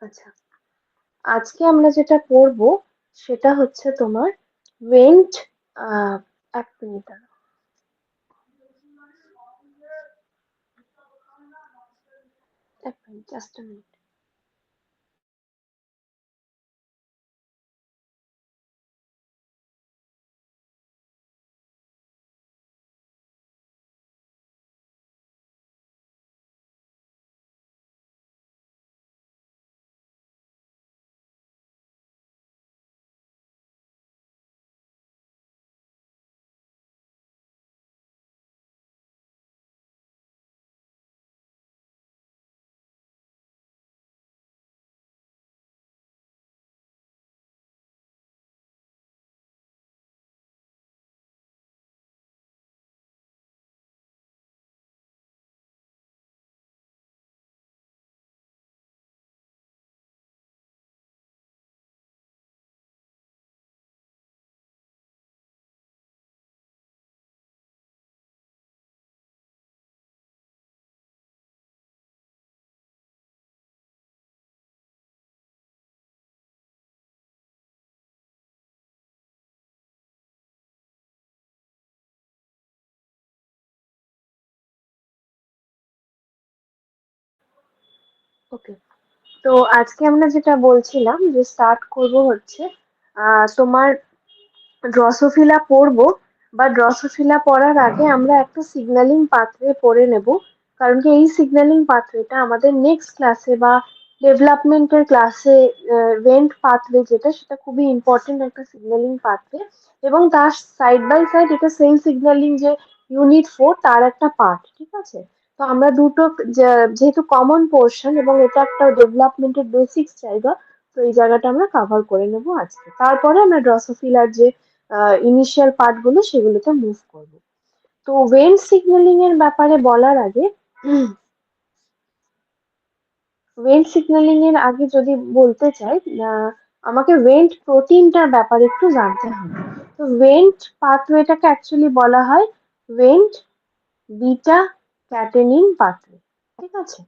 আচ্ছা, আজকে আমরা যেটা পড়ব সেটা হচ্ছে তোমার ওয়েন্ট। এক মিনিট দাঁড়াও, এক মিনিট, জাস্ট মিনিট। ওকে, তো আজকে আমরা যেটা বলছিলাম যে স্টার্ট করব হচ্ছে তোমার ড্রসোফিলা পড়বো, বা ড্রসোফিলা পড়ার আগে আমরা একটা সিগন্যালিং পাথওয়ে পড়ে নেব। কারণ কি এই সিগন্যালিং পাথওয়েটা আমাদের নেক্সট ক্লাসে বা ডেভেলপমেন্টের ক্লাসে, ভেন্ট পাথওয়ে যেটা, সেটা খুবই ইম্পর্টেন্ট একটা সিগন্যালিং পাথওয়ে। এবং তার সাইড বাই সাইড এটা সেল সিগন্যালিং যে ইউনিট 4 তার একটা পার্ট, ঠিক আছে? তো আমরা দুটো যেহেতু কমন পোর্শন এবং এটা একটা ডেভেলপমেন্টের বেসিক্স জায়গা, তো এই জায়গাটা আমরা কভার করে নেব আজকে। তারপরে আমরা ড্রসোফিলার যে ইনিশিয়াল পার্ট গুলো সেগুলোতে মুভ করব। তো ওয়েন্ট সিগন্যালিং এর ব্যাপারে বলার আগে, ওয়েন্ট সিগন্যালিং এর আগে যদি বলতে চাই, আহ, আমাকে ওয়েন্ট প্রোটিনটার ব্যাপারে একটু জানতে হবে। তো ওয়েন্ট পাথওয়েটাকে অ্যাকচুয়ালি বলা হয় ওয়েন্ট বিটা ক্যাটেনিন পাথওয়ে, ঠিক আছে?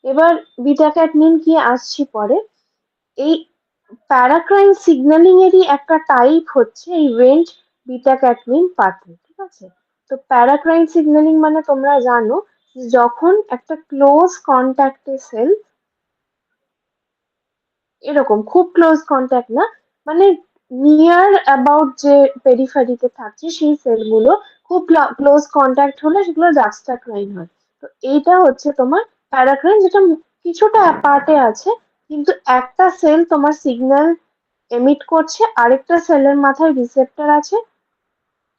এবার বিটা ক্যাটেনিন কি আসছি পরে। এই প্যারাক্রাইন সিগন্যালিং এরই একটা টাইপ হচ্ছে এই ওয়েন্ট বিটা ক্যাটনিন পাথওয়ে, ঠিক আছে? তো প্যারাক্রাইন সিগন্যালিং মানে তোমরা জানো যে যখন একটা ক্লোজ কন্ট্যাক্টে সেল, এরকম খুব ক্লোজ কন্ট্যাক্ট না, মানে নিয়ার অ্যাবাউট যে পেরিফেরিতে থাকছে সেই সেলগুলো খুব ক্লোজ কন্ট্যাক্ট হলে সেগুলো ডাক্সাক্রাইন হয়। তো এইটা হচ্ছে তোমার প্যারাক্রাইন, যেটা কিছুটা পার্টে আছে, কিন্তু একটা সেল তোমার সিগন্যাল এমিট করছে, আরেকটা সেলের মাথায় রিসেপ্টর আছে,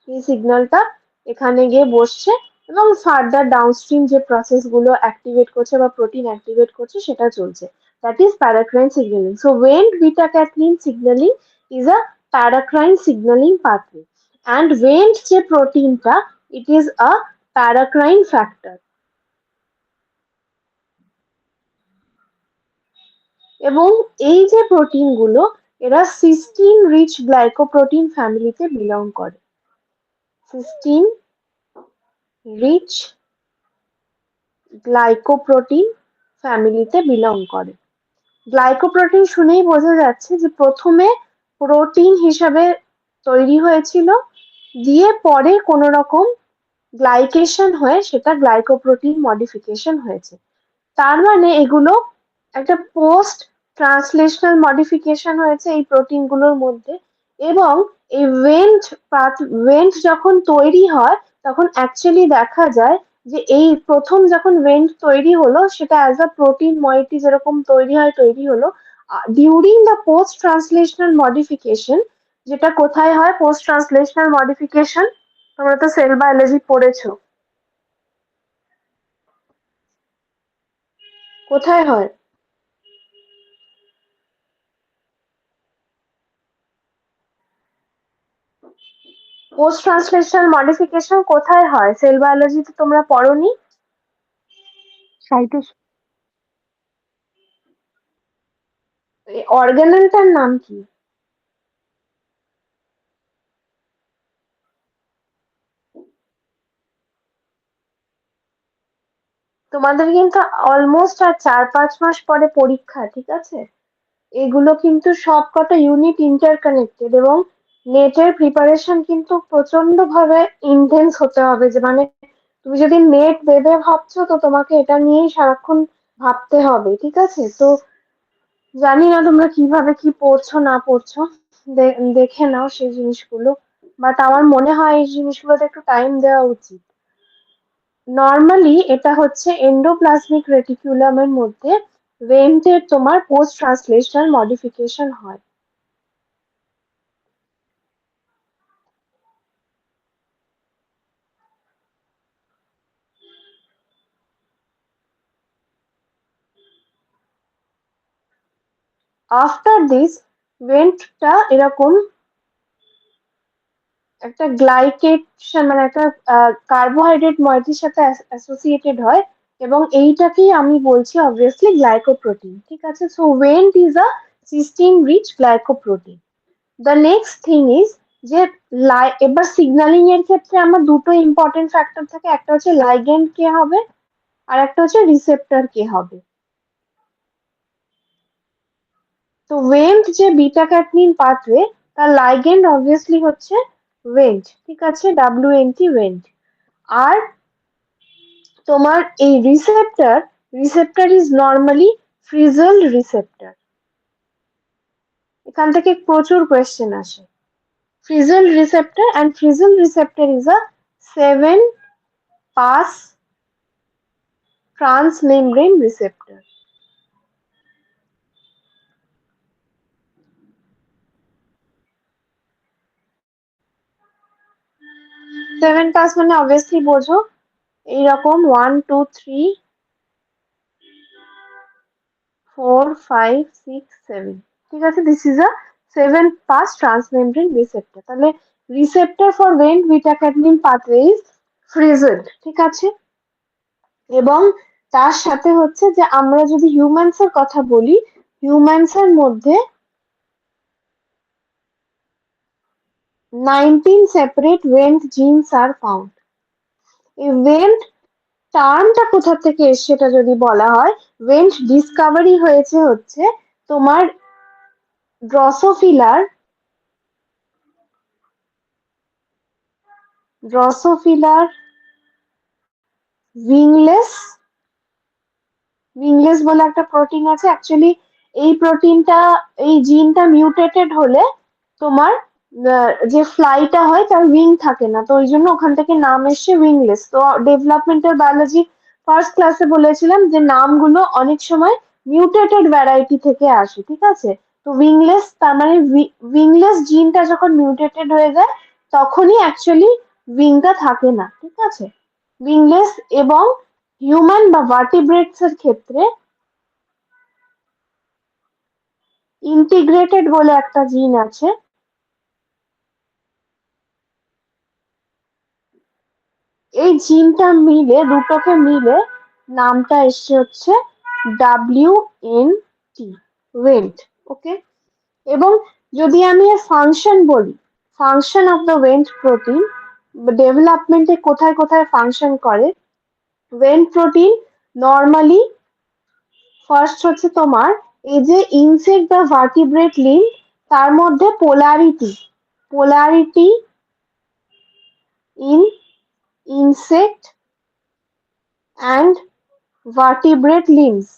এই সিগন্যালটা এখানে গিয়ে বসছে এবং ফার্দার ডাউনস্ট্রিম যে প্রসেস গুলো অ্যাক্টিভেট করছে বা প্রোটিন অ্যাক্টিভেট করছে সেটা চলছে। That is paracrine signalling. So Wnt beta catenin signalling is a paracrine signalling pathway, and Wnt যে প্রোটিনটা, ইট ইজ আ প্যারাক্রাইন ফ্যাক্টর। এবং এই যে প্রোটিন গুলো, এরা সিস্টিন রিচ গ্লাইকোপ্রোটিন ফ্যামিলিতে বিলং করে। সিস্টিন রিচ গ্লাইকোপ্রোটিন ফ্যামিলিতে বিলং করে। গ্লাইকোপ্রোটিন শুনেই বোঝা যাচ্ছে যে প্রথমে প্রোটিন হিসাবে তৈরি হয়েছিল, দিয়ে পরে কোনো রকম গ্লাইকেশন হয়ে সেটা গ্লাইকোপ্রোটিন মডিফিকেশন হয়েছে। তার মানে এগুলো একটা পোস্ট ট্রান্সলেশনাল মডিফিকেশন হয়েছে এই প্রোটিনগুলোর মধ্যে। এবং এই ওয়েন্ট যখন তৈরি হয় তখন অ্যাকচুয়ালি দেখা যায় যে এই প্রথম যখন ওয়েন্ট তৈরি হলো সেটা অ্যাজ আ প্রোটিন মইটি যেরকম তৈরি হয় তৈরি হলো। During the post translational modification, যেটা কোথায় হয় পোস্ট ট্রান্সলেশনাল মডিফিকেশন, তোমরা তো সেল বায়োলজি পড়েছো, কোথায় হয়? পোস্ট ট্রান্সলেশনাল মডিফিকেশন কোথায় হয় সেল বায়োলজিতে, তোমরা পড়োনি? সাইটোস। অর্গানেলটার নাম কি? তোমাদের কিন্তু অলমোস্ট আর 4-5 মাস পরে পরীক্ষা, ঠিক আছে? এগুলো কিন্তু সবকটা ইউনিট ইন্টারকানেক্টেড, এবং নেটের প্রিপারেশন কিন্তু প্রচন্ড ভাবে ইন্টেন্স হতে হবে, যে মানে তুমি যদি নেট দেবে ভাবছো, তো তোমাকে এটা নিয়েই সারাক্ষণ ভাবতে হবে, ঠিক আছে? তো জানি না তোমরা কিভাবে কি পড়ছো না পড়ছো, দেখে নাও সেই জিনিসগুলো, বাট আমার মনে হয় এই জিনিসগুলোতে একটু টাইম দেওয়া উচিত। নর্মালি এটা হচ্ছে এন্ডোপ্লাজমিক রেটিকুলামের মধ্যে ভেন্টের তোমার পোস্ট ট্রান্সলেশনাল মডিফিকেশন হয়। আফটার দিস ভেন্টটা এরকম একটা গ্লাইকেশন, মানে একটা কার্বোহাইড্রেট ময়েটির সাথে অ্যাসোসিয়েটেড হয়, এবং এইটাকেই আমি বলছি অবভিয়াসলি গ্লাইকোপ্রোটিন, ঠিক আছে? So Wnt is a cysteine rich glycoprotein. The next thing is যে এবার সিগন্যালিং এর ক্ষেত্রে আমার দুটো ইম্পর্টেন্ট ফ্যাক্টর থাকে, একটা হচ্ছে লাইগ্যান্ড কে হবে, আর একটা হচ্ছে রিসেপ্টর কে হবে। তো ওয়েন্ট যে বিটা ক্যাটনিন পাথওয়ে, তার লাইগ্যান্ড অবভিয়াসলি হচ্ছে ওয়েন্ট, ঠিক আছে? WNT went. আর তোমার এই receptor is normally frizzle receptor. এখান থেকে প্রচুর কোয়েশ্চেন আসে। Frizzle receptor, and frizzle receptor is a 7 pass transmembrane receptor. 7 pass মানে অবভিয়াসলি বোঝো, এইরকম 1 2 3 4 5 6 7, ঠিক আছে? This is a 7 pass transmembrane receptor. তাহলে receptor for Wnt beta catenin pathway is frizzled, ঠিক আছে? এবং তার সাথে হচ্ছে যে আমরা যদি হিউম্যানস এর কথা বলি, হিউম্যানস এর মধ্যে 19 separate Wnt genes are found. এই ওয়েন্ট টার্মটা কোথা থেকে এসছে সেটা যদি বলা হয়, ওয়েন্ট ডিসকভারি হয়েছে হচ্ছে তোমার ড্রসোফিলার ড্রসোফিলার উইংলেস উইংলেস বলে একটা প্রোটিন আছে। অ্যাকচুয়ালি এই প্রোটিনটা, এই জিনটা মিউটেটেড হলে তোমার যে ফ্লাইটা হয় তার উইং থাকে না, তো ওই জন্য ওখান থেকে নাম এসছে উইংলেস। তো ডেভেলপমেন্টাল বায়োলজি ফার্স্ট ক্লাসে বলেছিলাম যে নামগুলো অনেক সময় মিউটেটেড ভ্যারাইটি থেকে আসে, ঠিক আছে? তো উইংলেস তার মানে উইংলেস জিনটা যখন মিউটেটেড হয়ে যায়, তখনই অ্যাকচুয়ালি উইংটা থাকে না, ঠিক আছে? উইংলেস। এবং হিউম্যান বা ভার্টিব্রেটস এর ক্ষেত্রে ইন্টিগ্রেটেড বলে একটা জিন আছে, এই জিনটা মিলে, দুটোকে মিলে নামটা এসছে হচ্ছে WNT ওয়েন্ট। ওকে। এবং যদি আমি এর ফাংশন বলি, function of the Wnt protein, ডেভেলপমেন্টে কোথায় কোথায় ফাংশন করে ওয়েন্ট প্রোটিন নর্মালি। ফার্স্ট হচ্ছে তোমার এই যে ইনসেক্ট বা ভার্টিব্রেট লিম্ব, তার মধ্যে polarity in insect and vertebrate limbs,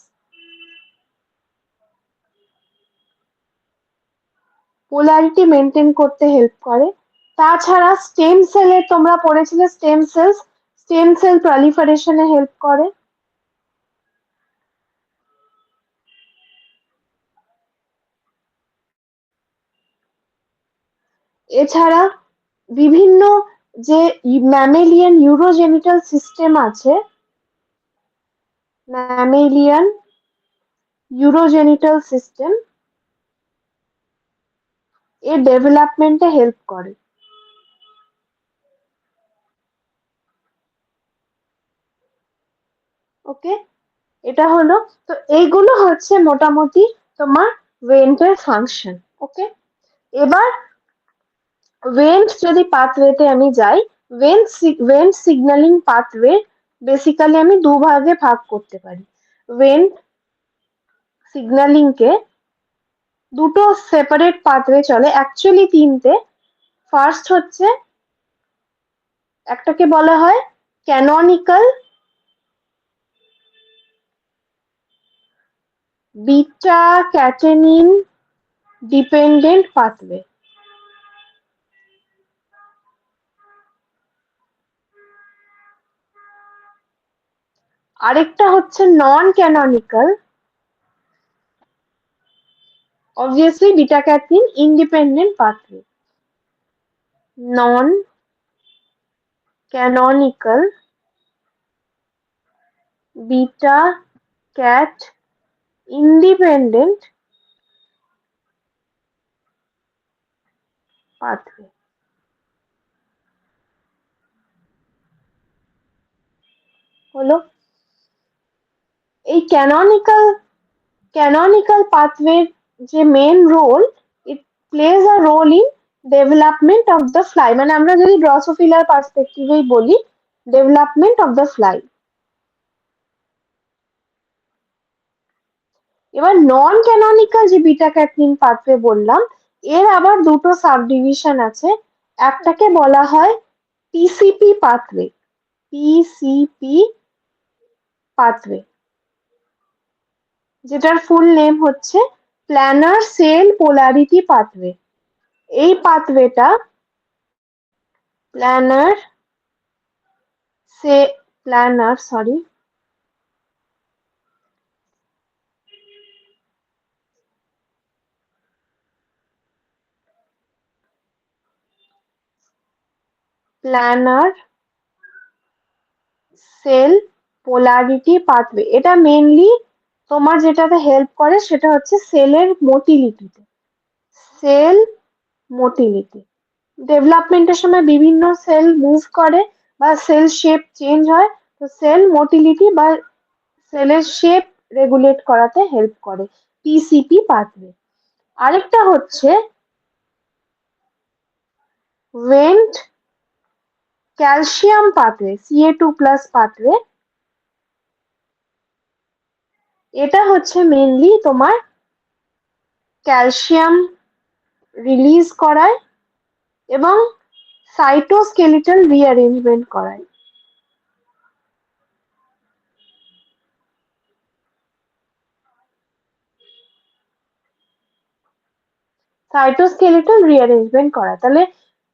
polarity maintain করতে হেল্প করে। তাছাড়া স্টেম সেলের, তোমরা পড়েছিলে স্টেম সেল প্রলিফারেশনে হেল্প করে। এছাড়া বিভিন্ন যে ম্যামেলিয়ান ইউরোজেনিটাল সিস্টেম আছে, ম্যামেলিয়ান ইউরোজেনিটাল সিস্টেম এর ডেভেলপমেন্টে হেল্প করে। ওকে, এটা হলো। তো এইগুলো হচ্ছে মোটামুটি তোমার ওয়েন্টের ফাংশন। ওকে, এবার ওয়েন্ট যদি পাথওয়েতে আমি যাই, ওয়েন্ট সিগন্যালিং পাথওয়ে বেসিক্যালি আমি দুভাগে ভাগ করতে পারি। ওয়েন্ট সিগন্যালিং কে দুটো সেপারেট পাথওয়ে চলে, অ্যাকচুয়ালি তিনটে। ফার্স্ট হচ্ছে, একটাকে বলা হয় ক্যানোনিক্যাল বিটা ক্যাটেনিন ডিপেন্ডেন্ট পাথওয়ে। আরেকটা হচ্ছে নন canonical, obviously beta catenin independent pathway. Non canonical beta cat independent pathway. হলো, এই canonical pathway যে main role, it plays a role in development of the fly, মানে আমরা যদি ড্রসোফিলার পার্সপেক্টিভেই বলি, development of the fly। এবার নন ক্যানোনিক্যাল যে বিটা ক্যাটনিন পাথওয়ে বললাম, এর আবার দুটো সাবডিভিশন আছে। একটাকে বলা হয় পিসিপি পাথওয়ে, পিসিপি পাথওয়ে, যেটার ফুল নেম হচ্ছে প্ল্যানার সেল পোলারিটি পাথওয়ে। এই পাথওয়েটা planar planar sorry planar cell polarity pathway, এটা মেনলি তোমার যেটাতে হেল্প করে সেটা হচ্ছে সেলের মোটিলিটিতে। সেল মোটিলিটি, ডেভেলপমেন্টের সময় বিভিন্ন সেল মুভ করে বা সেল শেপ চেঞ্জ হয়, তো সেল মোটিলিটি বা সেলের শেপ রেগুলেট করাতে হেল্প করে পিসিপি পাথওয়ে। আরেকটা হচ্ছে went calcium pathway, Ca2+ pathway. এটা হচ্ছে মেনলি তোমার ক্যালসিয়াম রিলিজ করায় এবং সাইটোস্কেলিটাল রিঅ্যারেঞ্জমেন্ট করায়। সাইটোস্কেলিটাল রিঅ্যারেঞ্জমেন্ট করা, তাহলে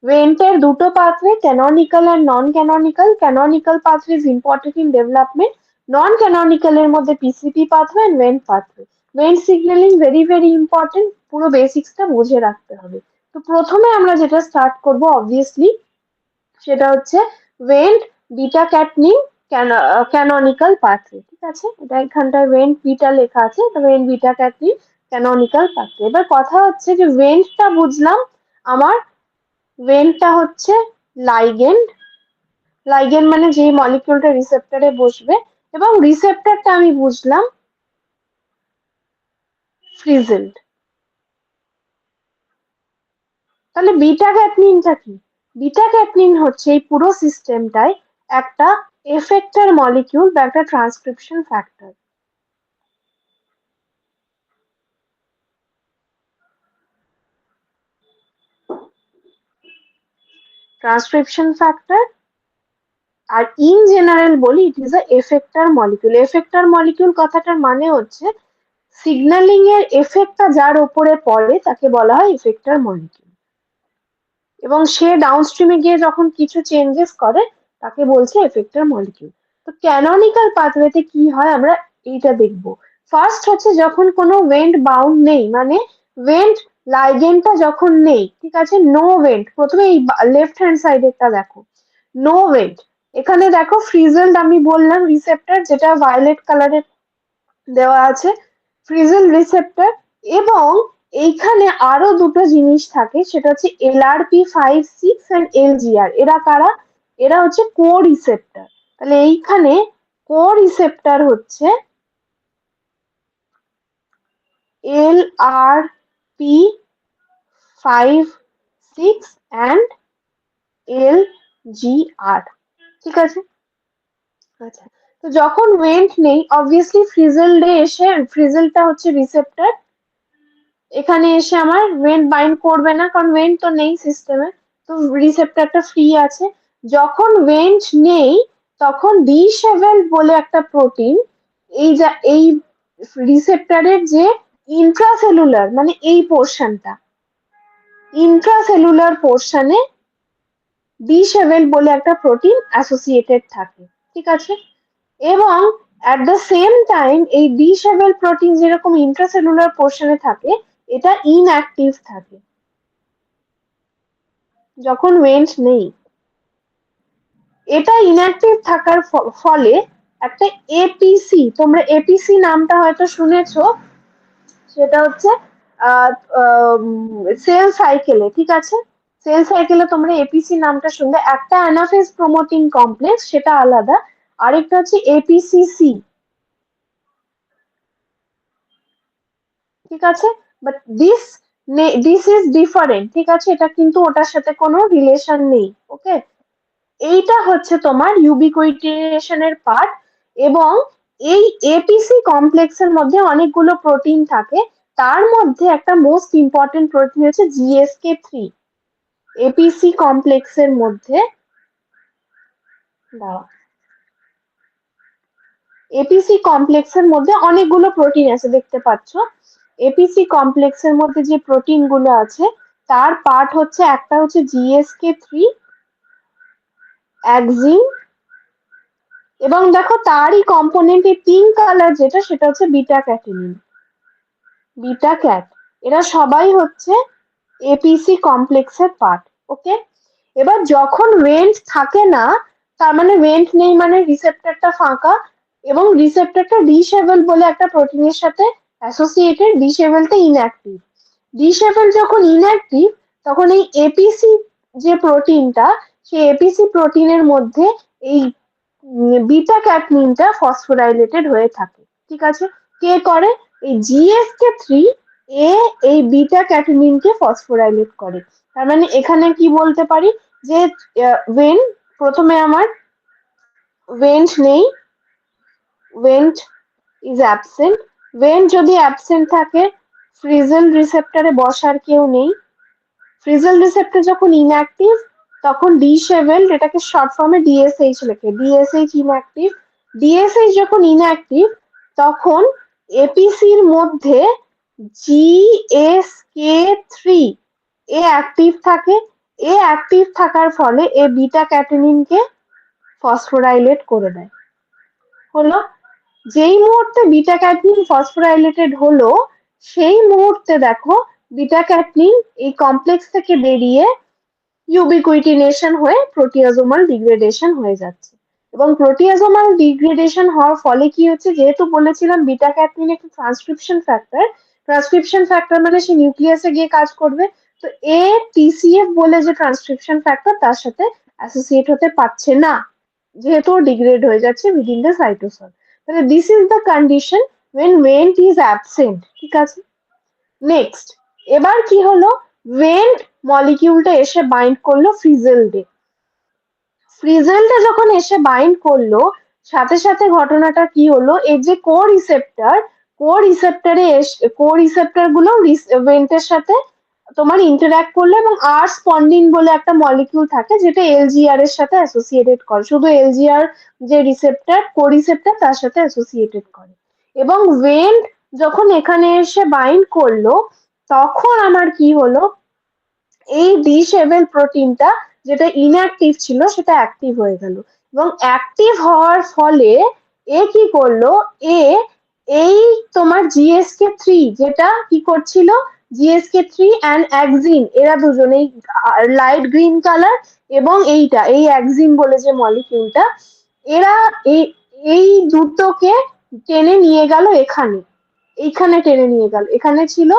ওয়েন্টের দুটো পাথওয়ে, ক্যানোনিক্যাল আর non canonical. Canonical pathway is important in development, non canonical এর মধ্যে PCP pathway and Wnt pathway. Wnt signalling very very important, পুরো বেসিক্সটা বুঝে রাখতে হবে। তো প্রথমে আমরা যেটা স্টার্ট করব অবভিয়াসলি সেটা হচ্ছে ওয়েন্ট বিটা ক্যাটনিং ক্যানোনিক্যাল পাথওয়ে। ঠিক আছে, এটা এখানটায় ওয়েন্ট বিটা লেখা আছে, তো ওয়েন্ট বিটা ক্যাটনিং ক্যানোনিক্যাল পাথওয়ে। এবার কথা হচ্ছে যে ওয়েন্টটা বুঝলাম, আমার ওয়েন্টটা হচ্ছে লাইগেন্ড, লাইগেন্ড মানে যে মলিকিউলটা রিসেপ্টরে বসবে, এবং রিসেপ্টরটা আমি বুঝলাম ফ্রিজেল্ড। তাহলে বিটা ক্যাটনিনটা কি? বিটা ক্যাটনিন হচ্ছে এই পুরো সিস্টেমটায় একটা এফেক্টর মলিকিউল বা একটা ট্রান্সক্রিপশন ফ্যাক্টর। ট্রান্সক্রিপশন ফ্যাক্টর, আর ইন জেনারেল বলি it is a effector molecule. Effector molecule কথাটার মানে হচ্ছে সিগন্যালিং এর এফেক্টটা যার উপরে পড়ে তাকে বলা হয় এফেক্টর মলিকিউল, এবং সে ডাউনস্ট্রিমে গিয়ে যখন কিছু চেঞ্জেস করে তাকে বলছে এফেক্টর মলিকিউল। তো ক্যানোনিক্যাল পাথওয়েতে কি হয় আমরা এইটা দেখব। ফার্স্ট হচ্ছে যখন কোনো ওয়েন্ট বাউন্ড নেই, মানে ওয়েন্ট লাইগেন্ডটা যখন নেই, ঠিক আছে, নো ওয়েন্ট। প্রথমে এই লেফট হ্যান্ড সাইডেরটা দেখো, নো ওয়েন্ট। এখানে দেখো ফ্রিজেলড আমি বললাম রিসেপ্টর, যেটা ভায়োলেট কালারের দেওয়া আছে, ফ্রিজেল রিসেপ্টর। এবং এইখানে আরো দুটো জিনিস থাকে, সেটা হচ্ছে LRP56 এন্ড LGR। এরা কারা? এরা হচ্ছে কো রিসেপ্টর। তাহলে এইখানে কো রিসেপ্টর হচ্ছে LRP56 অ্যান্ড LGR। ঠিক আছে, আচ্ছা। তো যখন ওয়েন্ট নেই, অবভিয়াসলি ফ্রিজেলডে এসে, ফ্রিজেলটা হচ্ছে রিসেপ্টর, এখানে এসে আমার ওয়েন্ট বাইন্ড করবে না, কারণ ওয়েন্ট তো নেই সিস্টেমে, তো রিসেপ্টরটা ফ্রি আছে। যখন ওয়েন্ট নেই তখন ডি7 বলে একটা প্রোটিন এই রিসেপ্টরের যে ইন্ট্রাসেলুলার মানে এই পোর্শনটা, ইন্ট্রাসেলুলার পোর্শনে ডি7 বলে একটা প্রোটিন অ্যাসোসিয়েটেড থাকে, ঠিক আছে। এবং অ্যাট দ্য সেম টাইম এই ডি7 প্রোটিন যেরকম ইন্ট্রাসেলুলার পোর্শনে থাকে, এটা ইনঅ্যাক্টিভ থাকে যখন ওয়েন্ট নেই। এটা ইনঅ্যাক্টিভ থাকার ফলে একটা এপিসি, তোমরা এপিসি নামটা হয়তো শুনেছো, সেটা হচ্ছে সেল সাইকেলে, ঠিক আছে। সেল সাইকেলে তোমরা এপিসি নামটা শুনবে, একটা অ্যানাফেজ প্রমোটিং কমপ্লেক্স সেটা আলাদা, আরেকটা হচ্ছে এপিসিসি, ঠিক আছে। বাট দিস ইজ ডিফারেন্ট, ঠিক আছে, এটা কিন্তু ওটার সাথে কোনো রিলেশন নেই, ওকে। এইটা হচ্ছে তোমার ইউবিকুইটিনেশনের পার্ট। এবং এই এপিসি কমপ্লেক্সের মধ্যে অনেকগুলো প্রোটিন থাকে, তার মধ্যে একটা মোস্ট ইম্পর্টেন্ট প্রোটিন হচ্ছে জিএসকে3। এপিসি কমপ্লেক্সের মধ্যে দাঁড়া, এপিসি কমপ্লেক্সের মধ্যে অনেকগুলো প্রোটিন আছে দেখতে পাচ্ছ। এপিসি কমপ্লেক্সের মধ্যে যে প্রোটিন গুলো আছে তার পার্ট হচ্ছে, একটা হচ্ছে জিএসকে3, অ্যাক্সিন, এবং দেখো তারই কম্পোনেন্ট এই পিঙ্ক কালার যেটা, সেটা হচ্ছে বিটা ক্যাটেনিন, বিটা ক্যাট। এরা সবাই হচ্ছে এপিসি কমপ্লেক্সের পার্ট, ওকে। এবার যখন ওয়েন্ট থাকে না, তার মানে ওয়েন্ট নেই মানে রিসেপ্টরটা ফাঁকা, এবং রিসেপ্টরটা ডি7 বলে একটা প্রোটিনের সাথে অ্যাসোসিয়েটেড, ডি7টা ইনঅ্যাক্টিভ। ডি7 যখন ইনঅ্যাক্টিভ তখন এই এপিসি যে প্রোটিনটা, সেই এপিসি প্রোটিনের মধ্যে এই বিটা ক্যাটনিনটা ফসফোরাইলেটেড হয়ে থাকে, ঠিক আছে। কে করে? এই জিএসকে3 এ এই বিটা ক্যাটনিনকে ফসফোরাইলেট করে। তার মানে এখানে কি বলতে পারি যে ওয়েন প্রথমে আমার ওয়েন্ট নেই, ওয়েন্ট ইজ অ্যাবসেন্ট, ওয়েন্ট যদি অ্যাবসেন্ট থাকে ফ্রিজেল রিসেপ্টরে বসার কেউ নেই। ফ্রিজেল রিসেপ্টর যখন ইনঅ্যাক্টিভ তখন ডি7, এটাকে শর্ট ফর্মে ডিএসএইচ লেখে, ডিএসএইচ ইনঅ্যাক্টিভ। ডিএসএইচ যখন ইনঅ্যাক্টিভ তখন এপিসির মধ্যে জিএসকে3 এ অ্যাক্টিভ থাকে। এ অ্যাক্টিভ থাকার ফলে এ বিটা ক্যাটেনিনকে ফসফোরাইলেট করে দেয়। হলো, যেই মুহূর্তে বিটা ক্যাটনিন ফসফোরাইলেটেড হলো, সেই মুহূর্তে দেখো বিটা ক্যাটনিন এই কমপ্লেক্স থেকে বেরিয়ে ইউবিকুইটিনেশন হয়ে প্রোটিয়াজোমাল ডিগ্রেডেশন হয়ে যাচ্ছে। এবং প্রোটিয়াজোমাল ডিগ্রেডেশন হওয়ার ফলে কি হচ্ছে, যেহেতু বলেছিলাম বিটা ক্যাটনিন একটা ট্রান্সক্রিপশন ফ্যাক্টর, ট্রান্সক্রিপশন ফ্যাক্টর মানে সে নিউক্লিয়াসে গিয়ে কাজ করবে, তো এ টিসিএফ বলে যে ট্রান্সক্রিপশন ফ্যাক্টর তার সাথে অ্যাসোসিয়েট হতে পারছে না, যেহেতু ডিগ্রেড হয়ে যাচ্ছে উইদিন দ্য সাইটোসল। তাহলে this is the condition when went is absent, ঠিক আছে। নেক্সট, এবার কি হলো, ওয়েন্ট মলিকিউলটা এসে বাইন্ড করলো ফ্রিজেলডে। ফ্রিজেলটা যখন এসে বাইন্ড করলো, সাথে সাথে ঘটনাটা কি হলো, এই যে কো রিসেপ্টর গুলো ওয়েন্টের সাথে তোমার ইন্টারঅ্যাক্ট করলো, এবং আর স্পন্ডিন বলে একটা মলিকিউল থাকে যেটা এলজিআর এর সাথে অ্যাসোসিয়েটেড করে, শুধু এলজিআর যে রিসেপ্টর কো রিসেপ্টর তার সাথে অ্যাসোসিয়েটেড করে। এবং ওয়েন্ট যখন এখানে এসে বাইন্ড করলো তখন আমার কি হলো, এই ডি7 প্রোটিনটা যেটা ইনঅ্যাক্টিভ ছিল সেটা অ্যাক্টিভ হয়ে গেল। এবং অ্যাক্টিভ হওয়ার ফলে এ কি করলো, এ এই তোমার জিএসকে3 যেটা কি করছিল, জিএসকে3 অ্যান্ড অ্যাক্সিন, এরা দুজনেই লাইট গ্রিন কালার, এবং এই অ্যাক্সিন বলে যে মলিকিউলটা, এরা এই এই দুটোকে টেনে নিয়ে গেল এখানে, এইখানে টেনে নিয়ে গেল, এখানে ছিল,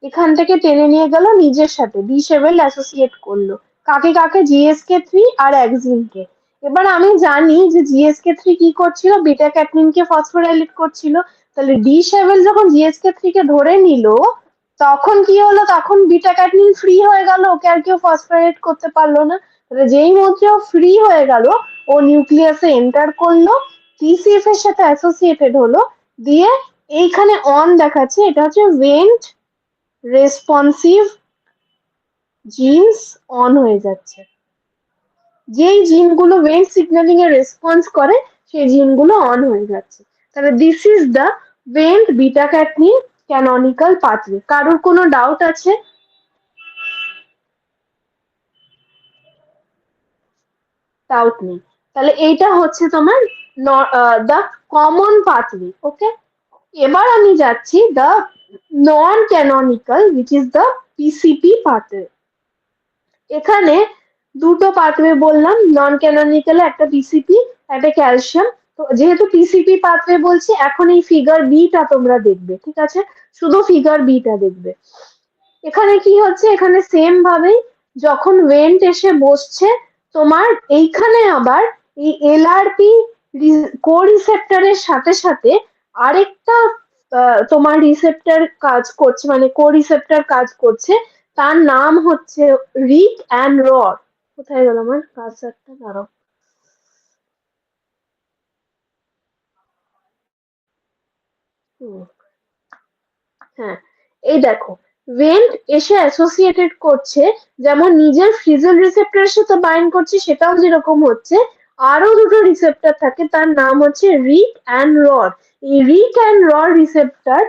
এখান থেকে টেনে নিয়ে গেল নিজের সাথে, ডি7 অ্যাসোসিয়েট করলো কাকে কাকে, জিএসকে3 আর অ্যাক্সিনকে। এবার আমি জানি যে জিএসকে3 কি করছিল, বিটা ক্যাটনিনকে ফসফোরাইলেট করছিল। তাহলে ডি7 যখন জিএসকে3 কে ধরে নিল তখন কি হলো, তখন বিটা ক্যাটনিন ফ্রি হয়ে গেল, ওকে আর কেউ ফসফোরাইলেট করতে পারলো না। তাহলে যেই মুহূর্তে ও ফ্রি হয়ে গেল, ও নিউক্লিয়াসে এন্টার করলো, টিসিএফ এর সাথে অ্যাসোসিয়েটেড হলো, দিয়ে এইখানে অন দেখাচ্ছে, এটা হচ্ছে ওয়েন্ট রেসপন্সিভ জিনস অন হয়ে যাচ্ছে। যেই জিনগুলো ওয়েভ সিগন্যালিং এ রেসপন্স করে সেই জিনগুলো অন হয়ে যাচ্ছে। তাহলে this is the Wnt beta catenin canonical pathway. কারোর কোনো ডাউট আছে? ডাউট নেই। তাহলে এইটা হচ্ছে তোমার দ্য কমন পাথওয়ে। ওকে, এবার আমি যাচ্ছি the non canonical which is the PCP pathway. এখানে দুটো পাথওয়ে বললাম, নন ক্যাননিক্যাল একটা পিসিপি একটা ক্যালসিয়াম। তো যেহেতু পিসিপি পাথওয়ে বলছি, এখন এই ফিগার বিটা তোমরা দেখবে, ঠিক আছে? শুধু ফিগার বিটা দেখবে। এখানে কি হচ্ছে, এখানে সেম ভাবেই যখন ওয়েন্ট এসে বসছে তোমার এইখানে আবার এই এলআরপি কো রিসেপ্টরের সাথে সাথে আরেকটা তোমার রিসেপ্টর কাজ করছে, মানে কো রিসেপ্টর কাজ করছে। তার নাম হচ্ছে রিক অ্যান্ড রড। কোথায় গেল আমার কার্সারটা? দাঁড়াও। হুম, হ্যাঁ, এই দেখো, ভেন্ট এসে অ্যাসোসিয়েটেড করছে, যেমন নিজের ফ্রিজেল রিসেপ্টরের সাথে বাইন্ড করছে, সেটাও যেরকম হচ্ছে আরো দুটো রিসেপ্টর থাকে, তার নাম হচ্ছে রিক অ্যান্ড রড। এই Ryk and ROR receptor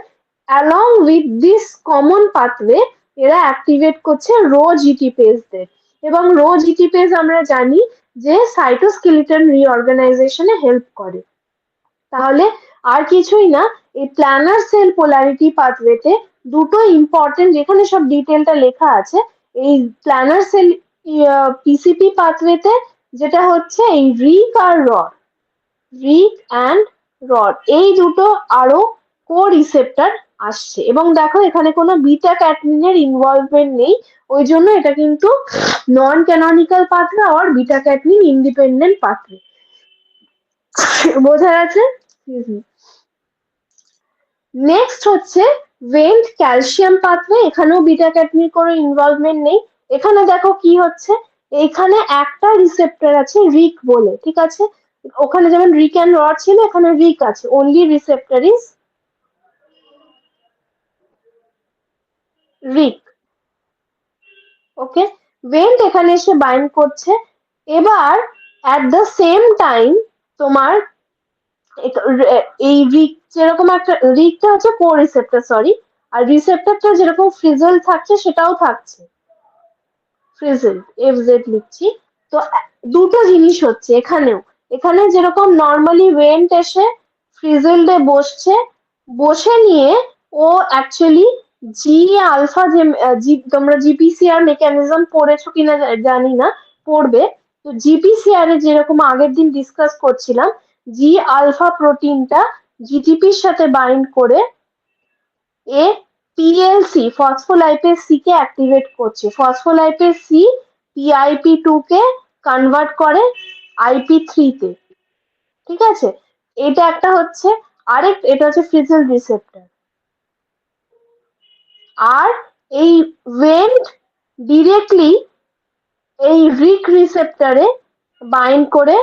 along with this common pathway এরা অ্যাক্টিভেট করছে রো জিটিপেজদের। এবং রো জিটিপেজ আমরা জানি যে সাইটোস্কেলিটন রিঅর্গানাইজেশনে হেল্প করে। তাহলে আর কিছুই না, এই প্ল্যানার সেল পোলারিটি পাথওয়েতে দুটো ইম্পর্টেন্ট, যেখানে সব ডিটেলটা লেখা আছে। এই প্ল্যানার সেল পিসিপি পাথওয়েতে যেটা হচ্ছে এই রিক আর রড, রিক অ্যান্ড রড, এই দুটো আরো কো রিসেপ্টর আসছে। এবং দেখো এখানে কোনো বিটা ক্যাটনিনের ইনভলভমেন্ট নেই, ওই জন্য এটা কিন্তু নন ক্যাননিক্যাল পাথওয়ে আর বিটা ক্যাটনিন ইন্ডিপেন্ডেন্ট পাথওয়ে। বোঝা যাচ্ছে? নেক্সট হচ্ছে ভেন্ট ক্যালসিয়াম পাথওয়ে। এখানেও বিটা ক্যাটনির কোনো ইনভলভমেন্ট নেই। এখানে দেখো কি হচ্ছে, এখানে একটা রিসেপ্টর আছে রিক বলে, ঠিক আছে? ওখানে যেমন রিক অ্যান্ড রড ছিল, এখানে রিক আছে, only receptor is Ryk. Okay, Wnt এখানে এসে বাইন্ড করছে। এবার অ্যাট দ্য সেম টাইম তোমার এই রিক যেরকম একটা, রিকটা হচ্ছে কো রিসেপ্টর, সরি, আর রিসেপ্টরটা যেরকম ফ্রিজেল থাকছে সেটাও থাকছে ফ্রিজেল, এফজেড লিখছি। তো দুটো জিনিস হচ্ছে এখানেও। এখানে যেরকম নর্মালি ওয়েন্ট এসে ফ্রিজেলডে বসছে, বসে নিয়ে ও অ্যাকচুয়ালি জি আলফা, যে তোমরা জিপিসিআর মেকানিজম পড়েছো কিনা জানি না, পড়বে। তো জিপিসিআর এ যেরকম আগের দিন ডিসকাস করছিলাম, জি আলফা প্রোটিনটা জিটিপির সাথে বাইন্ড করে এ PLC phospholipase C K activate করছে। ফসফোলাইপেজ সি পিআইপি2 কে কনভার্ট করে আইপি3 তে, ঠিক আছে? এটা একটা হচ্ছে, আরেক এটা হচ্ছে ফ্রিজেল রিসেপ্টর। আর এই ওয়েন্ট ডিরেক্টলি এই রিক রিসেপ্টরে বাইন্ড করে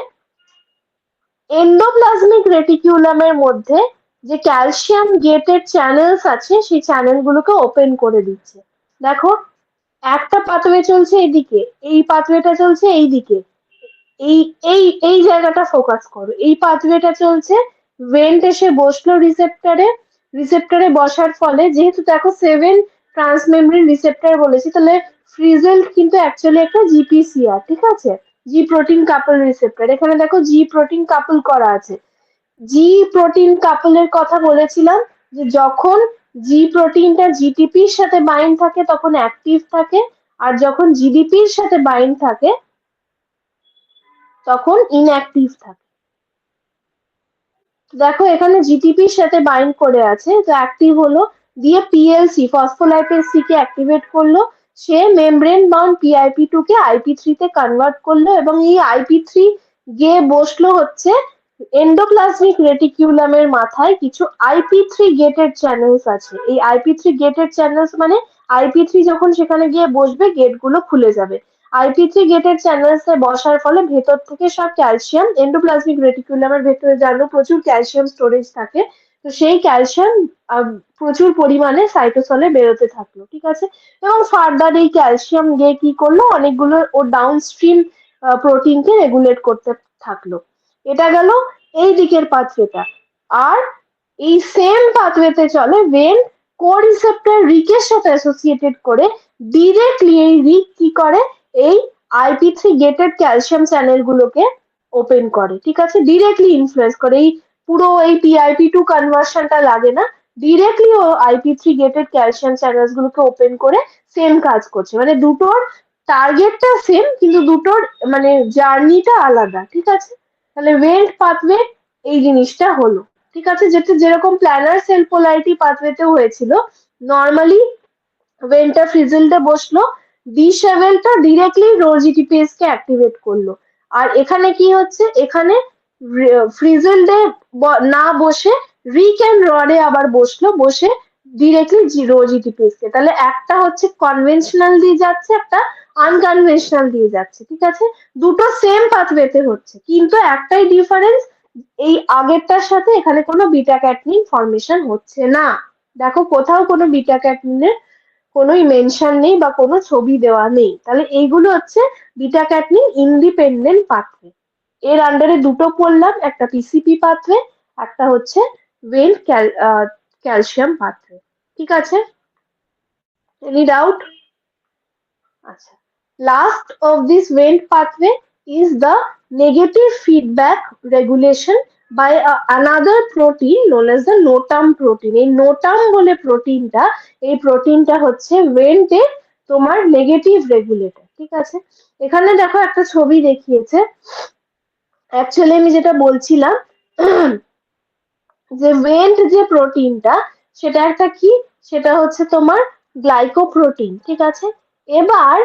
এন্ডোপ্লাজমিক রেটিকিউলামের মধ্যে যে ক্যালসিয়াম গেটেড চ্যানেলস আছে সেই চ্যানেলগুলোকে ওপেন করে দিচ্ছে। দেখো, একটা পাথওয়ে চলছে এদিকে, এই পাথওয়েটা চলছে এই দিকে। এই এই এই জায়গাটা ফোকাস করো, এই পাথওয়েটা চলছে, ভেন্ট এসে বসলো রিসেপ্টরে। রিসেপ্টরে বসার ফলে, যেহেতু দেখো 7 ট্রান্সমেমব্রেন রিসেপ্টর বলেছি, তাহলে ফ্রিজেল কিন্তু অ্যাকচুয়ালি একটা জিপিসিআর, ঠিক আছে? জি প্রোটিন কাপল রিসেপ্টর। এখানে দেখো জি প্রোটিন কাপল করা আছে। জি প্রোটিন কাপলের কথা বলেছিলাম, যে যখন জি প্রোটিনটা জিটিপির সাথে বাইন্ড থাকে তখন অ্যাক্টিভ থাকে, আর যখন জিডিপির সাথে বাইন্ড থাকে তখন ইনঅ্যাক্টিভ থাকে। দেখো এখানে জিটিপির সাথে বাইন্ড করে আছে, তো অ্যাক্টিভ হলো, দিয়ে PLC phospholipase C K activate করলো, সে মেমব্রেন বাউন্ড পিআইপি2 কে আইপি3 তে কনভার্ট করলো, এবং এই আইপি3 গিয়ে বসলো হচ্ছে এন্ডোপ্লাজমিক রেটিকিউলামের মাথায়। কিছু আইপি3 গেটেড চ্যানেলস আছে, এই আইপি3 গেটেড চ্যানেলস মানে আইপি3 যখন সেখানে গিয়ে বসবে গেটগুলো খুলে যাবে। আইপি3 গেটেড চ্যানেলস এ বসার ফলে ভেতর থেকে সব ক্যালসিয়াম, এন্ডোপ্লাজমিক রেটিকুলামের ভেতরে জানো প্রচুর ক্যালসিয়াম স্টোরেজ থাকে, তো সেই ক্যালসিয়াম প্রচুর পরিমাণে সাইটোসলে বেরোতে থাকলো, ঠিক আছে। এবং ফার্দার এই ক্যালসিয়াম গিয়ে কি করলো, অনেকগুলো ও ডাউনস্ট্রিম প্রোটিনকে রেগুলেট করতে থাকলো। এটা গেল এই দিকের পাথওয়েটা। আর এই সেম পাথওয়েতে চলে ভেন কোরিসেপ্টর রিকের সাথে অ্যাসোসিয়েটেড করে ডিরেক্টলি এই রিক কি করে, এই আইপি3 গেটেড ক্যালসিয়াম চ্যানেল গুলোকে ওপেন করে, ঠিক আছে, ডিরেক্টলি ইনফ্লুয়েন্স করে। এই পুরো এই পিআইপি2 কনভার্সনটা লাগে না, ডিরেক্টলি ও আইপি3 গেটেড ক্যালসিয়াম চ্যানেলস গুলোকে ওপেন করে সেম কাজ করছে। মানে দুটোর টার্গেটটা সেম, কিন্তু দুটোর মানে জার্নিটা আলাদা, ঠিক আছে। তাহলে ওয়েন্ট পাথওয়ে এই জিনিসটা হলো, ঠিক আছে, যেটা যেরকম প্ল্যানার সেল পোলারিটি পাথওয়েতেও হয়েছিল। নর্মালি ভেনটা ফ্রিজেলটা বসলো, ডি7টা ডিরেক্টলি রো জিটিপিএস কে অ্যাক্টিভেট করলো। আর এখানে কি হচ্ছে, এখানে ফ্রিজেলডে না বসে রিক অ্যান্ড রডে আবার বসলো, বসে ডিরেক্টলি রো জিটিপিএস কে। তাহলে একটা হচ্ছে কনভেনশনাল দিয়ে যাচ্ছে, একটা আনকনভেনশনাল দিয়ে যাচ্ছে, ঠিক আছে। দুটো সেম পাথওয়েতে হচ্ছে, কিন্তু একটাই ডিফারেন্স, এই আগেরটার সাথে এখানে কোনো বিটা ক্যাটনিন ফর্মেশন হচ্ছে না। দেখো কোথাও কোনো বিটা ক্যাটনিনের কোনোই মেনশন নেই বা কোনো ছবি দেওয়া নেই। তাহলে এইগুলো হচ্ছে বিটা ক্যাটনিন ইন্ডিপেন্ডেন্ট পাথওয়ে। এর আন্ডারে দুটো পড়লাম, একটা পিসিপি পাথওয়ে, একটা হচ্ছে ওয়েন্ট ক্যালসিয়াম পাথওয়ে, ঠিক আছে। Any doubt? আচ্ছা, last of this Wnt pathway is the negative feedback regulation by another protein known as the NOTAM protein. এই NOTAM বলে প্রোটিনটা, এই প্রোটিনটা হচ্ছে Wnt এর তোমার নেগেটিভ রেগুলেটর, ঠিক আছে। এখানে দেখো একটা ছবি দেখিয়েছে। অ্যাকচুয়ালি আমি যেটা বলছিলাম যে ওয়েন্ট যে প্রোটিনটা, সেটা একটা কি, সেটা হচ্ছে তোমার গ্লাইকোপ্রোটিন, ঠিক আছে। এবার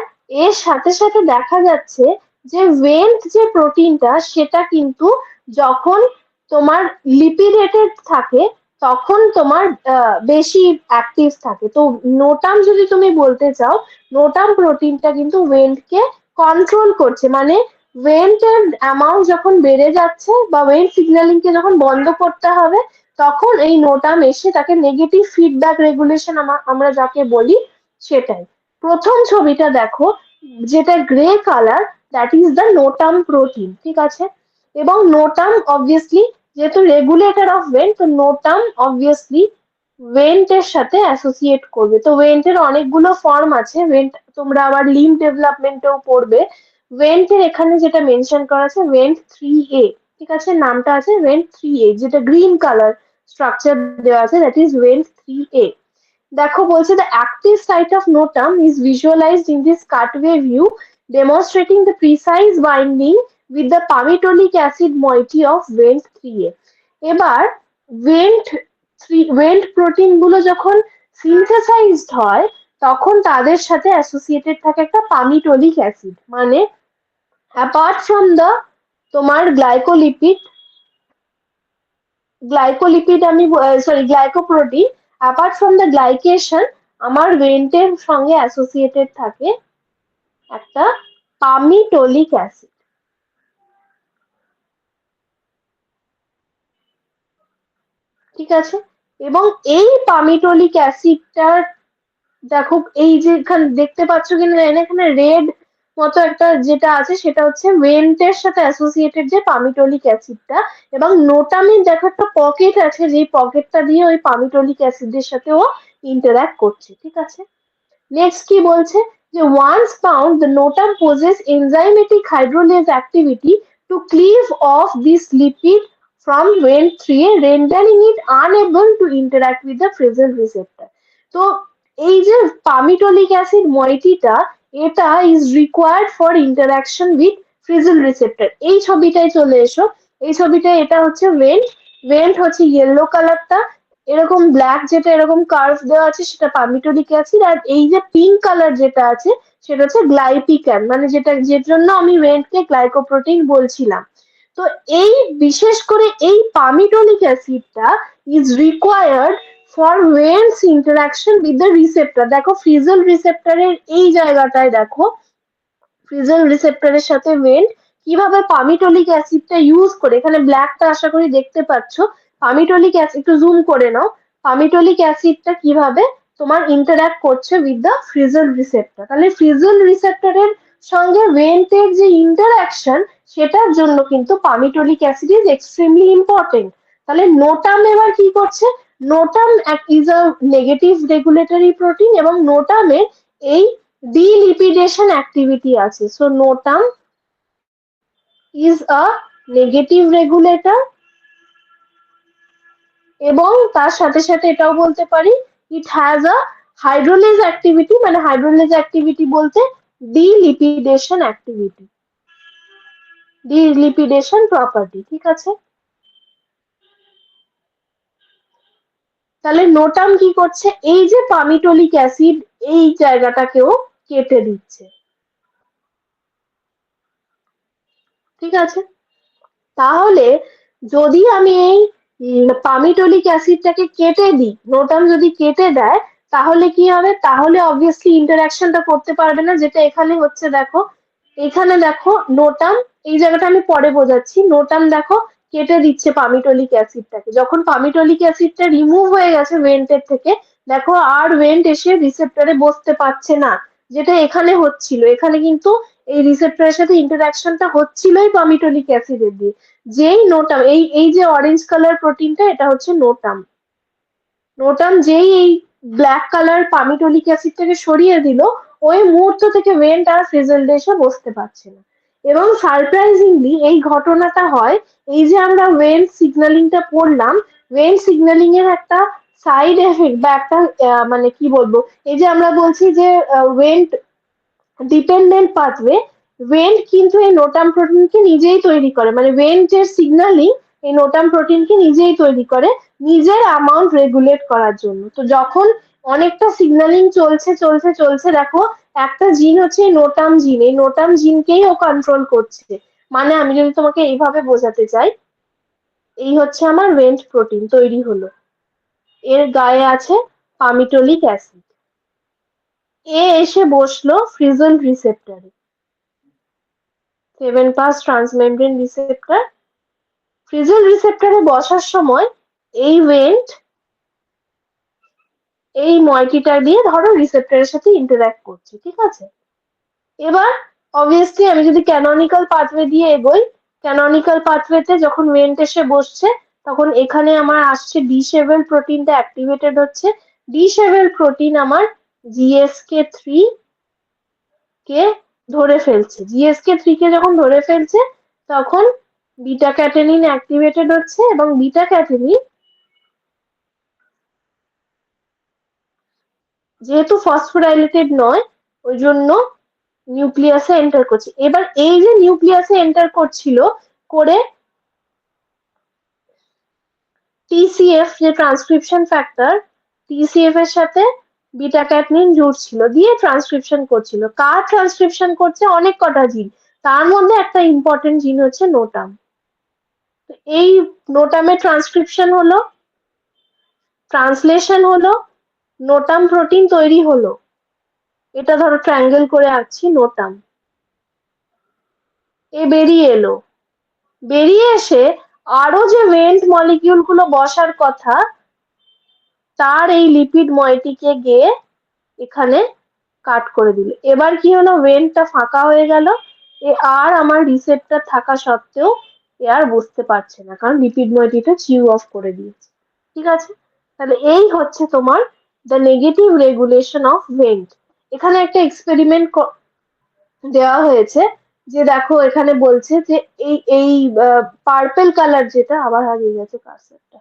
এর সাথে সাথে দেখা যাচ্ছে যে ওয়েন্ট যে প্রোটিনটা, সেটা কিন্তু যখন তোমার লিপিডেটেড থাকে তখন তোমার বেশি অ্যাক্টিভ থাকে। তো নোটাম যদি তুমি বলতে চাও, নোটাম প্রোটিনটা কিন্তু ওয়েন্টকে কন্ট্রোল করছে। মানে ওয়েন্টের অ্যামাউন্ট যখন বেড়ে যাচ্ছে বা ওয়েন্ট সিগন্যালিং কে যখন বন্ধ করতে হবে, তখন এই নোটাম এসে তাকে নেগেটিভ ফিডব্যাক রেগুলেশন আমরা যাকে বলি, সেটাই। প্রথম ছবিটা দেখো, যেটা grey colour, that is the NOTAM protein, ঠিক আছে। এবং নোটাম অবভিয়াসলি যেহেতু রেগুলেটর অফ ওয়েন্ট, তো নোটাম অবভিয়াসলি ওয়েন্টের সাথে অ্যাসোসিয়েট করবে। তো ওয়েন্টের অনেকগুলো ফর্ম আছে, ওয়েন্ট তোমরা আবার লিম্ব ডেভেলপমেন্টেও পড়বে। ওয়েন্টের এখানে যেটা মেনশন করা আছে ওয়েন্ট 3A, ঠিক আছে, নামটা আছে ওয়েন্ট 3A, যেটা গ্রিন কালার স্ট্রাকচার দেওয়া আছে, দ্যাট ইজ ওয়েন্ট 3A। দেখো বলছে the active site of notum is visualized in this cutaway view, demonstrating the precise binding with the palmitoleic acid moiety of Wnt3A। এবার went protein গুলো যখন synthesised হয়, তখন তাদের সাথে অ্যাসোসিয়েটেড থাকে একটা পামিটোলিক অ্যাসিড। মানে অ্যাপার্ট ফ্রম দ্য তোমার গ্লাইকোলিপিড আমি sorry glycoprotein, apart from the glycation, আমার ওয়েন্টের সঙ্গে অ্যাসোসিয়েটেড থাকে একটা পামিটোলিক অ্যাসিড, ঠিক আছে। এবং এই পামিটোলিক অ্যাসিডটার দেখো, এই যে এখানে দেখতে পাচ্ছ কিনা জানি না, এখানে রেড মতো একটা যেটা আছে, সেটা হচ্ছে ওয়েন্টের সাথে অ্যাসোসিয়েটেড যে পামিটোলিক অ্যাসিডটা। এবং নোটামিন দেখো একটা পকেট আছে, যে পকেটটা দিয়ে ওই পামিটোলিক অ্যাসিডের সাথে ও ইন্টারঅ্যাক্ট করছে, ঠিক আছে। নেক্সট কি বলছে, যে once bound the notum possess enzymatic hydrolase activity to cleave off this lipid from Wnt3A, rendering it unable to interact with the Fresnel receptor। তো এই যে পামিটোলিক অ্যাসিড মইটিটা, এটা is required for interaction with frizzle receptor. এই ছবিটায় চলে এসো, এই ছবিটায় এটা হচ্ছে ওয়েন্ট, ওয়েন্ট হচ্ছে ইয়েলো কালারটা, এরকম ব্ল্যাক যেটা এরকম কার্ভ দেওয়া আছে সেটা পামিটোলিক অ্যাসিড, আর এই যে পিঙ্ক কালার যেটা আছে সেটা হচ্ছে গ্লাইপিক্যান, মানে যেটা যে জন্য আমি ওয়েন্টকে গ্লাইকোপ্রোটিন বলছিলাম। তো এই বিশেষ করে এই পামিটোলিক অ্যাসিডটা is required for Wnts interaction with the receptor. দেখো ফ্রিজেল রিসেপ্টরের এই জায়গাটায় দেখো, ফ্রিজেল রিসেপ্টরের সাথে ওয়েন্ট কিভাবে পামিটোলিক অ্যাসিডটা ইউজ করে, এখানে ব্ল্যাকটা আশা করি দেখতে পাচ্ছ, পামিটোলিক অ্যাসিড, একটু জুম করে নাও, পামিটোলিক অ্যাসিডটা কিভাবে তোমার ইন্টারঅ্যাক্ট করছে উইথ দ্য ফ্রিজল রিসেপ্টর। তাহলে ফ্রিজল রিসেপ্টরের সঙ্গে ওয়েন্টের যে ইন্টারঅ্যাকশন, সেটার জন্য কিন্তু পামিটোলিক অ্যাসিড ইজ এক্সট্রিমলি ইম্পর্টেন্ট। তাহলে নোটাম এবার কি করছে, NOTAM is a negative regulatory protein এবং নোটামের এই ডিলিপিডেশন অ্যাক্টিভিটি আছে। So NOTAM is a negative regulator এবং তার সাথে সাথে এটাও বলতে পারি ইট হ্যাজ আ হাইড্রোলেজ অ্যাক্টিভিটি, মানে হাইড্রোলেজ অ্যাক্টিভিটি বলতে ডিলিপিডেশন অ্যাক্টিভিটি, ডিলিপিডেশন প্রপার্টি, ঠিক আছে। তাহলে নোটাম কি করছে, এই যে পামিটোলিক অ্যাসিড এই জায়গাটাকেও কেটে দিচ্ছে, ঠিক আছে। তাহলে যদি আমি এই পামিটোলিক অ্যাসিডটাকে কেটে দিই, নোটাম যদি কেটে দেয়, তাহলে কি হবে, তাহলে অবভিয়াসলি ইন্টারাকশনটা করতে পারবে না, যেটা এখানে হচ্ছে। দেখো এখানে দেখো নোটাম, এই জায়গাটা আমি পরে বোঝাচ্ছি, নোটাম দেখো কেটে দিচ্ছে পামিটোলিক অ্যাসিডটাকে। যখন পামিটোলিক অ্যাসিডটা রিমুভ হয়ে গেছে ভেন্টের থেকে, দেখো আর ভেন্ট এসে রিসেপ্টরে বসতে পারছে না, যেটা এখানে হচ্ছিল। এখানে কিন্তু এই রিসেপ্টরের সাথে ইন্টারাকশনটা হচ্ছিলই পামিটোলিক অ্যাসিডের দিয়ে। যেই নোটাম, এই এই যে অরেঞ্জ কালার প্রোটিনটা, এটা হচ্ছে নোটাম। নোটাম যেই এই ব্ল্যাক কালার পামিটোলিক অ্যাসিডটাকে সরিয়ে দিল, ওই মুহূর্ত থেকে ভেন্ট আর ফ্রিজেলড এসে বসতে পারছে না। এবং সারপ্রাইজিংলি এই ঘটনাটা হয়, এই যে আমরা ওয়েন্ট সিগন্যালিংটা পড়লাম, ওয়েন্ট সিগন্যালিং এর একটা সাইড এফেক্ট বা একটা মানে কি বলবো, এই যে আমরা বলছি যে ওয়েন্ট ডিপেন্ডেন্ট পাথওয়ে, ওয়েন্ট কিন্তু এই নোটাম প্রোটিনকে নিজেই তৈরি করে, মানে ওয়েন্টের সিগন্যালিং এই নোটাম প্রোটিনকে নিজেই তৈরি করে নিজের অ্যামাউন্ট রেগুলেট করার জন্য। তো যখন অনেকটা সিগন্যালিং চলছে চলছে চলছে, দেখো একটা জিন হচ্ছে নোটাম জিন, এই নোটাম জিনকেই ও কন্ট্রোল করছে। মানে আমি যদি তোমাকে এইভাবে বোঝাতে চাই, এই হচ্ছে আমার ওয়েন্ট প্রোটিন তৈরি হলো, এর গায়ে আছে পামিটোলিক অ্যাসিড, এ এসে বসলো ফ্রিজল রিসেপ্টরে, 7 পাস ট্রান্সমেমব্রেন রিসেপ্টর। ফ্রিজল রিসেপ্টরে বসার সময় এই ওয়েন্ট এই মইটিটা দিয়ে ধরো রিসেপ্টরের সাথে ইন্টারঅ্যাক্ট করছে, ঠিক আছে। এবার অবভিয়াসলি আমি যদি ক্যানোনিক্যাল পাথওয়ে দিয়ে এগোই, ক্যানোনিক্যাল পাথওয়েতে যখন ওয়েন্ট এসে বসছে, তখন এখানে আমার আসছে ডি7 প্রোটিনটা অ্যাক্টিভেটেড হচ্ছে। ডি7 প্রোটিন আমার জিএসকে3 কে ধরে ফেলছে, জিএসকে3 কে যখন ধরে ফেলছে, তখন বিটা ক্যাটেনিন অ্যাক্টিভেটেড হচ্ছে এবং বিটা ক্যাটেনিন যেহেতু ফসফোরাইলেটেড নয়, ওই জন্য নিউক্লিয়াসে এন্টার করছে। এবার এই যে নিউক্লিয়াসে এন্টার করছিল করে, টিসিএফ যে ট্রান্সক্রিপশন ফ্যাক্টর, টিসিএফ এর সাথে বিটা ক্যাটনিন জুড়ছিল, দিয়ে ট্রান্সক্রিপশন করছিল। কার ট্রান্সক্রিপশন করছে, অনেক কটা জিন, তার মধ্যে একটা ইম্পর্টেন্ট জিন হচ্ছে নোটাম। এই নোটামের ট্রান্সক্রিপশন হলো, ট্রান্সলেশন হলো, নোটাম প্রোটিন তৈরি হলো। এটা ধরো ট্রায়াঙ্গেল করে আঁকছি, নোটাম এ বেরিয়ে এলো, বেরিয়ে এসে আরো যে ওয়েন্ট মলিকিউল গুলো বসার কথা, তার এই লিপিড মইটিকে গিয়ে এখানে কাট করে দিল। এবার কি হলো, ওয়েন্টটা ফাঁকা হয়ে গেল, এ আর আমার রিসেপ্টর থাকা সত্ত্বেও এ আর বুঝতে পারছে না, কারণ লিপিড মইটিটা চিউ অফ করে দিয়েছে, ঠিক আছে। তাহলে এই হচ্ছে তোমার the negative regulation of went. এখানে একটা এক্সপেরিমেন্ট দেওয়া হয়েছে, যে দেখো এখানে বলছে যে এই এই পার্পেল কালার যেটা, আবার হারিয়ে গেছে কার্সারটা,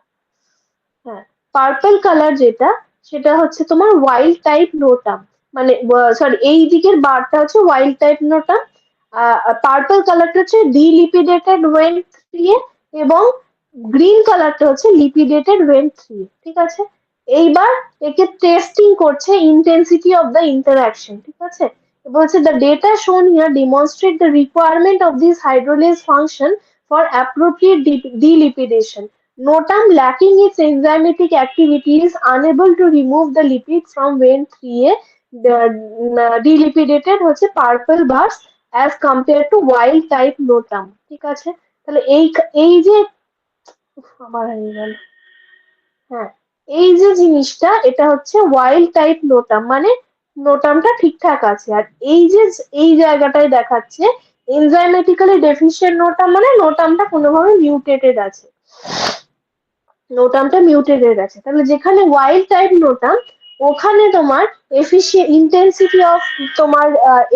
হ্যাঁ, পার্পল কালার যেটা, সেটা হচ্ছে তোমার ওয়াইল্ড টাইপ নোটাম, মানে সরি এই দিকের বারটা হচ্ছে ওয়াইল্ড টাইপ নোটাম, পার্পল কালারটা হচ্ছে ডিলিপিডেটেড ওয়েন্ট 3 এবং গ্রিন কালারটা হচ্ছে লিপিডেটেড ওয়েন্ট 3, ঠিক আছে। এইবার একে টেস্টিং করছে ইন্টেন্সিটি অফ দ্য ইন্টারাকশন, ঠিক আছে। বলছে the data shown here demonstrate the requirement of this hydrolase function for appropriate delipidation. Notam lacking its enzymatic activity is unable to remove the lipid from vein 3A, the delipidated হচ্ছে purple bars as compared to wild type notam, ঠিক আছে। তাহলে এই এই যে আবার হারিয়ে গেল, হ্যাঁ, এই যে জিনিসটা এটা হচ্ছে ওয়াইল্ড টাইপ নোটাম, মানে নোটামটা ঠিকঠাক আছে। আর এই যে এই জায়গাটায় দেখাচ্ছে এনজাইমেটিক্যালি ডেফিসিয়েন্ট নোটাম, মানে নোটামটা কোনোভাবে মিউটেটেড আছে, নোটামটা মিউটেটেড আছে। তাহলে যেখানে ওয়াইল্ড টাইপ নোটাম ওখানে তোমার এফিসিয়েন্ট ইন্টেন্সিটি অফ তোমার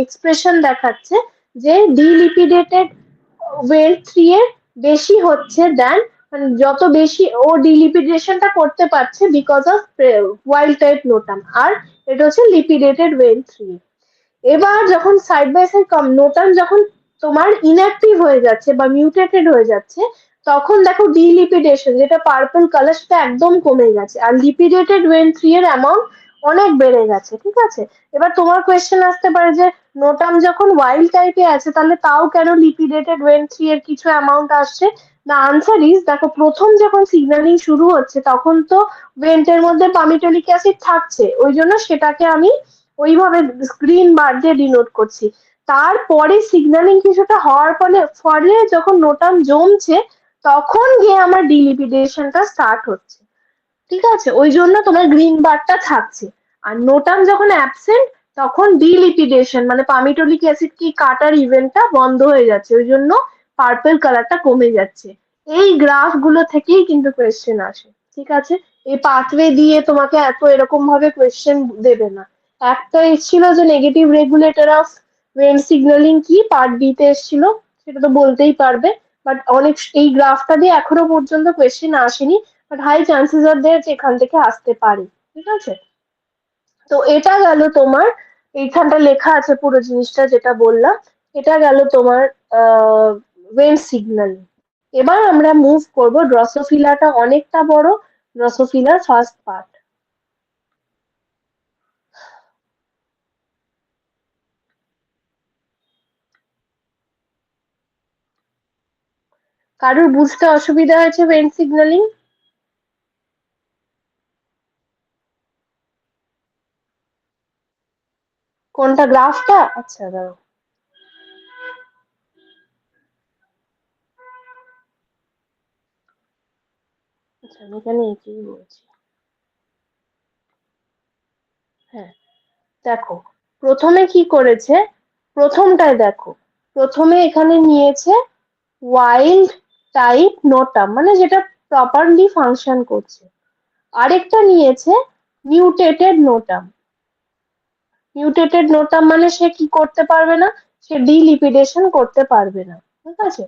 এক্সপ্রেশন দেখাচ্ছে যে ডিলিপিডেটেড ওয়েভ থ্রি এর বেশি হচ্ছে দেন, মানে যত বেশি ও ডিলিপিডেশনটা করতে পারছে because of wild type notum, আর এটা হচ্ছে লিপিডেটেড ওয়েভ থ্রি। এবার যখন সাইড বাই সাইড নোটাম যখন তোমার ইনঅ্যাক্টিভ হয়ে যাচ্ছে বা মিউটেটেড হয়ে যাচ্ছে, তখন দেখো ডিলিপিডেশন যেটা পার্পল কালার সেটা একদম কমে গেছে, আর লিপিডেটেড ওয়েন থ্রি এর অ্যামাউন্ট অনেক বেড়ে গেছে। ঠিক আছে, এবার তোমার কোয়েশ্চেন আসতে পারে যে নোটাম যখন ওয়াইল্ড টাইপে আছে তাহলে তাও কেন লিপিডেটেড ওয়েন থ্রি এর কিছু অ্যামাউন্ট আসছে। না, আনসার ইজ, দেখো প্রথম যখন সিগন্যালিং শুরু হচ্ছে তখন তো ওয়েন্টের মধ্যে পামিটোলিক অ্যাসিড থাকছে, ওই জন্য সেটাকে আমি ওইভাবে গ্রিন বার দিয়ে ডিনোট করছি। তারপরে সিগন্যালিং কিছুটা হওয়ার ফলে ফলে যখন নোটাম জমছে তখন গিয়ে আমার ডিলিপিডেশনটা স্টার্ট হচ্ছে। ঠিক আছে, ওই জন্য তোমার গ্রিন বারটা থাকছে। আর নোটাম যখন অ্যাবসেন্ট তখন ডিলিপিডেশন মানে পামিটোলিক অ্যাসিড কি কাটার ইভেন্টটা বন্ধ হয়ে যাচ্ছে, ওই জন্য পার্পল কালারটা কমে যাচ্ছে। এই গ্রাফ গুলো থেকেই কিন্তু কোয়েশ্চেন আসে। ঠিক আছে, এই পাথওয়ে দিয়ে তোমাকে এত এরকম ভাবে কোয়েশ্চেন দেবে না। একটা এসেছিল যে negative regulator of wave signalling কি, পার্ট বি তে এসেছিল, সেটা তো বলতেই পারবে। বাট অনেক এই গ্রাফটা দিয়ে এখনো পর্যন্ত কোয়েশ্চেন আসেনি, বাট হাই চান্সেস আর দেয়ার যে এখান থেকে আসতে পারে। ঠিক আছে, তো এটা গেল তোমার, এইখানটা লেখা আছে পুরো জিনিসটা যেটা বললাম, এটা গেল তোমার ওয়েভ সিগন্যাল। এবার আমরা মুভ করব, ড্রসোফিলাটা অনেকটা বড়, ড্রসোফিলার ফার্স্ট পার্ট। কারোর বুঝতে অসুবিধা হয়েছে ওয়েভ সিগন্যালিং? কোনটা, গ্রাফটা? আচ্ছা দাঁড়াও, আচ্ছা আমি এখানে এঁকেই বলছি। হ্যাঁ, দেখো প্রথমে কি করেছে, প্রথমটায় দেখো, প্রথমে এখানে নিয়েছে ওয়াইল্ড টাইপ নোটাম, মানে যেটা প্রপারলি ফাংশন করছে। আরেকটা নিয়েছে মিউটেটেড নোটাম। মিউটেটেড নোটাম মানে সে কি করতে পারবে না, সে ডিলিপিডেশন করতে পারবে না। ঠিক আছে,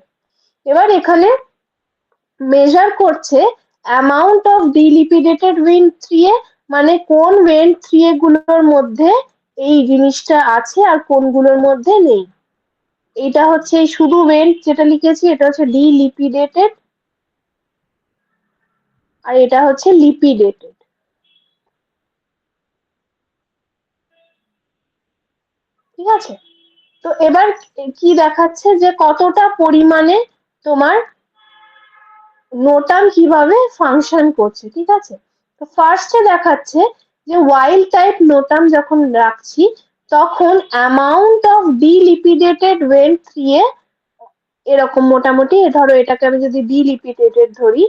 এবার এখানে মেজার করছে অ্যামাউন্ট অফ ডিলিপিডেটেড উইন্ড থ্রি এ, মানে কোন ওয়েন্ড থ্রি এ গুলোর মধ্যে এই জিনিসটা আছে আর কোনগুলোর মধ্যে নেই। এটা হচ্ছে এই শুধু ওয়েন্ড যেটা লিখেছি এটা হচ্ছে ডিলিপিডেটেড, আর এটা হচ্ছে লিপিডেটেড। ঠিক আছে, তো এবার কি দেখাচ্ছে যে কতটা পরিমাণে তোমার নোটাম কিভাবে ফাংশন করছে। ঠিক আছে, তো ফার্স্টে দেখাচ্ছে যে ওয়াইল্ড টাইপ নোটাম যখন রাখছি তখন অ্যামাউন্ট অফ ডিলিপিডেটেড ওয়েন থ্রি এ এরকম মোটামুটি, ধরো এটাকে আমি যদি ডিলিপিডেটেড ধরি,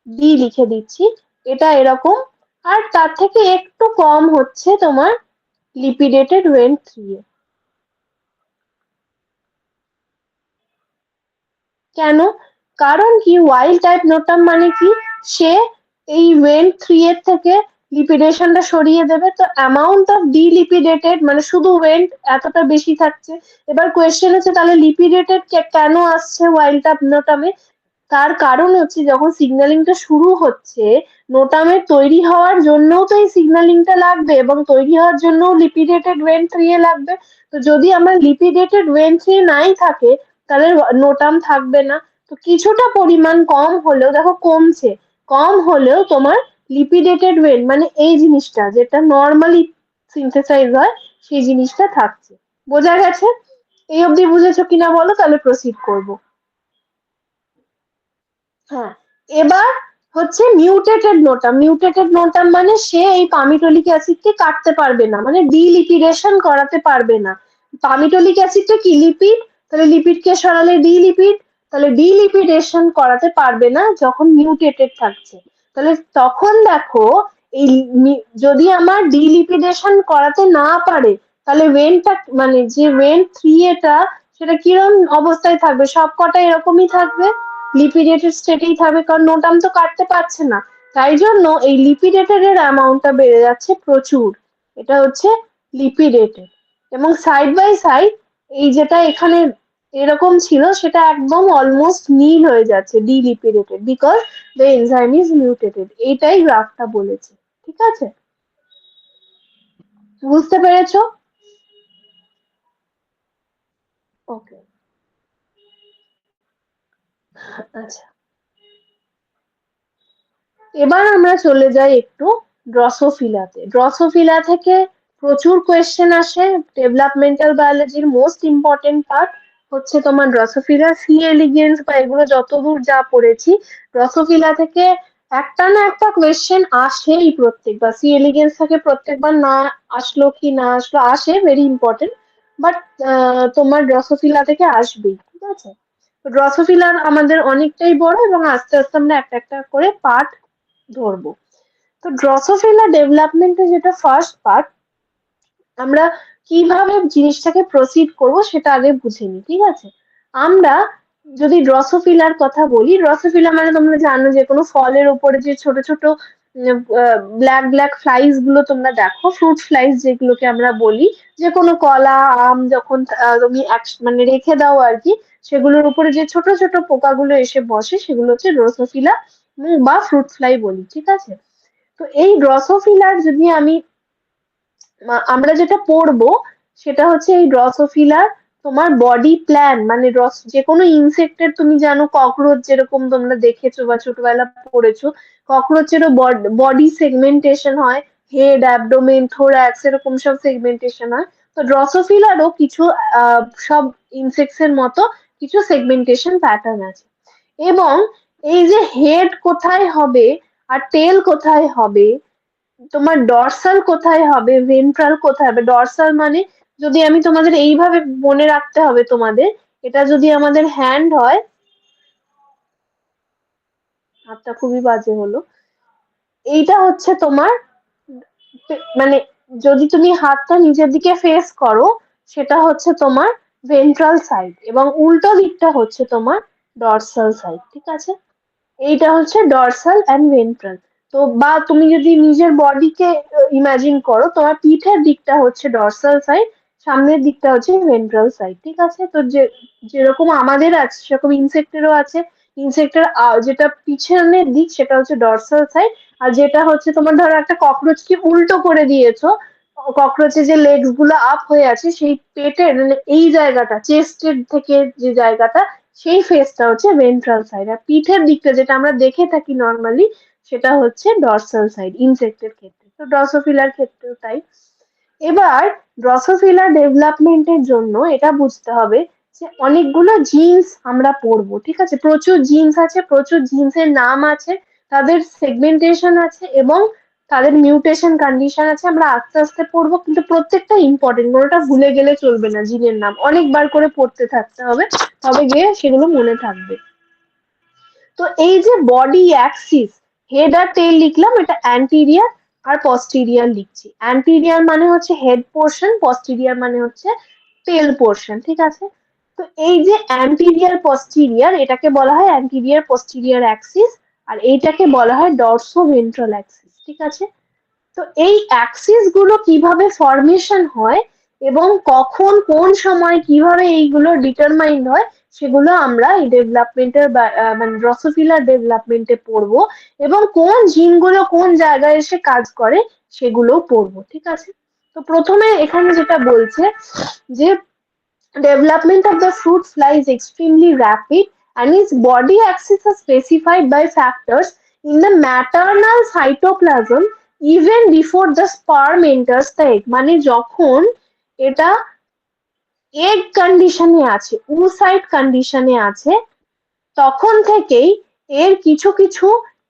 ডি লিখে দিচ্ছি, এটা এরকম। আর তার থেকে একটু কম হচ্ছে তোমার লিপিডেটেড ওয়েন থ্রি এ। কেন? কারণ কি, ওয়াইল্ড টাইপ নোটাম মানে কি, সে এই ওয়েন্ট থ্রি এর থেকে লিপিডেশনটা সরিয়ে দেবে, তো অ্যামাউন্ট অফ ডিলিপিডেটেড মানে শুধু ওয়েন্ট এতটা বেশি থাকছে। এবার কোয়েশ্চেন হচ্ছে তাহলে লিপিডেটেড কেন আসছে ওয়াইল্ড টাইপ নোটামে। তার কারণ হচ্ছে যখন সিগন্যালিংটা শুরু হচ্ছে নোটামের তৈরি হওয়ার জন্যও তো এই সিগন্যালিংটা লাগবে, এবং তৈরি হওয়ার জন্যও লিপিডেটেড ওয়েন থ্রি এ লাগবে। তো যদি আমার লিপিডেটেড ওয়েন থ্রি নাই থাকে তাহলে নোটাম থাকবে না। তো কিছুটা পরিমাণ কম হলেও দেখো কমছে, কম হলেও তোমার লিপিডেটেড ওয়েন মানে এই জিনিসটা যেটা নর্মালি সিনথেসাইজ হয় সেই জিনিসটা থাকছে। বোঝা গেছে? এই অবধি বুঝেছো কিনা বলো, তাহলে প্রসিড করবো। হ্যাঁ, এবার হচ্ছে মিউটেটেড নোটাম। মিউটেটেড নোটাম মানে সে এই পামিটোলিক অ্যাসিডকে কাটতে পারবে না, মানে ডিলিপিডেশন করাতে পারবে না। পামিটোলিক অ্যাসিডটা কি লিপিড, তাহলে লিপিডকে সরালে ডিলিপিড, তাহলে ডিলিপিডেশন করাতে পারবে না যখন মিউটেটেড থাকছে। তাহলে তখন দেখো এই যদি আমার ডিলিপিডেশন করাতে না পারে, তাহলে ওয়েনটা মানে যে ওয়েন 3 এটা সেটা কিরকম অবস্থায় থাকবে, সব কটা এরকমই থাকবে, লিপিডেটেড স্টেটেই থাকবে, কারণ নোটাম তো কাটতে পারছে না। তাই জন্য এই লিপিডেটেড এর অ্যামাউন্টটা বেড়ে যাচ্ছে প্রচুর, এটা হচ্ছে লিপিডেটেড। এবং সাইড বাই সাইড এই যেটা এখানে এরকম ছিল সেটা একদম অলমোস্ট নীল হয়ে যাচ্ছে delipidated, because the enzyme is mutated. এইটাই গ্রাফটা বলেছে, ঠিক আছে? বুঝতে পেরেছো? ওকে, আচ্ছা, এবার আমরা চলে যাই একটু ড্রসোফিলাতে। ড্রসোফিলা থেকে প্রচুর কোয়েশ্চেন আসে। ডেভেলপমেন্টাল বায়োলজির মোস্ট ইম্পর্টেন্ট পার্ট হচ্ছে তোমার ড্রসোফিলা। সি এলিগেন্স বা এগুলো যতদূর যা পড়েছি, ড্রসোফিলা থেকে একটা না একটা কোয়েশ্চেন আসেই প্রত্যেকবার। সি এলিগেন্স থেকে প্রত্যেকবার না আসলো কি না আসলো, আসে, ভেরি ইম্পর্টেন্ট। বাট তোমার ড্রসোফিলা থেকে আসবেই, ঠিক আছে? তো ড্রসোফিলা আমাদের অনেকটাই বড় এবং আস্তে আস্তে আমরা একটা একটা করে পার্ট ধরবো। তো ড্রসোফিলা ডেভেলপমেন্টের যেটা ফার্স্ট পার্ট, আমরা কিভাবে জিনিসটাকে প্রসিড করব সেটা আগে বুঝে নিই, ঠিক আছে? আমরা যদি ড্রসোফিলার কথা বলি, ড্রসোফিলা মানে তোমরা জানো যে কোনো ফলের উপরে যে ছোট ছোট ব্ল্যাক ব্ল্যাক ফ্লাইস গুলো তোমরা দেখো, ফ্রুট ফ্লাইস যেগুলোকে আমরা বলি, যে কোনো কলা আম যখন তুমি মানে রেখে দাও আর কি, সেগুলোর উপরে যে ছোট ছোট পোকাগুলো এসে বসে সেগুলো হচ্ছে ড্রসোফিলা বা ফ্রুট ফ্লাই বলি, ঠিক আছে? তো এই ড্রসোফিলার যদি আমি আমরা যেটা পড়বো সেটা হচ্ছে এই ড্রসোফিলার তোমার বডি প্ল্যান, মানে যে কোনো ইনসেক্টের, তুমি জানো ককরোচ যেরকম তোমরা দেখেছো বা ছোটবেলা পড়েছো, ককরোচেরও বডি সেগমেন্টেশন হয়, হেড, অ্যাবডোমেন, থোরাক্স, এরকম সব সেগমেন্টেশন হয়। তো ড্রসোফিলারও কিছু সব ইনসেক্টস এর মতো কিছু সেগমেন্টেশন প্যাটার্ন আছে। এবং এই যে হেড কোথায় হবে আর টেল কোথায় হবে, তোমার ডর্সাল কোথায় হবে, ভেন্ট্রাল কোথায় হবে। ডর্সাল মানে, যদি আমি তোমাদের এইভাবে মনে রাখতে হবে তোমাদের, এটা যদি আমাদের হ্যান্ড হয়, হাতটা খুবই বাজে হলো, এইটা হচ্ছে তোমার মানে যদি তুমি হাতটা নিচের দিকে ফেস করো, সেটা হচ্ছে তোমার ভেন্ট্রাল সাইড, এবং উল্টো দিকটা হচ্ছে তোমার ডর্সাল সাইড, ঠিক আছে? এইটা হচ্ছে ডর্সাল অ্যান্ড ভেন্ট্রাল। তো বা তুমি যদি নিজের বডিকে ইমাজিন করো, তোমার পিঠের দিকটা হচ্ছে ডর্সাল সাইড, সামনের দিকটা হচ্ছে ভেন্ট্রাল সাইড, ঠিক আছে? তো যেরকম আমাদের আছে সেরকম ইনসেক্টেরও আছে। ইনসেক্টের যেটা পিছনের দিক সেটা হচ্ছে ডর্সাল সাইড, আর যেটা হচ্ছে তোমার ধরো একটা ককরোচকে উল্টো করে দিয়েছো, ককরোচের যে লেগস গুলো আপ হয়ে আছে, সেই পেটের মানে এই জায়গাটা, চেস্টের থেকে যে জায়গাটা, সেই ফেসটা হচ্ছে ভেন্ট্রাল সাইড। আর পিঠের দিকটা যেটা আমরা দেখে থাকি নর্মালি, সেটা হচ্ছে ডর্সাল সাইড ইনসেক্টের ক্ষেত্রে। তো ড্রসোফিলার ক্ষেত্রেও তাই। এবার ড্রসোফিলা ডেভেলপমেন্টের জন্য এটা বুঝতে হবে যে অনেকগুলো জিনস আমরা পড়বো, ঠিক আছে? প্রচুর জিনস আছে, প্রচুর জিনসের নাম আছে, তাদের সেগমেন্টেশন আছে এবং তাদের মিউটেশন কন্ডিশন আছে। আমরা আস্তে আস্তে পড়বো, কিন্তু প্রত্যেকটা ইম্পর্টেন্ট, কোনোটা ভুলে গেলে চলবে না। জিনের নাম অনেকবার করে পড়তে থাকতে হবে, তবে গিয়ে সেগুলো মনে থাকবে। তো এই যে বডি অ্যাক্সিস, হেড আর টেল লিখলাম, এটা অ্যান্টিরিয়ার আর পস্টিরিয়ার লিখছি। অ্যান্টিরিয়ার মানে হচ্ছে হেড পোর্শন, পস্টিরিয়ার মানে হচ্ছে টেল পোর্শন, ঠিক আছে? তো এই যে অ্যান্টিরিয়ার পস্টিরিয়ার, এটাকে বলা হয় অ্যান্টিরিয়ার পস্টিরিয়ার অ্যাক্সিস, আর এইটাকে বলা হয় ডরসো ভেন্ট্রাল অ্যাক্সিস, ঠিক আছে? তো এই অ্যাক্সিস গুলো কিভাবে ফরমেশন হয় এবং কখন কোন সময় কিভাবে এইগুলো ডিটারমাইন্ড হয়, সেগুলো আমরা এই ডেভেলপমেন্টের মানে ড্রসোফিলার ডেভেলপমেন্টে পড়বো। এবং কোন জিনগুলো কোন জায়গায় এসে কাজ করে সেগুলোও পড়বো, ঠিক আছে? তো প্রথমে এখানে যেটা বলছে যে development of the fruit fly is extremely rapid, and its body axis is specified by factors in the maternal cytoplasm even before the sperm enters the egg. মানে যখন এটা এগ কন্ডিশনে আছে, oocyte কন্ডিশনে আছে, তখন থেকেই এর কিছু কিছু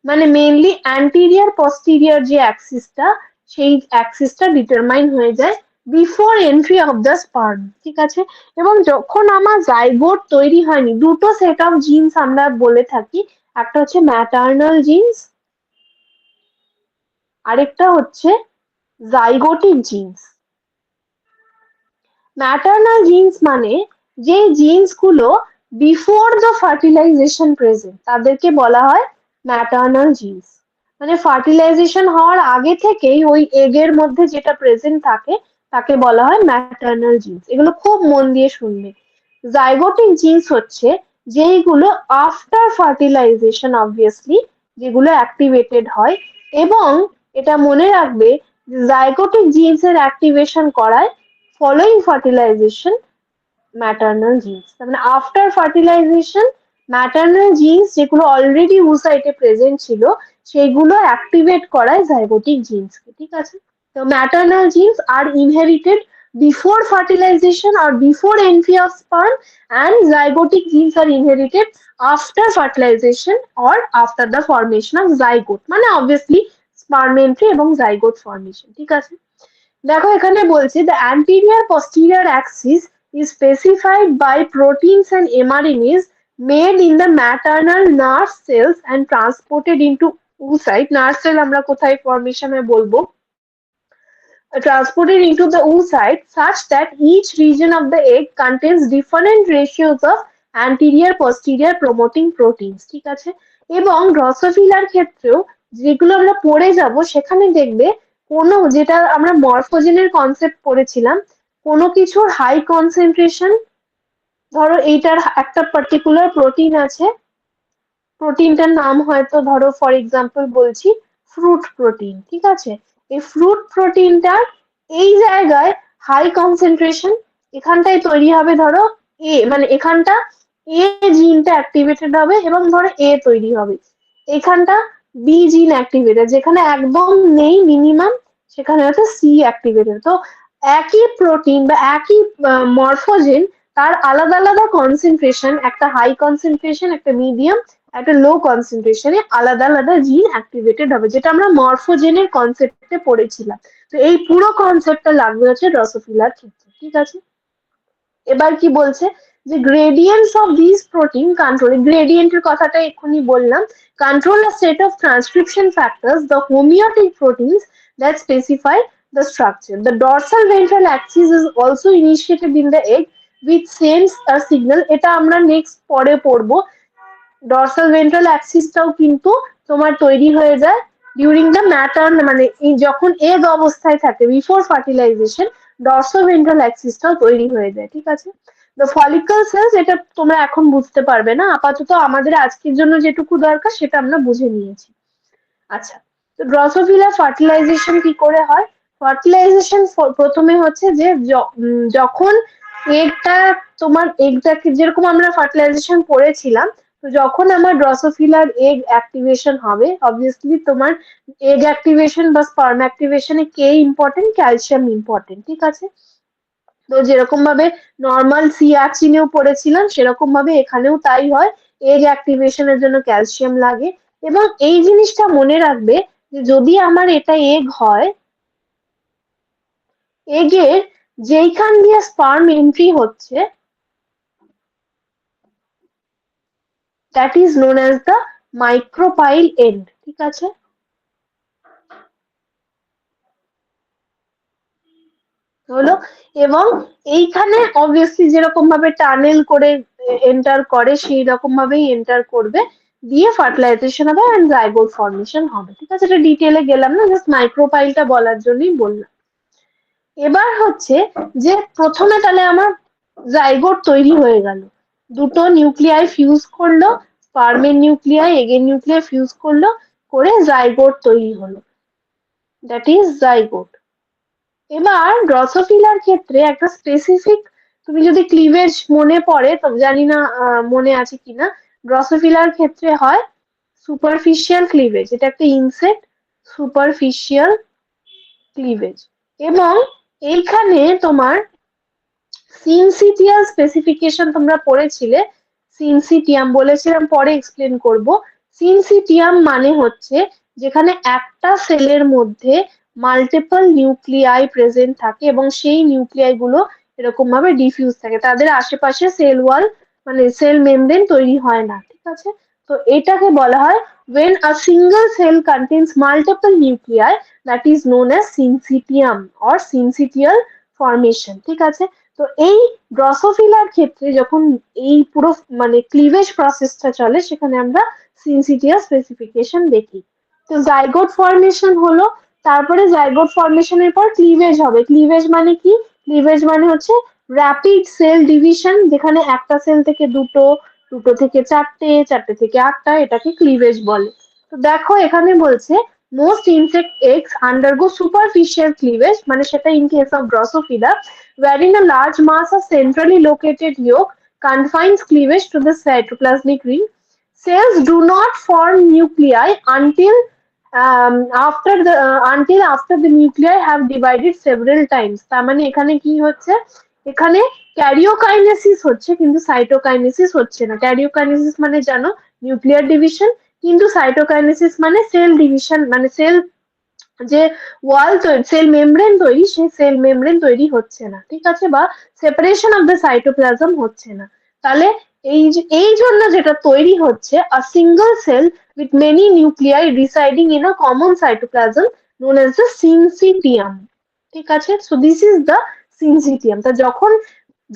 মানে মেইনলি অ্যান্টিরিয়ার পস্টিরিয়ার যে অ্যাক্সিসটা, সেই অ্যাক্সিসটা ডিটারমাইন হয়ে যায় before entry of the sperm, ঠিক আছে? এবং যখন আমার জাইগোট তৈরি হয়নি, দুটো সেট অফ জিনস আমরা বলে থাকি, একটা হচ্ছে ম্যাটার্নাল জিনস আরেকটা হচ্ছে জাইগোটিক জিন্স। ম্যাটার্নাল জিন্স মানে যে জিন্স গুলো বিফোর দ্য ফার্টিলাইজেশন প্রেজেন্ট তাদেরকে বলা হয় ম্যাটার্নাল জিন্স। মানে ফার্টিলাইজেশন হওয়ার আগে থেকেই ওই এগের মধ্যে যেটা প্রেজেন্ট থাকে তাকে বলা হয় ম্যাটার্নাল জিন্স। এগুলো খুব মন দিয়ে শুনবে। জাইগোটিক জিন্স হচ্ছে যেইগুলো আফটার ফার্টিলাইজেশন অবভিয়াসলি যেগুলো অ্যাক্টিভেটেড হয়, এবং এটা মনে রাখবে জাইগোটিক জিন্স এর অ্যাক্টিভেশন করায় ফলোইং ফার্টিলাইজেশন ম্যাটার্নাল জিন্স। তার মানে আফটার ফার্টিলাইজেশন ম্যাটার্নাল জিন্স যেগুলো অলরেডি ওসাইটে প্রেজেন্ট ছিল সেগুলো অ্যাক্টিভেট করায় জাইগোটিক জিন্সকে। ঠিক আছে? তো maternal genes are inherited before fertilization or before entry of sperm, and zygotic genes are inherited after fertilization or after the formation of zygote, মানে obviously sperm entry এবং zygote formation। ঠিক আছে? দেখো এখানে বলছে the anterior posterior axis is specified by proteins and mRNAs made in the maternal nerve cells and transported into oocyte। nerve cell আমরা কোথায় ফরমেশনে বলবো, transported into the oocyte such that each region of the egg contains different ratios of anterior posterior promoting proteins। ঠিক আছে? এবং ড্রসোফিলার ক্ষেত্রেও যেগুলো আমরা পড়ে যাব সেখানে দেখবে কোনো, যেটা আমরা মরফোজেনের কনসেপ্ট পড়েছিলাম, কোনো কিছুর হাই কনসেন্ট্রেশন, ধরো এইটার একটা পার্টিকুলার প্রোটিন আছে, প্রোটিনটার নাম হয়তো ধরো ফর এক্সাম্পল বলছি ফ্রুট প্রোটিন। ঠিক আছে? এই ফ্রুট প্রোটিনটার এই জায়গায় হাই কনসেন্ট্রেশন, এখানটায় তৈরি হবে ধরো এ, মানে এখানটা এ জিনটা অ্যাক্টিভেটেড হবে এবং ধরো এ তৈরি হবে, এখানটা বি জিন অ্যাক্টিভেটেড, যেখানে একদম নেই মিনিমাম সেখানে হচ্ছে সি অ্যাক্টিভেটেড। তো একই প্রোটিন বা একই মরফোজেন তার আলাদা আলাদা কনসেন্ট্রেশন, একটা হাই কনসেন্ট্রেশন, একটা মিডিয়াম, একটা লো কনসেন্ট্রেশনে আলাদা আলাদা জিন অ্যাক্টিভেটেড হবে, যেটা আমরা মরফোজেনের কনসেপ্টে পড়েছিলাম। তো এই পুরো কনসেপ্টটা লাগবে হচ্ছে ড্রসোফিলার ক্ষেত্রে। ঠিক আছে? এবার কি বলছে যে gradients of this protein control, গ্রেডিয়েন্টের কথাটা এক্ষুনি বললাম, control a set of transcription factors the homeotic proteins that specify the structure. The dorsal ventral axis is also initiated in the egg which sends a signal। এটা আমরা next পরে পড়বো। Dorsal ventral অ্যাক্সিসটাও কিন্তু তোমার তৈরি হয়ে যায় ডিউরিং দ্য ম্যাটার্ন, মানে যখন এগ অবস্থায় থাকে বিফোর ফার্টিলাইজেশন ডর্সাল ভেন্ট্রাল অ্যাক্সিসটাও তৈরি হয়ে যায়। ঠিক আছে? দ্য ফলিকল সেলস, এটা তোমরা এখন বুঝতে পারবে না, আপাতত আমাদের আজকের জন্য যেটুকু দরকার সেটা আমরা বুঝে নিয়েছি। আচ্ছা, তো ড্রসোফিলা ফার্টিলাইজেশন কি করে হয়? ফার্টিলাইজেশন প্রথমে হচ্ছে যে যখন এগটা, তোমার এগটাকে যেরকম আমরা ফার্টিলাইজেশন পড়েছিলাম, তো যখন আমার ড্রসোফিলার এগ অ্যাক্টিভেশন হবে, অবভিয়াসলি তোমার এগ অ্যাক্টিভেশন বা স্পার্ম অ্যাক্টিভেশনে কে ইম্পর্টেন্ট? Calcium important. ঠিক আছে? তো যেরকম ভাবে নর্মাল সি অ্যাকচিনেও পড়েছিলাম সেরকম ভাবে এখানেও তাই হয়, এগ অ্যাক্টিভেশনের জন্য ক্যালসিয়াম লাগে। এবং এই জিনিসটা মনে রাখবে যে যদি আমার এটা এগ হয়, এগের যেইখান দিয়ে স্পার্ম এন্ট্রি হচ্ছে that is known as the micropyle end. ঠিক আছে? হলো, এবং এইখানে অবভিয়াসলি যেরকম ভাবে টানেল করে এন্টার করে সেই রকম ভাবেই এন্টার করবে, দিয়ে ফার্টিলাইজেশন হবে এন্ড জাইগোট ফর্মেশন হবে। ঠিক আছে? এটা ডিটেলে গেলাম না, জাস্ট মাইক্রোপাইলটা বলার জন্যই বললাম। এবার হচ্ছে যে প্রথমে তাহলে আমার জাইগোট তৈরি হয়ে গেল, দুটো নিউক্লিয়াই ফিউজ করলো, স্পার্মের নিউক্লিয়াই এগের নিউক্লিয়াই ফিউজ করলো, করে জাইগোট তৈরি হলো, দ্যাট ইজ জাইগোট। এবার ড্রসোফিলার ক্ষেত্রে একটা স্পেসিফিক, তুমি যদি ক্লিভেজ মনে পড়ে, তো জানি না মনে আছে কিনা, ড্রসোফিলার ক্ষেত্রে হয় সুপারফিশিয়াল ক্লিভেজ, এটা একটা ইনসেক্ট, সুপারফিশিয়াল ক্লিভেজ। এবং এইখানে তোমার সিনসিটিয়াল স্পেসিফিকেশন তোমরা পড়েছিলে, সিনসিটিয়াম বলেছিলাম পরে এক্সপ্লেন করব। সিনসিটিয়াম মানে হচ্ছে যেখানে একটা সেলের মধ্যে মাল্টিপল নিউক্লিয়াই প্রেজেন্ট থাকে এবং সেই নিউক্লিয়াই গুলো এরকম ভাবে ডিফিউজ থাকে, তাদের আশেপাশে সেল ওয়াল মানে সেল মেমব্রেন তৈরি হয় না। ঠিক আছে? তো এটাকে বলা হয় when a single cell contains multiple nuclei, that is known as syncytium or syncytial formation, ঠিক আছে? তো এই ড্রসোফিলার ক্ষেত্রে যখন এই পুরো মানে ক্লিভেজ প্রসেসটা চলে সেখানে আমরা সিনসিটিয়াল স্পেসিফিকেশন দেখি। তো জাইগোট ফর্মেশন হলো, তারপরে জাইগোট ফর্মেশনের পর ক্লিভেজ হবে। ক্লিভেজ মানে কি? ক্লিভেজ মানে হচ্ছে র্যাপিড সেল ডিভিশন, যেখানে একটা সেল থেকে দুটো, দুটো থেকে চারটে, চারটে থেকে আটটা, এটাকে ক্লিভেজ বলে। তো দেখো এখানে বলছে most insect eggs undergo superficial cleavage, মানে সেটা in case of Drosophila, wherein a large mass of centrally located yolk confines cleavage to the cytoplasmic ring. Cells do not form nuclei until after the nuclei have divided several times. তার মানে এখানে কি হচ্ছে, এখানে karyokinesis হচ্ছে কিন্তু cytokinesis হচ্ছে না। ক্যারিওকাইনেসিস মানে জানো নিউক্লিয়ার ডিভিশন, কিন্তু সাইটোকাইনেসিস মানে সেল ডিভিশন, মানে সেল যে ওয়াল তৈরি, সেল মেমব্রেন তৈরি, সেই সেল মেমব্রেন তৈরি হচ্ছে না, ঠিক আছে, বা সেপারেশন অফ দ্য সাইটোপ্লাজম হচ্ছে না। তাহলে এই জন্য যেটা তৈরি হচ্ছে a single cell with many nuclei residing in a common cytoplasm known as the syncytium, ঠিক আছে? So this is the syncytium. তা যখন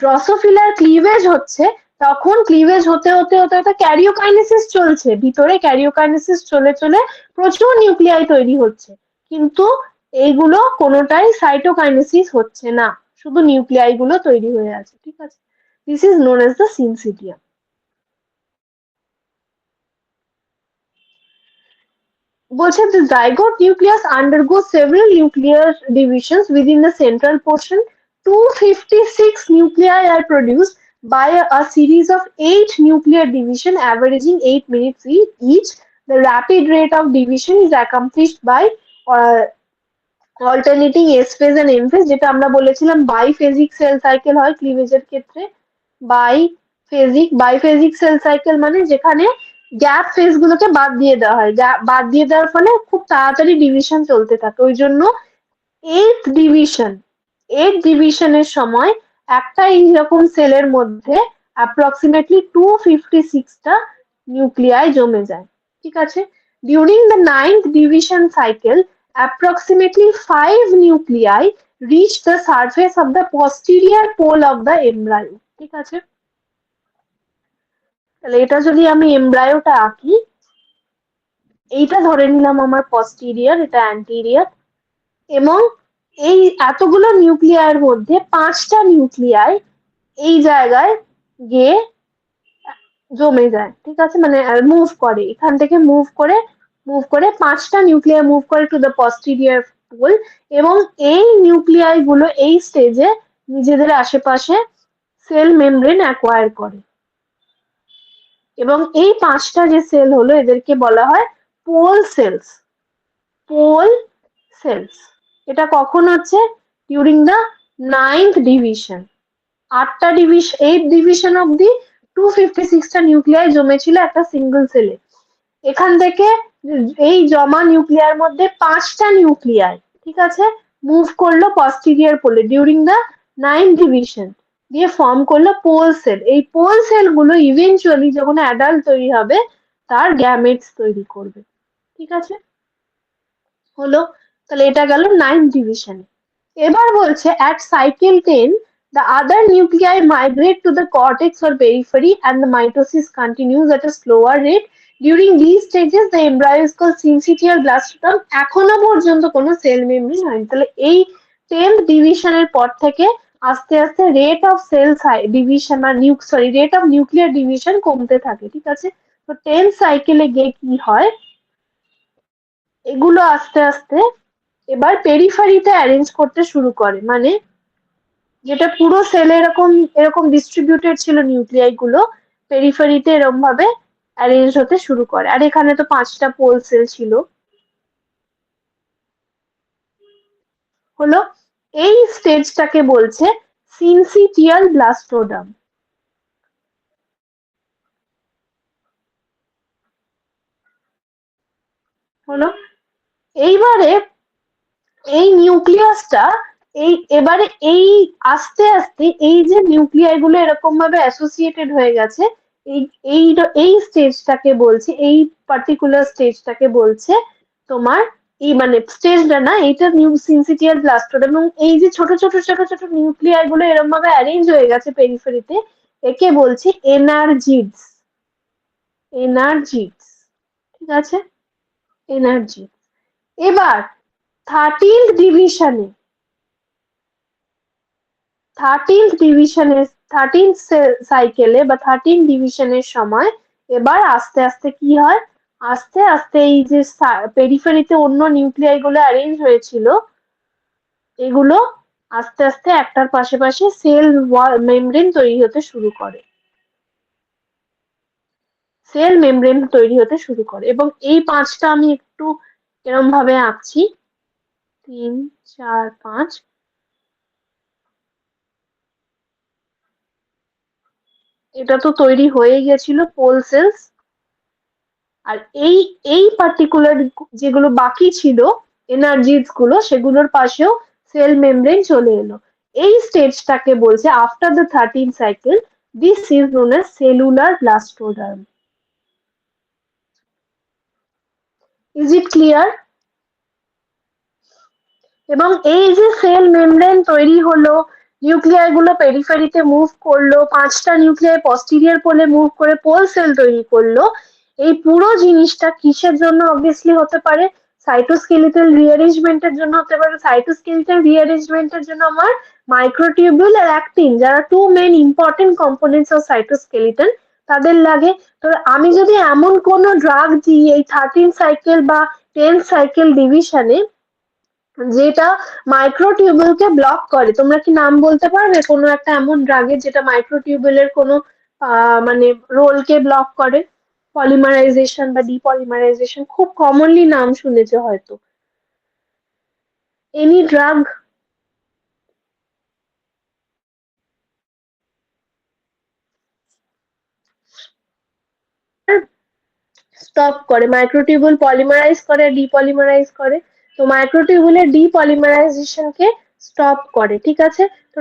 ড্রসোফিলার ক্লিভেজ হচ্ছে তখন ক্লিভেজ হতে হতে হতে হতে ক্যারিওকাইনেসিস চলছে, ভিতরে ক্যারিওকাইনেসিস চলে চলে প্রচুর নিউক্লিয়াই তৈরি হচ্ছে, কিন্তু এইগুলো কোনোটাই সাইটোকাইনেসিস হচ্ছে না, শুধু নিউক্লিয়াই গুলো তৈরি হয়ে আছে, ঠিক আছে? This is known as the syncytium. বলছে the zygote nucleus undergoes several nuclear divisions within the central portion. 256 nuclei are produced by a series of 8 nuclear division averaging 8 minutes each. The rapid rate of division is accomplished by uh, alternating S phase and M phase, যেটা আমরা বলেছিলাম বাইফেজিক cell cycle হয় ক্লিভেজের ক্ষেত্রে। বাইফেজিক cell cycle মানে যেখানে gap phase গুলোকে বাদ দিয়ে দেওয়া হয়, বাদ দিয়ে দেওয়ার ফলে খুব তাড়াতাড়ি ডিভিশন চলতে থাকে। ওই জন্য এইট ডিভিশন এইট ডিভিশনের সময় একটা এইরকম সেলের মধ্যে অ্যাপ্রক্সিমেটলি 256টা নিউক্লিয়াই জমে যায়, ঠিক আছে? During the ninth division cycle approximately 5 nuclei reach the surface of the posterior pole of the embryo, ঠিক আছে? তাহলে এটা যদি আমি এমব্রায়োটা আঁকি, এইটা ধরে নিলাম আমার পস্টিরিয়ার, এটা অ্যান্টিরিয়ার, এবং এই এতগুলো নিউক্লিয়ার মধ্যে 5টা নিউক্লিয়াই এই জায়গায় গিয়ে জমে যায়, ঠিক আছে? মানে মুভ করে, এখান থেকে মুভ করে 5টা নিউক্লিয়ার মুভ করে টু দ্য পস্টিরিয়ার পোল, এবং এই নিউক্লিয়াই গুলো এই স্টেজে নিজেদের আশেপাশে সেল মেমব্রেন অ্যাকোয়ার করে, এবং এই 5টা যে সেল হলো এদেরকে বলা হয় পোল সেলস। পোল সেলস এটা কখন হচ্ছে? During the ninth division. Eight division অব্দি 256টা নিউক্লিয়াই জমেছিল একটা সিঙ্গল সেলে। এখান থেকে এই জমা নিউক্লিয়ার মধ্যে 5টা নিউক্লিয়াই, ঠিক আছে, মুভ করলো পস্টিরিয়ার পোলে ডিউরিং দ্য নাইন্থ ডিভিশন, দিয়ে ফর্ম করলো পোল সেল। এই পোল সেল গুলো ইভেনচুয়ালি যখন অ্যাডাল্ট তৈরি হবে তার গ্যামেটস তৈরি করবে, ঠিক আছে? হলো, তাহলে এটা গেল নাইন্থ ডিভিশন। এবার বলছে at cycle 10 the other nuclei migrate to the cortex or periphery and the mitosis continues at a slower rate. During these stages the embryo is called syncytial blastodon. এখনো পর্যন্ত কোনো সেল মেমব্রেন হয়নি। তাহলে এই 10th ডিভিশনের পর থেকে আস্তে আস্তে রেট অফ সেল ডিভিশন বা রেট অফ নিউক্লিয়ার ডিভিশন কমতে থাকে, ঠিক আছে? তো 10th সাইকেলে গিয়ে কি হয়, এগুলো আস্তে আস্তে এবার পেরিফারিতে অ্যারেঞ্জ করতে শুরু করে, মানে যেটা পুরো সেলে এরকম এরকম ডিস্ট্রিবিউটেড ছিল নিউক্লিয়াই গুলো, পেরিফারিতে এরকম ভাবে অ্যারেঞ্জ হতে শুরু করে। আর এখানে তো 5টা পোল সেল ছিল। হলো, এই স্টেজটাকে বলছে সিনসিটিয়াল ব্লাস্টোডাম। হলো, এইবারে এই নিউক্লিয়াসটা এবারে এই আস্তে আস্তে এই যে নিউক্লিয়াই গুলো এরকম ভাবে অ্যাসোসিয়েটেড হয়ে গেছে, এই এই এই স্টেজটাকে বলছে, এই পার্টিকুলার স্টেজটাকে বলছে তোমার, এই মানে স্টেজটা না, এটা নিউ সিনসিটিয়াল ব্লাস্টোড। এবং এই যে ছোট ছোট ছোট ছোট নিউক্লিয়ার গুলো এরকম ভাবে অ্যারেঞ্জ হয়ে গেছে পেরিফেরিতে, একে বলছি এনার্জিডস। এনার্জিডস, ঠিক আছে, এনার্জি। এবার থার্টিন্থ ডিভিশনে, থার্টিন্থ ডিভিশনের থার্টিন্থ সাইকেলে বা থার্টিন ডিভিশনের সময় এবার আস্তে আস্তে কি হয়, আস্তে আস্তে এই যে পেরিফেরিতে অন্য নিউক্লিয়াই গুলো অ্যারেঞ্জ হয়েছিল, এগুলো আস্তে আস্তে একটার পাশে পাশে সেল মেমব্রেন তৈরি হতে শুরু করে, সেল মেমব্রেন তৈরি হতে শুরু করে। এবং এই পাঁচটা আমি একটু এরম ভাবে আঁকছি, 3, 4, 5। এটা তো তৈরি হয়ে গেছিল পোল সেলস। আর এই এই পার্টিকুলার যেগুলো বাকি ছিল এনার্জিস গুলো, সেগুলোর পাশেও সেল মেমব্রেন চলে এলো। এই স্টেজটাকে বলছে after the 13 cycle, this is known as cellular blastoderm. Is it clear? এবং এই যে সেল মেমব্রেন তৈরি হলো, নিউক্লিয়ার গুলো পেরিফেরিতে মুভ করলো, পাঁচটা নিউক্লিয়ার পস্টিরিয়র পোলে মুভ করে পোল সেল তৈরি করলো, এই পুরো জিনিসটা কিসের জন্য অবভিয়াসলি হতে পারে? সাইটোস্কেলিটাল রিঅ্যারেঞ্জমেন্টের জন্য হতে পারে। সাইটোস্কেলিটাল রিঅ্যারেঞ্জমেন্টের জন্য আমার মাইক্রোটিউবুল আর অ্যাক্টিন, যারা two main important components of cytoskeleton, তাদের লাগে। তো আমি যদি এমন কোনো ড্রাগ দিই এই 13 সাইকেল বা 10 সাইকেল ডিভিশনে, যেটা মাইক্রোটিউবুলকে ব্লক করে, তোমরা কি নাম বলতে পারবে কোনো একটা এমন ড্রাগের যেটা মাইক্রোটিউবুলের কোনো মানে রোলকে ব্লক করে? পলিমারাইজেশন বা ডিপলিমারাইজেশন খুব কমনলি নাম শুনেছো হয়তো। Any drug? স্টপ করে, মাইক্রোটিউবুল পলিমারাইজ করে, ডিপলিমারাইজ করে। তো মাইক্রোটিউবুলের ডিপলিমারাইজেশনকে স্টপ করে, ঠিক আছে। তো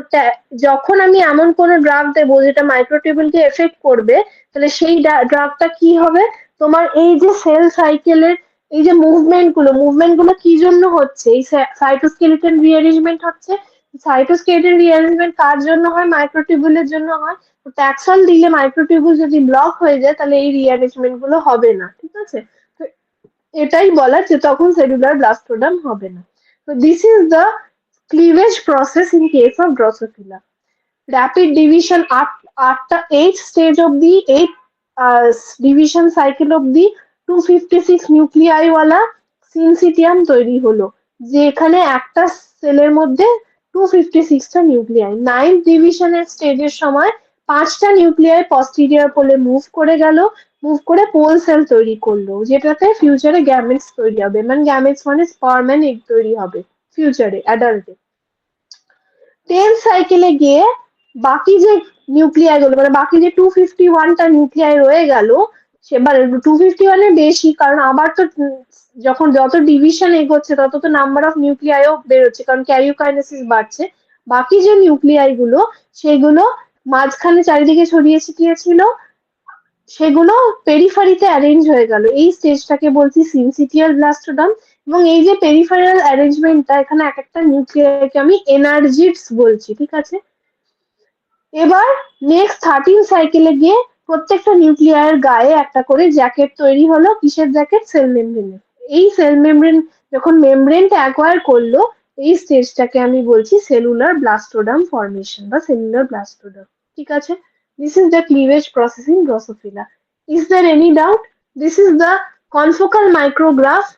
যখন আমি এমন কোনো ড্রাগ দেবো যেটা মাইক্রোটিউবুলকে এফেক্ট করবে, তাহলে সেই ড্রাগটা কি হবে, তোমার এই যে সেল সাইকেলের এই যে মুভমেন্ট গুলো কি জন্য হচ্ছে? এই সাইটোস্কেলিটন রিঅ্যারেঞ্জমেন্ট হচ্ছে। সাইটোস্কেলিটন রিঅ্যারেঞ্জমেন্ট কার জন্য হয়? মাইক্রোটিউবুলের জন্য হয়। ট্যাক্সন দিলে মাইক্রোটিউবুল যদি ব্লক হয়ে যায়, তাহলে এই রিঅ্যারেঞ্জমেন্ট গুলো হবে না, ঠিক আছে। তো এটাই বলার যে তখন সেলুলার ব্লাস্টোডার্ম হবে না। তো this is the cleavage process in case of Drosophila. Rapid division, আটটা 8 স্টেজ অব্দি, 8 ডিভিশন সাইকেল অব্দি 256 নিউক্লিয়াই ওয়ালা সিনসিটিয়াম তৈরি হলো, যে এখানে একটা সেলের মধ্যে 256টা নিউক্লিয়াই। 9th ডিভিশনের স্টেজের সময় পাঁচটা নিউক্লিয়াই পস্টিরিয়র পোলে মুভ করে গেল, মুভ করে পোল সেল তৈরি করলো, যেটাতে ফিউচারে গ্যামেটস তৈরি হবে। মানে গ্যামেটস মানে স্পার্ম এন্ড এগ তৈরি হবে ফিউচারে, অ্যাডাল্টে। 10 সাইকেলে গিয়ে বাকি যে নিউক্লিয়াই গুলো, মানে বাকি যে 251টা নিউক্লিয়াই রয়ে গেল, সেবার 251 এর বেশি, কারণ আবার তো যখন যত ডিভিশন এগোচ্ছে তত তো নাম্বার অফ নিউক্লিয়াইও বেরোচ্ছে, কারণ ক্যারিওকাইনেসিস বাড়ছে। বাকি যে নিউক্লিয়াই গুলো, সেগুলো মাঝখানে চারিদিকে ছড়িয়ে ছিটিয়ে ছিল, সেগুলো পেরিফেরিতে অ্যারেঞ্জ হয়ে গেল। এই স্টেজটাকে বলছি সিনসিটিয়াল ব্লাস্টোডার্ম। এবং এই যে পেরিফেরাল অ্যারেঞ্জমেন্টটা, এখানে এক একটা নিউক্লিয়ারকে আমি এনার্জিডস বলছি, ঠিক আছে। এবার নেক্সট 13 সাইকেলে গিয়ে প্রত্যেকটা নিউক্লিয়ারের গায়ে একটা করে জ্যাকেট তৈরি হলো। কিসের জ্যাকেট? সেল মেমব্রেনের। এই সেল মেমব্রেন যখন মেমব্রেনটা অ্যাকোয়ার করলো, এই স্টেজটাকে আমি বলছি সেলুলার ব্লাস্টোডার্ম ফর্মেশন বা সেলুলার ব্লাস্টোডার্ম, ঠিক আছে। This is the cleavage process in Drosophila. Is there any doubt? This is the confocal micrograph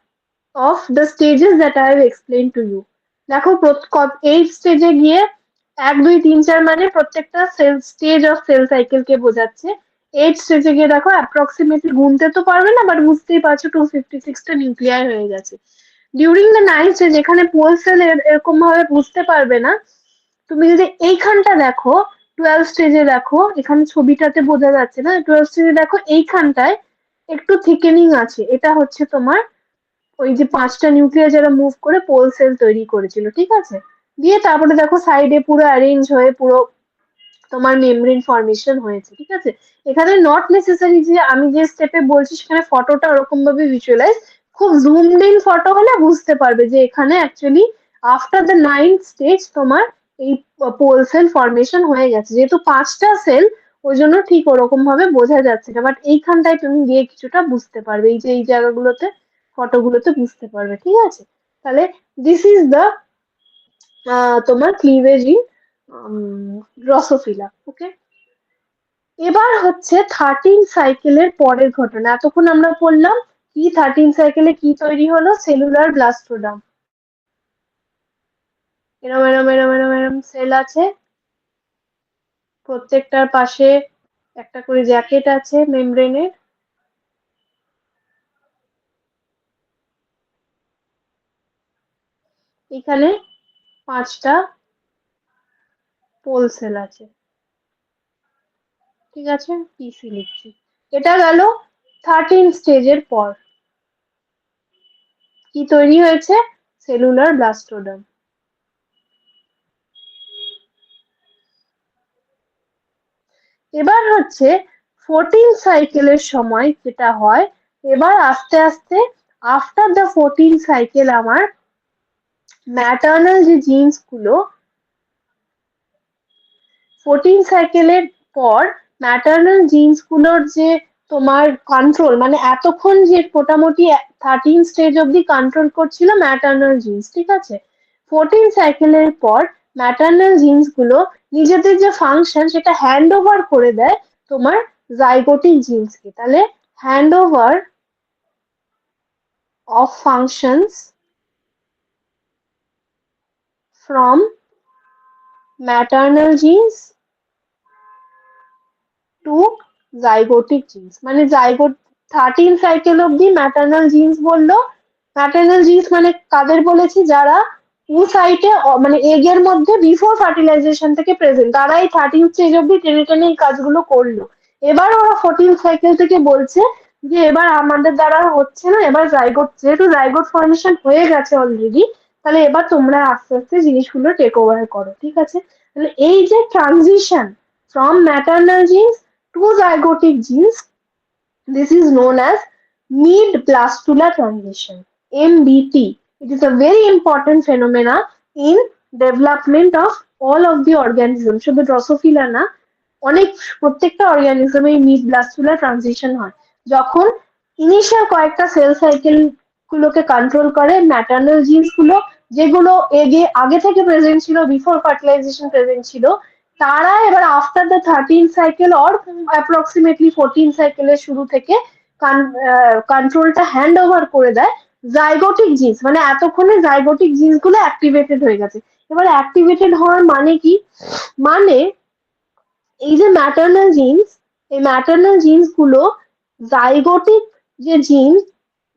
of the stages that I have explained to you. দেখো এই স্টেজে গিয়ে 1, 2, 3, 4 মানে প্রত্যেকটা cell stage of cell cycle কে বোঝাচ্ছে। 8 স্টেজে গিয়ে দেখো অ্যাপ্রক্সিমেটলি গুনতে তো পারবে না, বাট বুঝতেই পারছো 256টা নিউক্লিয়ার হয়ে গেছে। ডিউরিং দ্য 9th স্টেজ, এখানে পোল সেল এরকম ভাবে বুঝতে পারবে না। তুমি যদি এইখানটা দেখো, 12 স্টেজে দেখো, এখানে ছবিটাতে বোঝা যাচ্ছে না, 12 স্টেজে দেখো এইখানটায় একটু থিকেনিং আছে, এটা হচ্ছে তোমার ওই যে পাঁচটা নিউক্লিয়াস যারা মুভ করে পোল সেল তৈরি করেছিল, ঠিক আছে। দিয়ে তারপরে দেখো সাইডে পুরো অ্যারেঞ্জ হয়ে পুরো তোমার মেমব্রেন ফর্মেশন হয়েছে, ঠিক আছে? এখানে নট নেসেসারি যে আমি যে স্টেপে বলছি সেখানে ফটোটা ওরকম ভাবে ভিজুয়ালাইজ, খুব জুমড ইন ফটো হলে বুঝতে পারবে যে এখানে actually after the 9th stage তোমার এই পোল সেল ফর্মেশন হয়ে গেছে। যেহেতু 5টা সেল, ওই জন্য ঠিক ওরকম ভাবে বোঝা যাচ্ছে না, বাট এইখানটায় তুমি গিয়ে কিছুটা বুঝতে পারবে, এই যে এই জায়গাগুলোতে ফটোগুলোতে বুঝতে পারবে, ঠিক আছে? তাহলে দিস ইজ দ্য তোমার ক্লিভেজ ইন ড্রসোফিলা। ওকে, এবার হচ্ছে 13 সাইকেলের পরের ঘটনা। এতক্ষণ আমরা পড়লাম কি 13 সাইকেলে কি তৈরি হলো, সেলুলার ব্লাস্টোডাম। এরম এরম এরম এরম এরম সেল আছে, প্রত্যেকটার পাশে একটা করে জ্যাকেট আছে মেমব্রেনের। এখানে 5টা পোল সেল আছে, ঠিক আছে? পিসি লিখছি। এটা গেল 13 স্টেজের পর কি তৈরি হয়েছে, সেলুলার ব্লাস্টোডাম। এবার হচ্ছে 14 সাইকেলের সময় যেটা হয়, এবার আস্তে আস্তে আফটার দ্য 14 সাইকেল আমার ম্যাটার্নাল যে জিনস গুলো, 14 সাইকেলের পর ম্যাটার্নাল জিনস গুলোর যে তোমার কন্ট্রোল, মানে এতক্ষণ যে মোটামুটি 13 স্টেজ অব্দি কন্ট্রোল করছিল ম্যাটার্নাল জিনস, ঠিক আছে? 14 সাইকেলের পর ম্যাটার্নাল জিনস গুলো নিজেদের যে ফাংশন সেটা হ্যান্ড ওভার করে দেয় তোমার জাইগোটিক জিনসকে। তাহলে hand over of functions from maternal genes to zygotic genes, মানে জাইগোট 13 সাইকেল অব্দি ম্যাটার্নাল জিনস বললো। ম্যাটার্নাল জিনস মানে কাদের বলেছি, যারা সাইটে মানে এগের মধ্যে বিফোর ফার্টিলাইজেশন থেকে প্রেজেন্ট, তারা এই 13 স্টেজ অব্দি টেনে টেনে এই কাজগুলো করলো। এবার ওরা 14 সাইকেল থেকে বলছে যে এবার আমাদের দ্বারা হচ্ছে না, এবার জাইগোট, যেহেতু জাইগোট ফর্মেশন হয়ে গেছে অলরেডি, তাহলে এবার তোমরা আস্তে আস্তে জিনিসগুলো টেক ওভার করো, ঠিক আছে? তাহলে এই যে transition from maternal genes to zygotic genes, this is known as mid-blastula transition, MBT. It is a very important phenomena in development of all of the organisms. শুধু ড্রসোফিলা না, অনেক প্রত্যেকটা অর্গানিজমে মিড ব্লাস্টুলার ট্রানজিশন হয় যখন ইনিশিয়াল কয়েকটা cell cycle গুলোকে control করে maternal jeans গুলো, যেগুলো আগে থেকে প্রেজেন্ট ছিল, বিফোর ফার্টিলাইজেশন প্রেজেন্ট ছিল, তারা এবার after the 13 cycle or approximately 14 সাইকেলের শুরু থেকে কন্ট্রোলটা হ্যান্ড ওভার করে দেয় জাইগোটিক জিনস, মানে এতক্ষণে জাইগোটিক জিনস গুলো অ্যাক্টিভেটেড হয়ে গেছে। এবার অ্যাক্টিভেটেড হওয়ার মানে কি, মানে এই যে ম্যাটার্নাল জিনস, এই ম্যাটার্নাল জিনস গুলো জাইগোটিক যে জিন,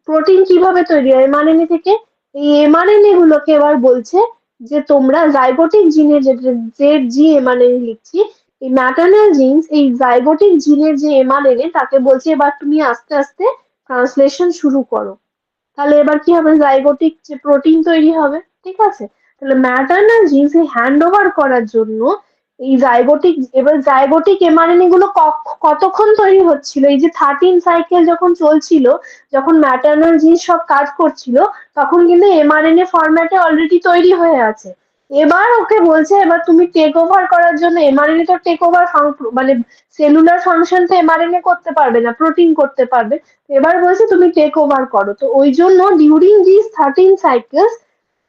প্রোটিন কিভাবে তৈরি হয় এমআরএনএ থেকে, এই এমআরএনএ গুলোকে এবার বলছে যে তোমরা জাইগোটিক জিনের যে জি এমআরএনএ লিখছি, এই ম্যাটার্নাল জিনস এই জাইগোটিক জিনের যে এমআরএনএ তাকে বলছে এবার তুমি আস্তে আস্তে ট্রান্সলেশন শুরু করো। তাহলে এবার কি হবে, জাইগোটিক যে প্রোটিন তৈরি হবে, ঠিক আছে? তাহলে ম্যাটার্নাল জিনস হ্যান্ড ওভার করার জন্য এই জাইগোটিক, এবার জাইগোটিক এমআরএনএ গুলো কতক্ষণ তৈরি হচ্ছিল, এই যে 13 সাইকেল যখন চলছিল, যখন ম্যাটার্নাল জিনস সব কাজ করছিল, তখন কিন্তু এমআরএনএ ফরম্যাটে অলরেডি তৈরি হয়ে আছে। এবার ওকে বলছে এবার তুমি টেক ওভার করার জন্য, এমআরএনএ তো টেক ওভার মানে সেলুলার ফাংশন তো এমআরএনএ করতে পারবে না, প্রোটিন করতে পারবে। এবার বলছে তুমি টেক ওভার করো। তো ওই জন্য ডিউরিং দিস 13 সাইকেলস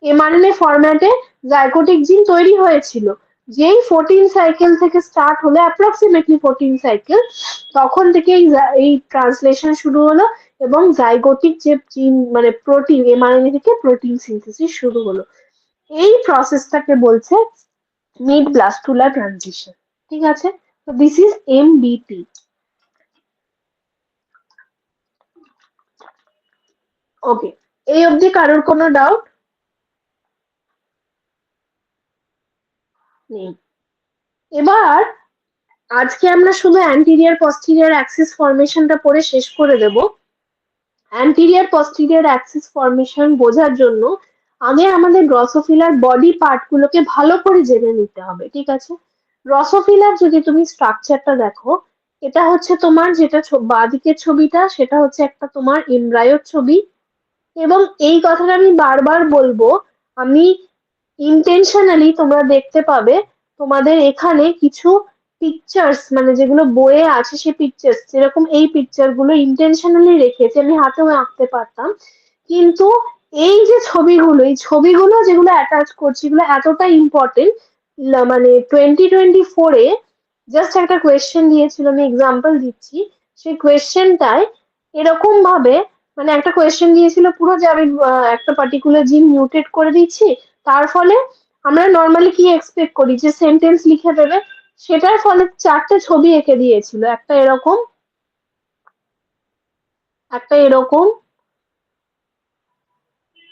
এমআরএনএ ফরম্যাটে জাইগোটিক জিন তৈরি হয়েছিল। যেই 14 সাইকেল থেকে স্টার্ট হলো, অ্যাপ্রক্সিমেটলি 14 সাইকেল, তখন থেকে এই ট্রান্সলেশন শুরু হলো এবং জাইগোটিক যে জিন মানে প্রোটিন, এমআরএনএ থেকে প্রোটিন সিনথেসিস শুরু হলো। এই প্রসেসটাকে বলছে মিড ব্লাস্টুলার ট্রানজিশন, ঠিক আছে? তো দিস ইজ এমবিটি। ওকে, এই অবধি কারোর কোনো ডাউট নেই? এবার আজকে আমরা শুধু অ্যান্টিরিয়ার পস্টিরিয়ার অ্যাক্সিস ফর্মেশনটা পড়ে শেষ করে দেব। অ্যান্টিরিয়ার পস্টিরিয়ার অ্যাক্সিস ফর্মেশন বোঝার জন্য আগে আমাদের ড্রসোফিলার বডি পার্ট গুলোকে ভালো করে জেনে নিতে হবে, ঠিক আছে? ড্রসোফিলার যদি তুমি স্ট্রাকচারটা দেখো, এটা হচ্ছে তোমার যেটা বাঁদিকের ছবিটা, সেটা হচ্ছে একটা তোমার এমব্রায়োর ছবি। এবং এই কথাটা আমি বারবার বলবো, আমি ইন্টেনশনালি তোমরা দেখতে পাবে তোমাদের এখানে কিছু পিকচার্স, মানে যেগুলো বইয়ে আছে সেই পিকচার্স, যেরকম এই পিকচার গুলো ইন্টেনশনালি রেখেছি, আমি হাতেও আঁকতে পারতাম, কিন্তু এই যে ছবিগুলো, এই ছবিগুলো যেগুলো অ্যাটাচ করছি, এগুলো এতটা ইম্পর্টেন্ট। মানে 2024-এ জাস্ট একটা কোয়েশ্চেন দিয়েছিল, আমি এক্সাম্পল দিচ্ছি। সেই কোয়েশ্চেনটায় এরকম ভাবে, মানে একটা কোয়েশ্চেন দিয়েছিল পুরো যে আমি একটা পার্টিকুলার জিন মিউটেট করে দিচ্ছি, তার ফলে আমরা নর্মালি কি এক্সপেক্ট করি যে সেন্টেন্স লিখে দেবে, সেটার ফলে চারটে ছবি এঁকে দিয়েছিল, একটা এরকম, একটা এরকম,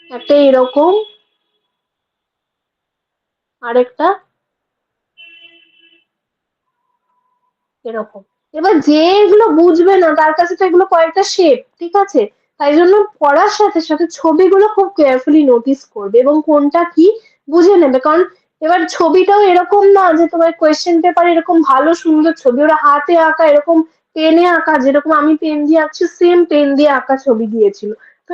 একটা এরকম, আরেকটা এরকম। এবার যে এগুলো বুঝবে না তার কাছে তো এগুলো কয়েকটা শেপ, ঠিক আছে? তাই জন্য পড়ার সাথে সাথে ছবিগুলো খুব কেয়ারফুলি নোটিস করবে এবং কোনটা কি বুঝে নেবে। কারণ এবার ছবিটাও এরকম না যে তোমার কোয়েশ্চেন পেপার এরকম ভালো সুন্দর ছবি, ওরা হাতে আঁকা এরকম, পেনে আঁকা, যেরকম আমি পেন দিয়ে আঁকছি সেম পেন দিয়ে আঁকা ছবি দিয়েছিল। তো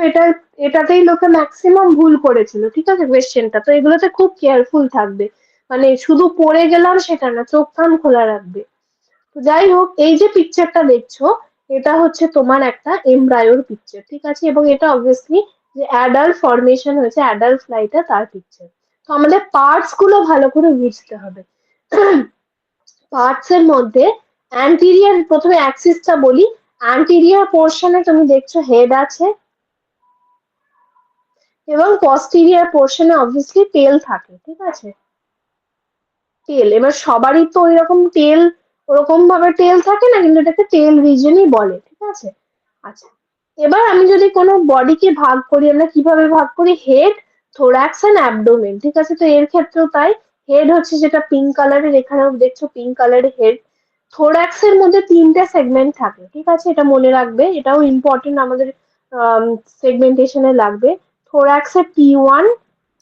এটাতেই লোকে ম্যাক্সিমাম ভুল করেছিল, ঠিক আছে, কোয়েশ্চেনটা। তো এগুলোতে খুব কেয়ারফুল থাকবে, মানে শুধু পড়ে গেলাম সেটা না, চোখ কান খোলা রাখবে। তো যাই হোক, এই যে পিকচারটা দেখছো, এটা হচ্ছে তোমার একটা এমব্রায়োর পিকচার, ঠিক আছে? এবং এটা অবভিয়াসলি যে অ্যাডাল্ট ফর্মেশন হয়েছে, অ্যাডাল্ট ফ্লাইটা তার পিকচার। তো আমাদের পার্টস গুলো ভালো করে বুঝতে হবে। পার্টস এর মধ্যে অ্যান্টিরিয়ার, প্রথমে অ্যাক্সিসটা বলি। অ্যান্টিরিয়ার পোর্শনে তুমি দেখছো হেড আছে, এবং পস্টিরিয়ার পোর্শনে অবভিয়াসলি টেল থাকে, ঠিক আছে? টেল, এবার সবারই তো ওইরকম টেল, ওরকম ভাবে টেল থাকে না, কিন্তু এটাকে টেল রিজনই বলে, ঠিক আছে? আচ্ছা, এবার আমি যদি কোনো বডিকে ভাগ করি, আমরা কিভাবে ভাগ করি? হেড, থোরাক্স এন্ড অ্যাবডোমেন, ঠিক আছে? তো এর ক্ষেত্রেও তাই। হেড হচ্ছে যেটা পিঙ্ক কালারের, এখানেও দেখছো পিঙ্ক কালারের হেড। থোরাক্স এর মধ্যে তিনটে সেগমেন্ট থাকে, ঠিক আছে? এটা মনে রাখবে, এটাও ইম্পর্টেন্ট আমাদের সেগমেন্টেশনে লাগবে। থোরাক্স এর T1,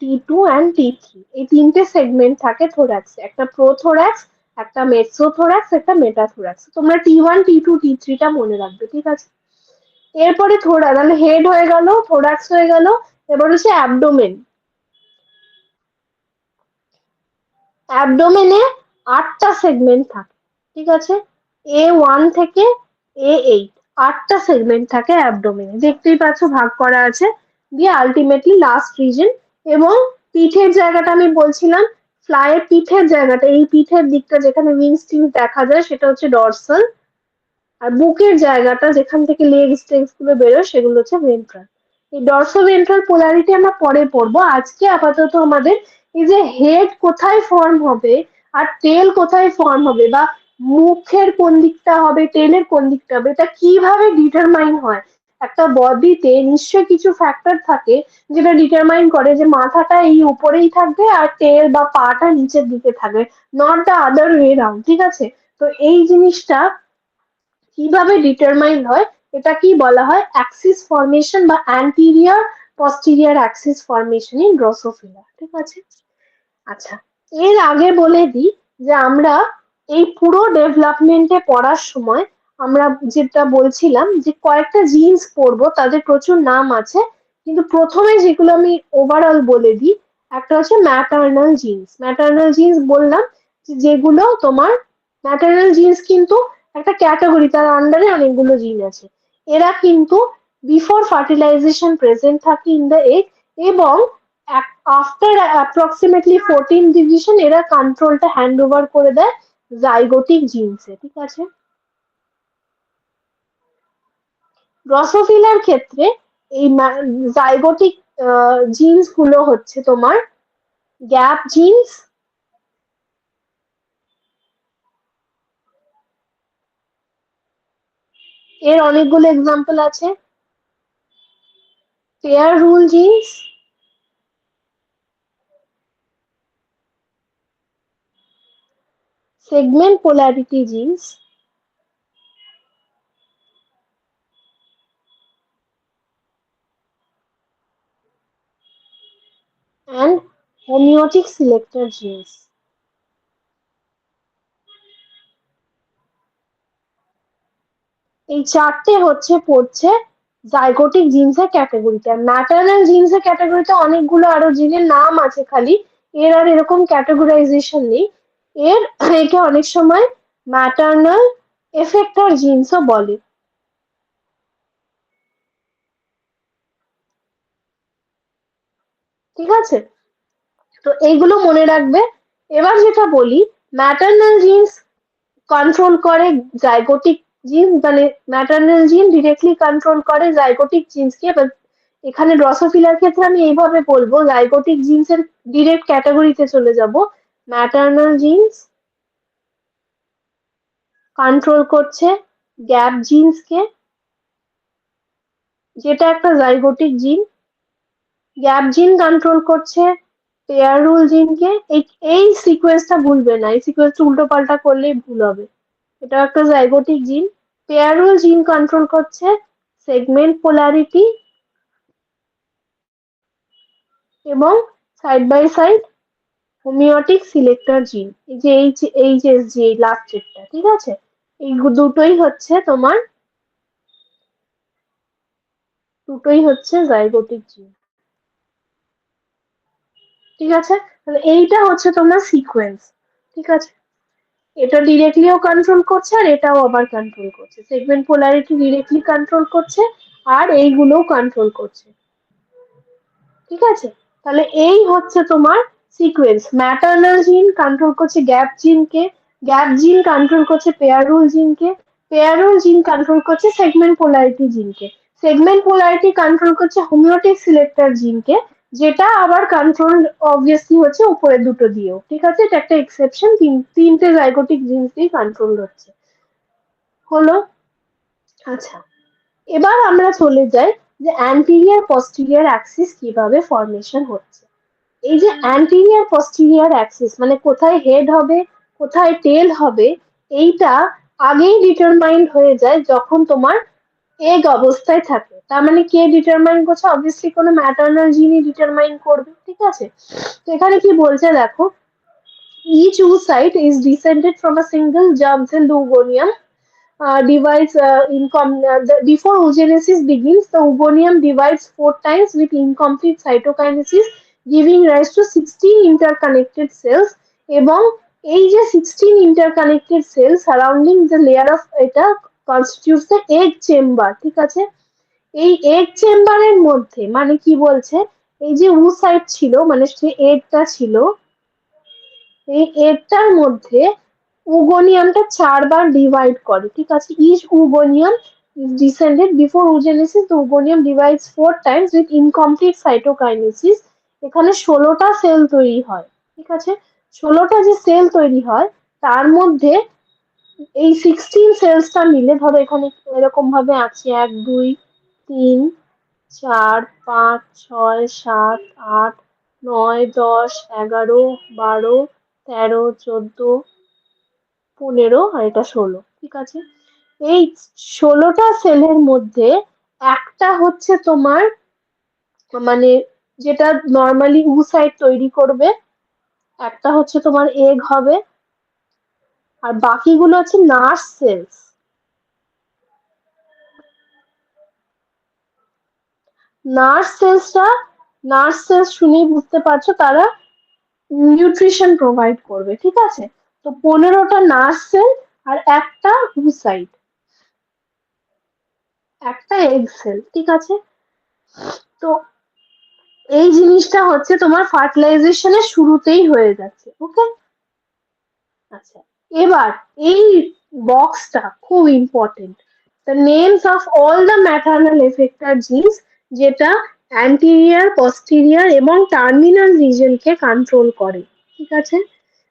T2 অ্যান্ড T3, এই তিনটে সেগমেন্ট থাকে থোরাক্সে, একটা প্রোথোরাক্স, একটা মেসোথোরাক্স, একটা মেটাথোরাক্স। তোমরা T1, T2, T3টা মনে রাখবে, ঠিক আছে? এরপরে তাহলে হেড হয়ে গেল, থোরাক্স হয়ে গেল, এবার হচ্ছে অ্যাবডোমেন। অ্যাবডোমেনে 8টা সেগমেন্ট থাকে, ঠিক আছে? A1 থেকে A8, 8টা সেগমেন্ট থাকে অ্যাবডোমেনে, দেখতেই পাচ্ছ ভাগ করা আছে। দিয়ে আলটিমেটলি লাস্ট রিজন। এবং পিঠের জায়গাটা আমি বলছিলাম, ফ্লাইয়ের পিঠের জায়গাটা, এই পিঠের দিকটা যেখানে উইংস টিংস দেখা যায় সেটা হচ্ছে ডরসাল। আর বুকের জায়গাটা যেখান থেকে লেগ স্ট্রেংস গুলো বেরোয় সেগুলো হচ্ছে ভেন্ট্রাল। এই ডরসো ভেন্ট্রাল পোলারিটি আমরা পরে পড়বো, আজকে আপাতত আমাদের এই যে হেড কোথায় ফর্ম হবে আর টেল কোথায় ফর্ম হবে, বা মুখের কোন দিকটা হবে, টেলের কোন দিকটা হবে, এটা কিভাবে ডিটারমাইন হয়। একটা বডিতে নিশ্চয়ই কিছু ফ্যাক্টর থাকে যেটা ডিটারমাইন করে যে মাথাটা এই উপরেই থাকবে আর টেল বা পাটা নিচের দিকে থাকবে, not the other way round, ঠিক আছে? তো এই জিনিসটা কিভাবে ডিটারমাইন হয়, এটা কি বলা হয়? অ্যাক্সিস ফর্মেশন বা anterior posterior axis formation in Drosophila, ঠিক আছে? আচ্ছা, এর আগে বলে দিই যে আমরা এই পুরো ডেভেলপমেন্টে পড়ার সময় আমরা যেটা বলছিলাম যে কয়েকটা জিন্স পড়বো, তাদের প্রচুর নাম আছে, কিন্তু প্রথমে যেগুলো আমি ওভারঅল বলে দিই। একটা হচ্ছে ম্যাটার্নাল জিন্স। ম্যাটার্নাল জিন্স বললাম যেগুলো তোমার, ম্যাটার্নাল জিন্স কিন্তু একটা ক্যাটাগরি, তার আন্ডারে অনেকগুলো জিন আছে। এরা কিন্তু বিফোর ফার্টিলাইজেশন প্রেজেন্ট থাকে ইন দ্য এগ, এবং আফটার অ্যাপ্রক্সিমেটলি 14 ডিভিশন এরা কন্ট্রোলটা হ্যান্ড ওভার করে দেয় জাইগোটিক জিনসে, ঠিক আছে? ড্রসোফিলার ক্ষেত্রে এই জাইগোটিক জিনস গুলো হচ্ছে তোমার গ্যাপ জিনস, এর অনেকগুলো এক্সাম্পল আছে। Pair rule genes, segment polarity genes, and homeotic selector genes. এই চারটে হচ্ছে পড়ছে জাইগোটিক জিনসের ক্যাটাগরিতে। ম্যাটার্নাল জিনসের ক্যাটাগরিতে অনেকগুলো আরো জিনের নাম আছে, খালি এর আর এরকম ক্যাটাগরাইজেশন নেই। এর একে অনেক সময় ম্যাটার্নাল এফেক্টর জিনসও বলে। ঠিক আছে, তো এইগুলো মনে রাখবে। এবার যেটা বলি, ম্যাটার্নাল জিনস কন্ট্রোল করে জাইগোটিক জিন, মানে ম্যাটার্নাল জিন ডিরেক্টলি কন্ট্রোল করে জাইগোটিক জিনসকে। এখানে ড্রসোফিলার ক্ষেত্রে আমি এইভাবে বলবো, জাইগোটিক জিনসের ডিরেক্ট ক্যাটাগরিতে চলে যাব। ম্যাটার্নাল জিনস কন্ট্রোল করছে গ্যাপ জিনসকে, যেটা একটা জাইগোটিক জিন। গ্যাপ জিন কন্ট্রোল করছে পেয়ার রুল জিনকে। এই সিকোয়েন্সটা ভুলবে না, এই সিকোয়েন্সটা উল্টো পাল্টা করলেই ভুল হবে। এটা একটা জাইগোটিক জিন। পেয়ার রুল জিন কন্ট্রোল করছে সেগমেন্ট পোলারিটি এবং সাইড বাই সাইড হোমিওটিক সিলেক্টর জিন। এই যে এইচএসজি লাস্ট যেটা, ঠিক আছে, এই দুটোই হচ্ছে তোমার, দুটোই হচ্ছে জাইগোটিক জিন। ঠিক আছে, তাহলে এইটা হচ্ছে তোমার সিকোয়েন্স। ঠিক আছে, এটা ডিরেক্টলিও কন্ট্রোল করছে আর এটাও আবার কন্ট্রোল করছে, সেগমেন্ট পোলারিটি ডিরেক্টলি কন্ট্রোল করছে আর এইগুলোও কন্ট্রোল করছে। ঠিক আছে, তাহলে এই হচ্ছে তোমার সিকোয়েন্স। ম্যাটার্নাল জিন কন্ট্রোল করছে গ্যাপ জিনকে, গ্যাপ জিন কন্ট্রোল করছে পেয়ার রুল জিনকে, পেয়ার রুল জিন কন্ট্রোল করছে সেগমেন্ট পোলারিটি জিনকে, সেগমেন্ট পোলারিটি কন্ট্রোল করছে হোমিওটিক সিলেক্টর জিনকে, যেটা আবার কন্ট্রোল অবভিয়াসলি হচ্ছে উপরের দুটো দিয়েও। ঠিক আছে, এটা একটা এক্সেপশন, তিনটে জাইগোটিক জিনস দিয়ে কন্ট্রোল হচ্ছে। হলো? আচ্ছা, এবার আমরা চলে যাই যে অ্যান্টিরিয়র পস্টিরিয়র অ্যাক্সিস কিভাবে ফরমেশন হচ্ছে। এই যে অ্যান্টিরিয়র পস্টিরিয়র অ্যাক্সিস মানে কোথায় হেড হবে কোথায় টেল হবে, এইটা আগেই ডিটারমাইন্ড হয়ে যায় যখন তোমার এগ অবস্থায় থাকে। তার মানে কে ডিটারমাইন করছে? অবভিয়াসলি কোনো ম্যাটার্নাল জিনই ডিটারমাইন করবে। ঠিক আছে, তো এখানে কি বলছে দেখো, each oocyte is descended from a single germ cell oogonium, divides before oogenesis begins. The oogonium divides 4 times with incomplete cytokinesis, giving rise to 16 interconnected cells. এবং এই যে 16 interconnected cells surrounding the layer of এটা constitutes the egg chamber। ঠিক আছে, এই egg চেম্বারের মধ্যে মানে কি বলছে, এই যে oocyte ছিল মানে যে এগটা ছিল, এই এগটার মধ্যে উগোনিয়ামটা 4 বার ডিভাইড করে। ঠিক আছে, each উগোনিয়াম is descended before oogenesis. The oogonium divides 4 times with incomplete cytokinesis. এখানে 16টা সেল তৈরি হয়। ঠিক আছে, 16টা যে সেল তৈরি হয় তার মধ্যে এই 16 সেলসটা মিলে, ধরো এখানে এরকম ভাবে আছে 1 2 3 4 5 6 7 8 9 10 11 12 13 14 15 আর এটা 16। ঠিক আছে, এই 16টা সেলের মধ্যে একটা হচ্ছে তোমার মানে যেটা নর্মালি oocyte তৈরি করবে, একটা হচ্ছে তোমার এগ হবে, আর বাকিগুলো হচ্ছে নার্ভ সেলস। নার্ভ সেলস শুনেই বুঝতে পারছো তারা নিউট্রিশন প্রোভাইড করবে। ঠিক আছে, তো 15টা নার্ভ সেল আর একটা oocyte, একটা এগ সেল। ঠিক আছে, তো এই জিনিসটা হচ্ছে তোমার ফার্টিলাইজেশনের শুরুতেই হয়ে যাচ্ছে। ওকে, আচ্ছা, এবার এই বক্সটা খুব important, the names of all the maternal effector genes, যেটা অ্যান্টিরিয়ার পস্টিরিয়ার এবং টার্মিনাল রিজনকে কন্ট্রোল করে। ঠিক আছে,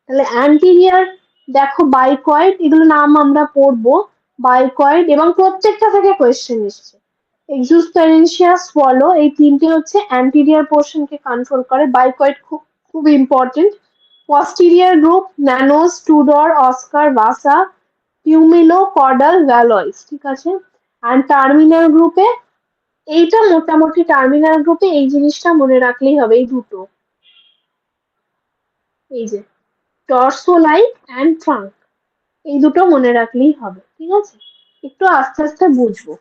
তাহলে অ্যান্টিরিয়ার দেখো বাইকয়েড, এগুলো নাম আমরা পড়বো, বাইকয়েড, এবং প্রত্যেকটা থেকে কোয়েশ্চেন এসছে। এক্সুসপ্যারেন্সিয়া সোয়ালো, এই তিনটে হচ্ছে অ্যান্টিরিয়ার পোর্শনকে কন্ট্রোল করে। বাইকয়েড খুব খুব ইম্পর্টেন্ট। পস্টিরিয়ার গ্রুপ ন্যানোস, টুডর, অস্কার, ভাসা, পিউমিলো, কর্ডাল, ভ্যালয়েস। ঠিক আছে, আর টার্মিনাল গ্রুপে এইটা মোটামুটি, টার্মিনাল গ্রুপে এই জিনিসটা মনে রাখলেই হবে, এই দুটো, এই যে টর্সোলাই অ্যান্ড ট্রাঙ্ক, এই দুটো মনে রাখলেই হবে। ঠিক আছে, একটু আস্তে আস্তে বুঝবো।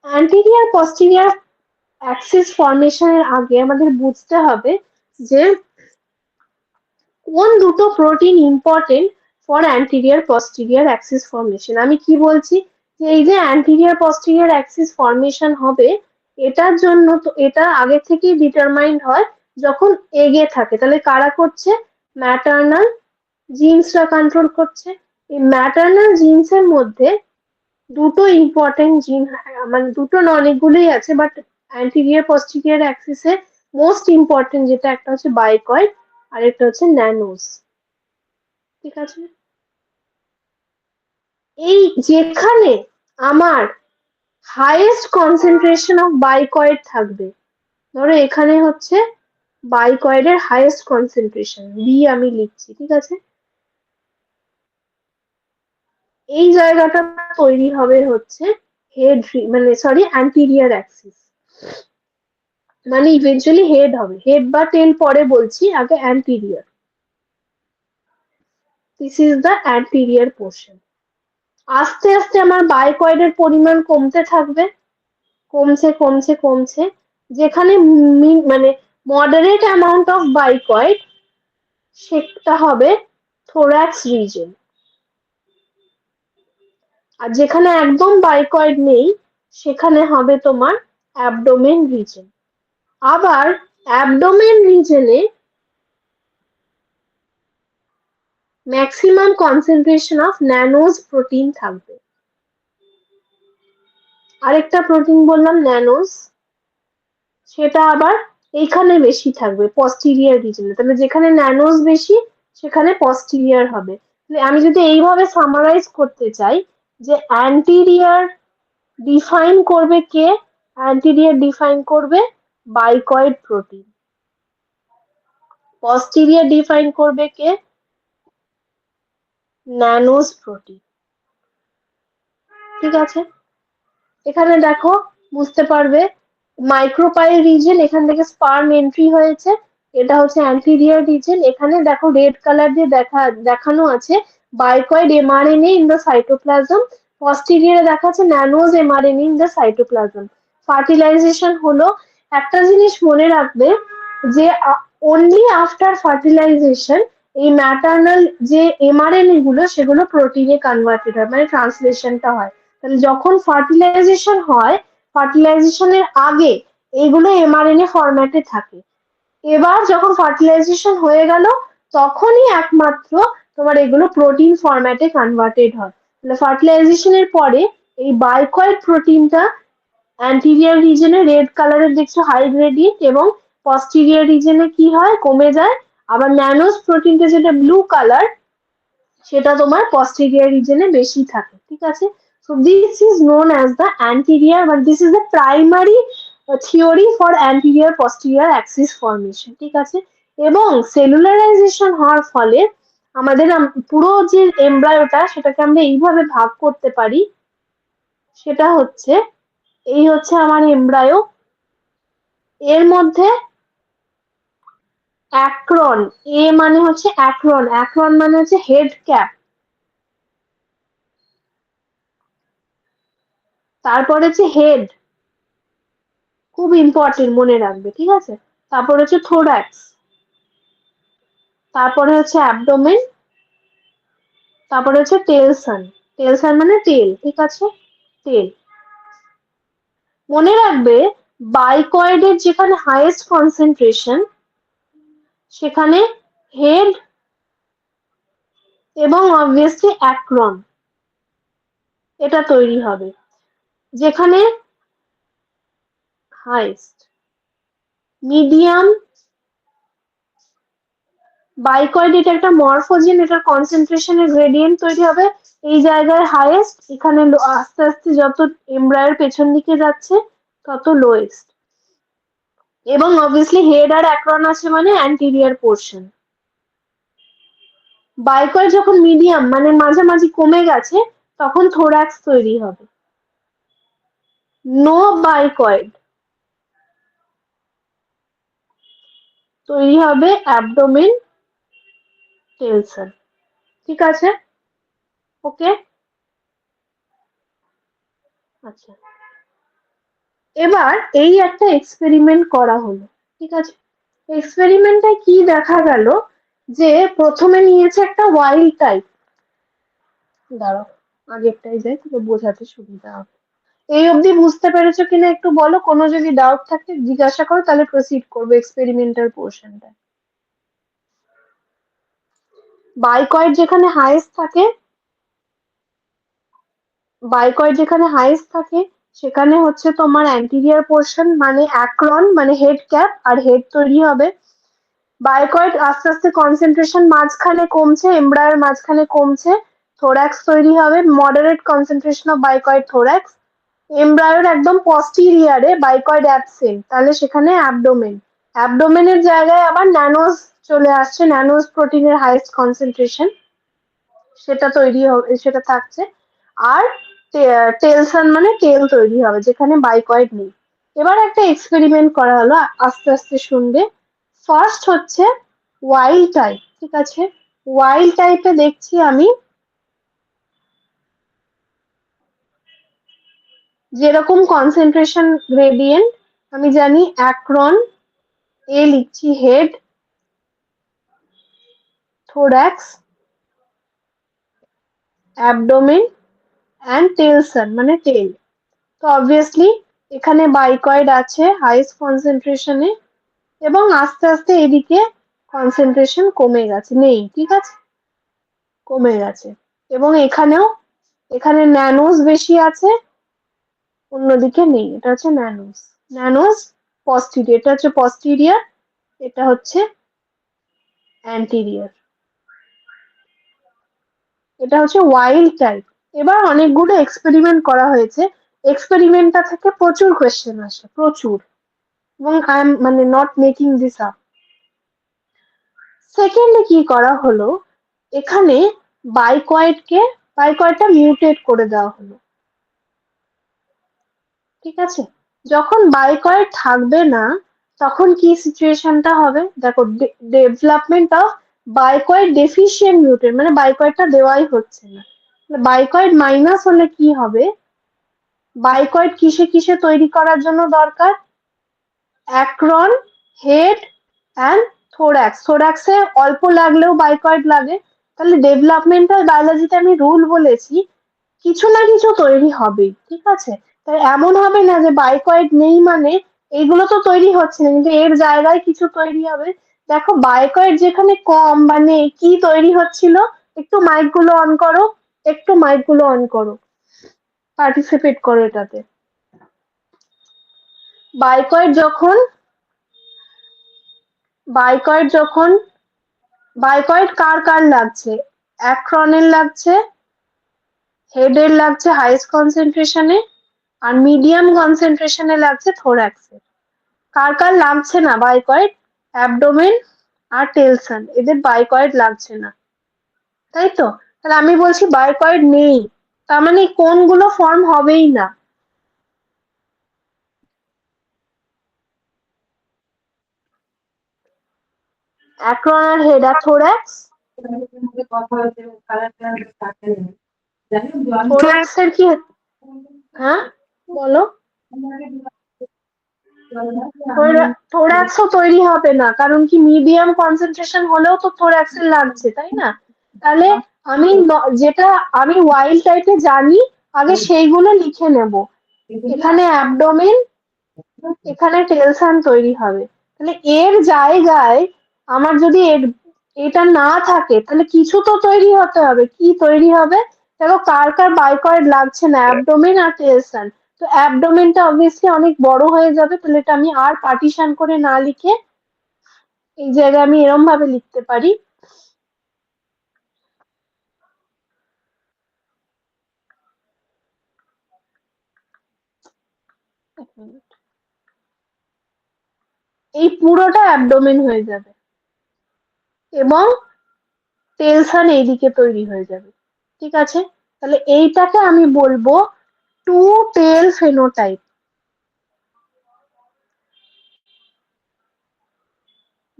অ্যান্টেরিয়ার পস্টেরিয়ার অ্যাক্সিস ফর্মেশনের আগে আমাদের বুঝতে হবে যে কোন দুটো protein important for anterior posterior Axis formation. আমি কি বলছি, যে এই যে অ্যান্টেরিয়ার পস্টেরিয়ার অ্যাক্সিস ফর্মেশন হবে, এটার জন্য তো এটা আগে থেকেই ডিটারমাইন্ড হয় যখন এগে থাকে। তাহলে কারা করছে? ম্যাটার্নাল জিনসরা কন্ট্রোল করছে। এই ম্যাটার্নাল জিনসের মধ্যে দুটো ইম্পর্টেন্ট জিন, মানে দুটো না অনেকগুলোই আছে, বাট অ্যান্টেরিয়ার পস্টেরিয়ার অ্যাক্সিসে মোস্ট ইম্পর্টেন্ট যেটা, একটা হচ্ছে বাইকয়েড আর একটা হচ্ছে ন্যানোস। ঠিক আছে, এই যেখানে আমার হাইয়েস্ট কনসেন্ট্রেশন অফ বাইকয়েড থাকবে, ধরো এখানে হচ্ছে বাইকয়েডের হাইয়েস্ট কনসেন্ট্রেশন বি আমি লিখছি, ঠিক আছে, এই জায়গাটা তৈরি হবে হচ্ছে হেড, মানে সরি অ্যান্টেরিয়ার অ্যাক্সিস, মানে ইভেন্চুয়ালি হেড হবে, হেড বা টেল পরে বলছি, আগে anterior. This is the anterior portion. আস্তে আস্তে আমার বাইকয়েডের পরিমাণ কমতে থাকবে, কমছে কমছে কমছে, যেখানে মানে মডারেট অ্যামাউন্ট অফ বাইকয়েড, সেটা হবে থোরাক্স রিজন। আর যেখানে একদম বাইকয়েড নেই, সেখানে হবে তোমার অ্যাবডোমেন রিজন। আবার অ্যাবডোমেন রিজনে maximum concentration of nanos protein থাকবে। আরেকটা প্রোটিন বললাম ন্যানোজ, সেটা আবার এইখানে বেশি থাকবে পস্টিরিয়ার রিজনে। তাহলে যেখানে ন্যানোজ বেশি সেখানে পস্টিরিয়ার হবে। আমি যদি এইভাবে সামারাইজ করতে চাই, যে অ্যান্টিরিয়ার ডিফাইন করবে কে? অ্যান্টিরিয়ার ডিফাইন করবে বাইকয়েড প্রোটিন। পস্টিরিয়ার ডিফাইন করবে কে? ন্যানোজ প্রোটিন। ঠিক আছে, এখানে দেখো বুঝতে পারবে মাইক্রোপাইল রিজন, এখান থেকে স্পার্ম এন্ট্রি হয়েছে, এটা হচ্ছে অ্যান্টিরিয়ার রিজন। এখানে দেখো রেড কালার দিয়ে দেখানো আছে bicoid mRNA in the cytoplasm, পস্টিরিয়ারে দেখাচ্ছে nanos mRNA in the cytoplasm. Fertilization হলো, একটা জিনিস মনে রাখবে, যে অনলি আফটার ফার্টিলাইজেশন এই ম্যাটার্নাল যে এমআরএনএ গুলো সেগুলো প্রোটিনে কনভার্টেড হয়, মানে ট্রান্সলেশনটা হয়। তাহলে যখন ফার্টিলাইজেশন হয়, ফার্টিলাইজেশনের আগে এইগুলো এমআরএনএ ফরম্যাটে থাকে। এবার যখন ফার্টিলাইজেশন হয়ে গেল, তখনই একমাত্র তোমার এগুলো প্রোটিন ফরম্যাটে কনভার্টেড হয়। তাহলে ফার্টিলাইজেশনের পরে এই বাইকয়েড প্রোটিনটা অ্যান্টিরিয়ার রিজনে রেড কালারের দেখছো হাই গ্রেডিয়েন্ট, এবং পস্টিরিয়ার রিজনে কি হয়? কমে যায়। আবার ন্যানোস প্রোটিনটা যেটা ব্লু কালার, সেটা তোমার posterior region এ বেশি থাকে। ঠিক আছে, so this is known as the anterior, but this is the primary theory for anterior posterior axis formation। ঠিক আছে, এবং সেলুলারাইজেশন হওয়ার ফলে আমাদের পুরো যে এমব্রায়োটা, সেটাকে আমরা এইভাবে ভাগ করতে পারি, সেটা হচ্ছে, এই হচ্ছে আমার এমব্রায়ো, এর মধ্যে অ্যাক্রন, এ মানে হচ্ছে অ্যাক্রন, অ্যাক্রন মানে হচ্ছে হেড ক্যাপ, তারপরে হচ্ছে হেড, খুব ইম্পর্টেন্ট মনে রাখবে, ঠিক আছে, তারপর হচ্ছে থোরাক্স, তারপরে হচ্ছে অ্যাবডোমেন, তারপরে হচ্ছে টেলসান, টেলসান মানে টেল, ঠিক আছে, টেল। মনে রাখবে বাইকয়েডের যেখানে হাইয়েস্ট কনসেন্ট্রেশন, সেখানে হেড এবং অবভিয়াসলি অ্যাক্রন এটা তৈরি হবে। যেখানে হাইয়েস্ট, মিডিয়াম, বাইকয়েড এটা একটা মরফোজেন, এটার কনসেন্ট্রেশনের গ্রেডিয়েন্ট তৈরি হবে, এই জায়গায় হাইয়েস্ট, এখানে আস্তে আস্তে যত এমব্রায়োর পেছন দিকে যাচ্ছে তত লোয়েস্ট, এবং অবভিয়াসলি হেড আর অ্যাক্রন আছে মানে অ্যান্টিরিয়ার পোর্শন। বাইকয়েড যখন মিডিয়াম মানে মাঝামাঝি কমে গেছে, তখন থোরাক্স তৈরি হবে। নো বাইকয়েড, তৈরি হবে অ্যাবডোমেন, টেলসন। ঠিক আছে, ওকে। আচ্ছা, এবার এই একটা এক্সপেরিমেন্ট করা হলো, ঠিক আছে? এক্সপেরিমেন্টে কি দেখা গেল, যে প্রথমে নিয়েছে একটা ওয়াইল্ড টাইপ। দাঁড়াও, আগেরটাই যাই, তোকে বোঝাতে সুবিধা হবে। এই অবধি বুঝতে পেরেছো কিনা একটু বলো, কোনো যদি ডাউট থাকে জিজ্ঞাসা করো, তাহলে প্রসিড করবো এক্সপেরিমেন্টাল পোর্শনটা। বাইকয়েড যেখানে হাইয়েস্ট থাকে, বাইকয়েড যেখানে হাইয়েস্ট থাকে সেখানে হচ্ছে তোমার অ্যান্টিরিয়ার পোর্শন মানে অ্যাক্রন মানে হেড ক্যাপ আর হেড তৈরি হবে। বাইকয়েড আস্তে আস্তে কনসেন্ট্রেশন মাঝখানে কমছে, এমব্রায়োর মাঝখানে কমছে, থোরাক্স তৈরি হবে, মডারেট কনসেন্ট্রেশন অফ বাইকয়েড থোরাক্স। এমব্রায়োর একদম পস্টিরিয়ারে বাইকয়েড অ্যাবসেন্ট, তাহলে সেখানে অ্যাবডোমেন। অ্যাবডোমেনের জায়গায় আবার ন্যানোস চলে আসছে, ন্যানোস প্রোটিনের হাইয়েস্ট কনসেন্ট্রেশন সেটা তৈরি হবে, সেটা থাকছে। আর টেলসন মানে টেল তৈরি হবে যেখানে বাইকয়েড নেই। এবার একটা এক্সপেরিমেন্ট করা হলো, আস্তে আস্তে শুনবে। ফার্স্ট হচ্ছে ওয়াইল্ড টাইপ, ঠিক আছে? ওয়াইল্ড টাইপে দেখছি আমি যেরকম কনসেন্ট্রেশন গ্রেডিয়েন্ট, আমি জানি অ্যাক্রন, এ লিখছি হেড, থোরাক্স, অ্যাবডোমেন অ্যান্ড টেলসন মানে টেল। তো অবভিয়াসলি এখানে বাইকয়েড আছে হাইস্ট কনসেন্ট্রেশনে, এবং আস্তে আস্তে এদিকে কনসেন্ট্রেশন কমে গেছে, নেই, ঠিক আছে, কমে গেছে। এবং এখানেও, এখানে ন্যানোস বেশি আছে, অন্যদিকে নেই, এটা হচ্ছে ন্যানোস। ন্যানোস পস্টিরিয়ার, এটা হচ্ছে পস্টিরিয়ার, এটা হচ্ছে অ্যান্টিরিয়ার। এটা হচ্ছে ওয়াইল্ড টাইপ। এবার অনেকগুলো এক্সপেরিমেন্ট করা হয়েছে, এক্সপেরিমেন্টটা থেকে প্রচুর কোয়েশ্চেন আসে, প্রচুর, এবং আই এম মানে নট মেকিং দিস আপ। সেকেন্ডে কি করা হলো, এখানে বাইকয়েডকে, বাইকয়েডটা মিউটেট করে দেওয়া হলো, ঠিক আছে? যখন বাইকয়েড থাকবে না তখন কি সিচুয়েশনটা হবে দেখো, ডেভেলপমেন্ট অফ বাইকয়েড ডেফিশিয়েন্ট মিউটেট মানে বাইকয়েডটা দেওয়াই হচ্ছে না। বাইকয়েড মাইনাস হলে কি হবে, বাইকয়েড কিসে কিসে তৈরি করার জন্য দরকার, অ্যাক্রন, হেড অ্যান্ড থোরাক্স। থোরাক্সে অল্প লাগলেও বাইকয়েড লাগে, তাহলে ডেভেলপমেন্টাল বায়োলজিতে আমি রুল বলেছি কিছু না কিছু তৈরি হবেই, ঠিক আছে? তাই এমন হবে না যে বাইকয়েড নেই মানে এইগুলো তো তৈরি হচ্ছে না, কিন্তু এর জায়গায় কিছু তৈরি হবে। দেখো বাইকয়েড যেখানে কম বা নেই কি তৈরি হচ্ছিল, একটু মাইক গুলো অন করো, একটু মাইক গুলো অন করো, পার্টিসিপেট করো এটাতে। বাইকয়েড যখন, বাইকয়েড যখন, বাইকয়েড কার কার লাগছে, অ্যাক্রনের লাগছে, হেডের লাগছে হাইস্ট কনসেন্ট্রেশনে, আর মিডিয়াম কনসেন্ট্রেশনে লাগছে থোরাক্সে। কার কার লাগছে না বাইকয়েড, অ্যাবডোমেন আর টেলসন, এদের বাইকয়েড লাগছে না, তাই তো? তাহলে আমি বলছি বাইকয়েড নেই, তার মানে কোনগুলো ফর্ম হবেই না, অ্যাক্রন আর হেড আর থোরাক্স। থোরাক্সের কি, হ্যাঁ বলো। থোরাক্সও তৈরি হবে না, কারণ কি মিডিয়াম কনসেন্ট্রেশন হলেও তো থোরাক্সের লাগছে, তাই না? তাহলে আমি যেটা আমি ওয়াইল্ড টাইপে জানি আগে সেইগুলো লিখে নেব। এখানে অ্যাবডোমেন, এখানে টেলসান তৈরি হবে, তাহলে এর জায়গায় আমার যদি এটা না থাকে তাহলে কিছু তো তৈরি হতে হবে, কি তৈরি হবে? দেখো কার কার বাইকয়েড লাগছে না, অ্যাবডোমেন আর টেলসান। তো অ্যাবডোমেনটা অবভিয়াসলি অনেক বড় হয়ে যাবে, তাহলে এটা আমি আর পার্টিশন করে না লিখে এই জায়গায় আমি এরম ভাবে লিখতে পারি, এক মিনিট, এই পুরোটা অ্যাবডোমেন হয়ে যাবে এবং টেলসান এইদিকে তৈরি হয়ে যাবে, ঠিক আছে? তাহলে এইটাকে আমি বলবো টু টেল ফেনোটাইপ,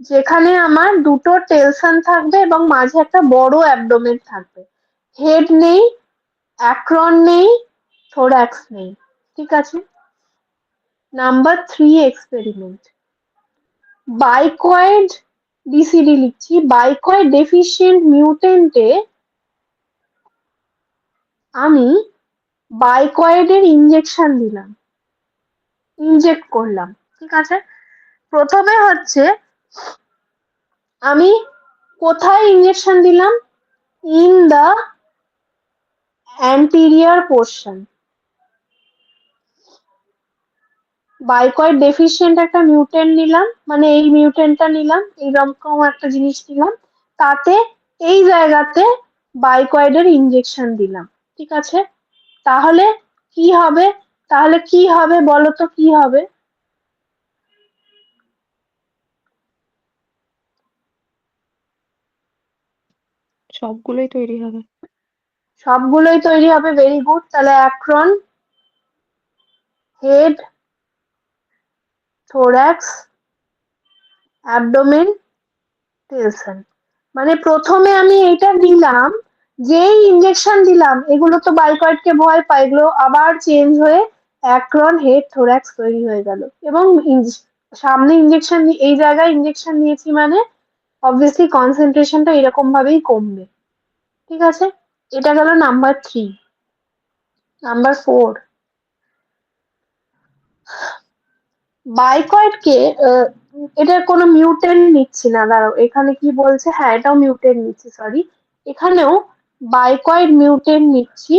যেখানে আমার দুটো টেলসান থাকবে এবং মাঝে একটা বড় অ্যাবডোমেন থাকবে। হেড নেই, অ্যাক্রন নেই, থোরাক্স নেই, ঠিক আছে। নাম্বার 3 এক্সপেরিমেন্ট, বাইকয়েড বিসিডি লিখছি, বাইকয়েড ডেফিসিয়েন্ট মিউটেন্টে আমি বাইকয়েডের ইনজেকশন দিলাম, ইনজেক্ট করলাম। ঠিক আছে, প্রথমে হচ্ছে আমি কোথায় ইনজেকশন দিলাম? In the anterior portion. Bicoid deficient একটা মিউটেন্ট নিলাম, মানে এই মিউটেন্টটা নিলাম, এইরকম একটা জিনিস নিলাম, তাতে এই জায়গাতে বাইকয়েডের ইনজেকশন দিলাম। ঠিক আছে, তাহলে কি হবে? তাহলে কি হবে বলো তো, কি হবে? সবগুলোই তৈরি হবে। সবগুলোই তৈরি হবে, ভেরি গুড। তাহলে অ্যাক্রন, হেড, থোরাক্স, অ্যাবডোমেন, টেলসন। মানে প্রথমে আমি এইটা দিলাম, যেই ইনজেকশন দিলাম, এগুলো তো বাইকয়েডকে ভয় পায়, এগুলো আবার চেঞ্জ হয়ে অ্যাক্রন, হেড, থোরাক্স তৈরি হয়ে গেল। এবং সামনে ইনজেকশন, এই জায়গায় ইনজেকশন নিয়েছি মানে অবভিয়াসলি কনসেন্ট্রেশনটা এরকম ভাবেই কমবে। ঠিক আছে, এটা গেল নাম্বার 3। নাম্বার 4, বাইকয়েডকে এটার কোনো মিউটেন্ট নিচ্ছি না, দাঁড়াও, এখানে কি বলছে, হ্যাঁ এটাও মিউটেন্ট নিচ্ছি, সরি, এখানেও বাইকয়েড মিউটেন্ট নিচ্ছি,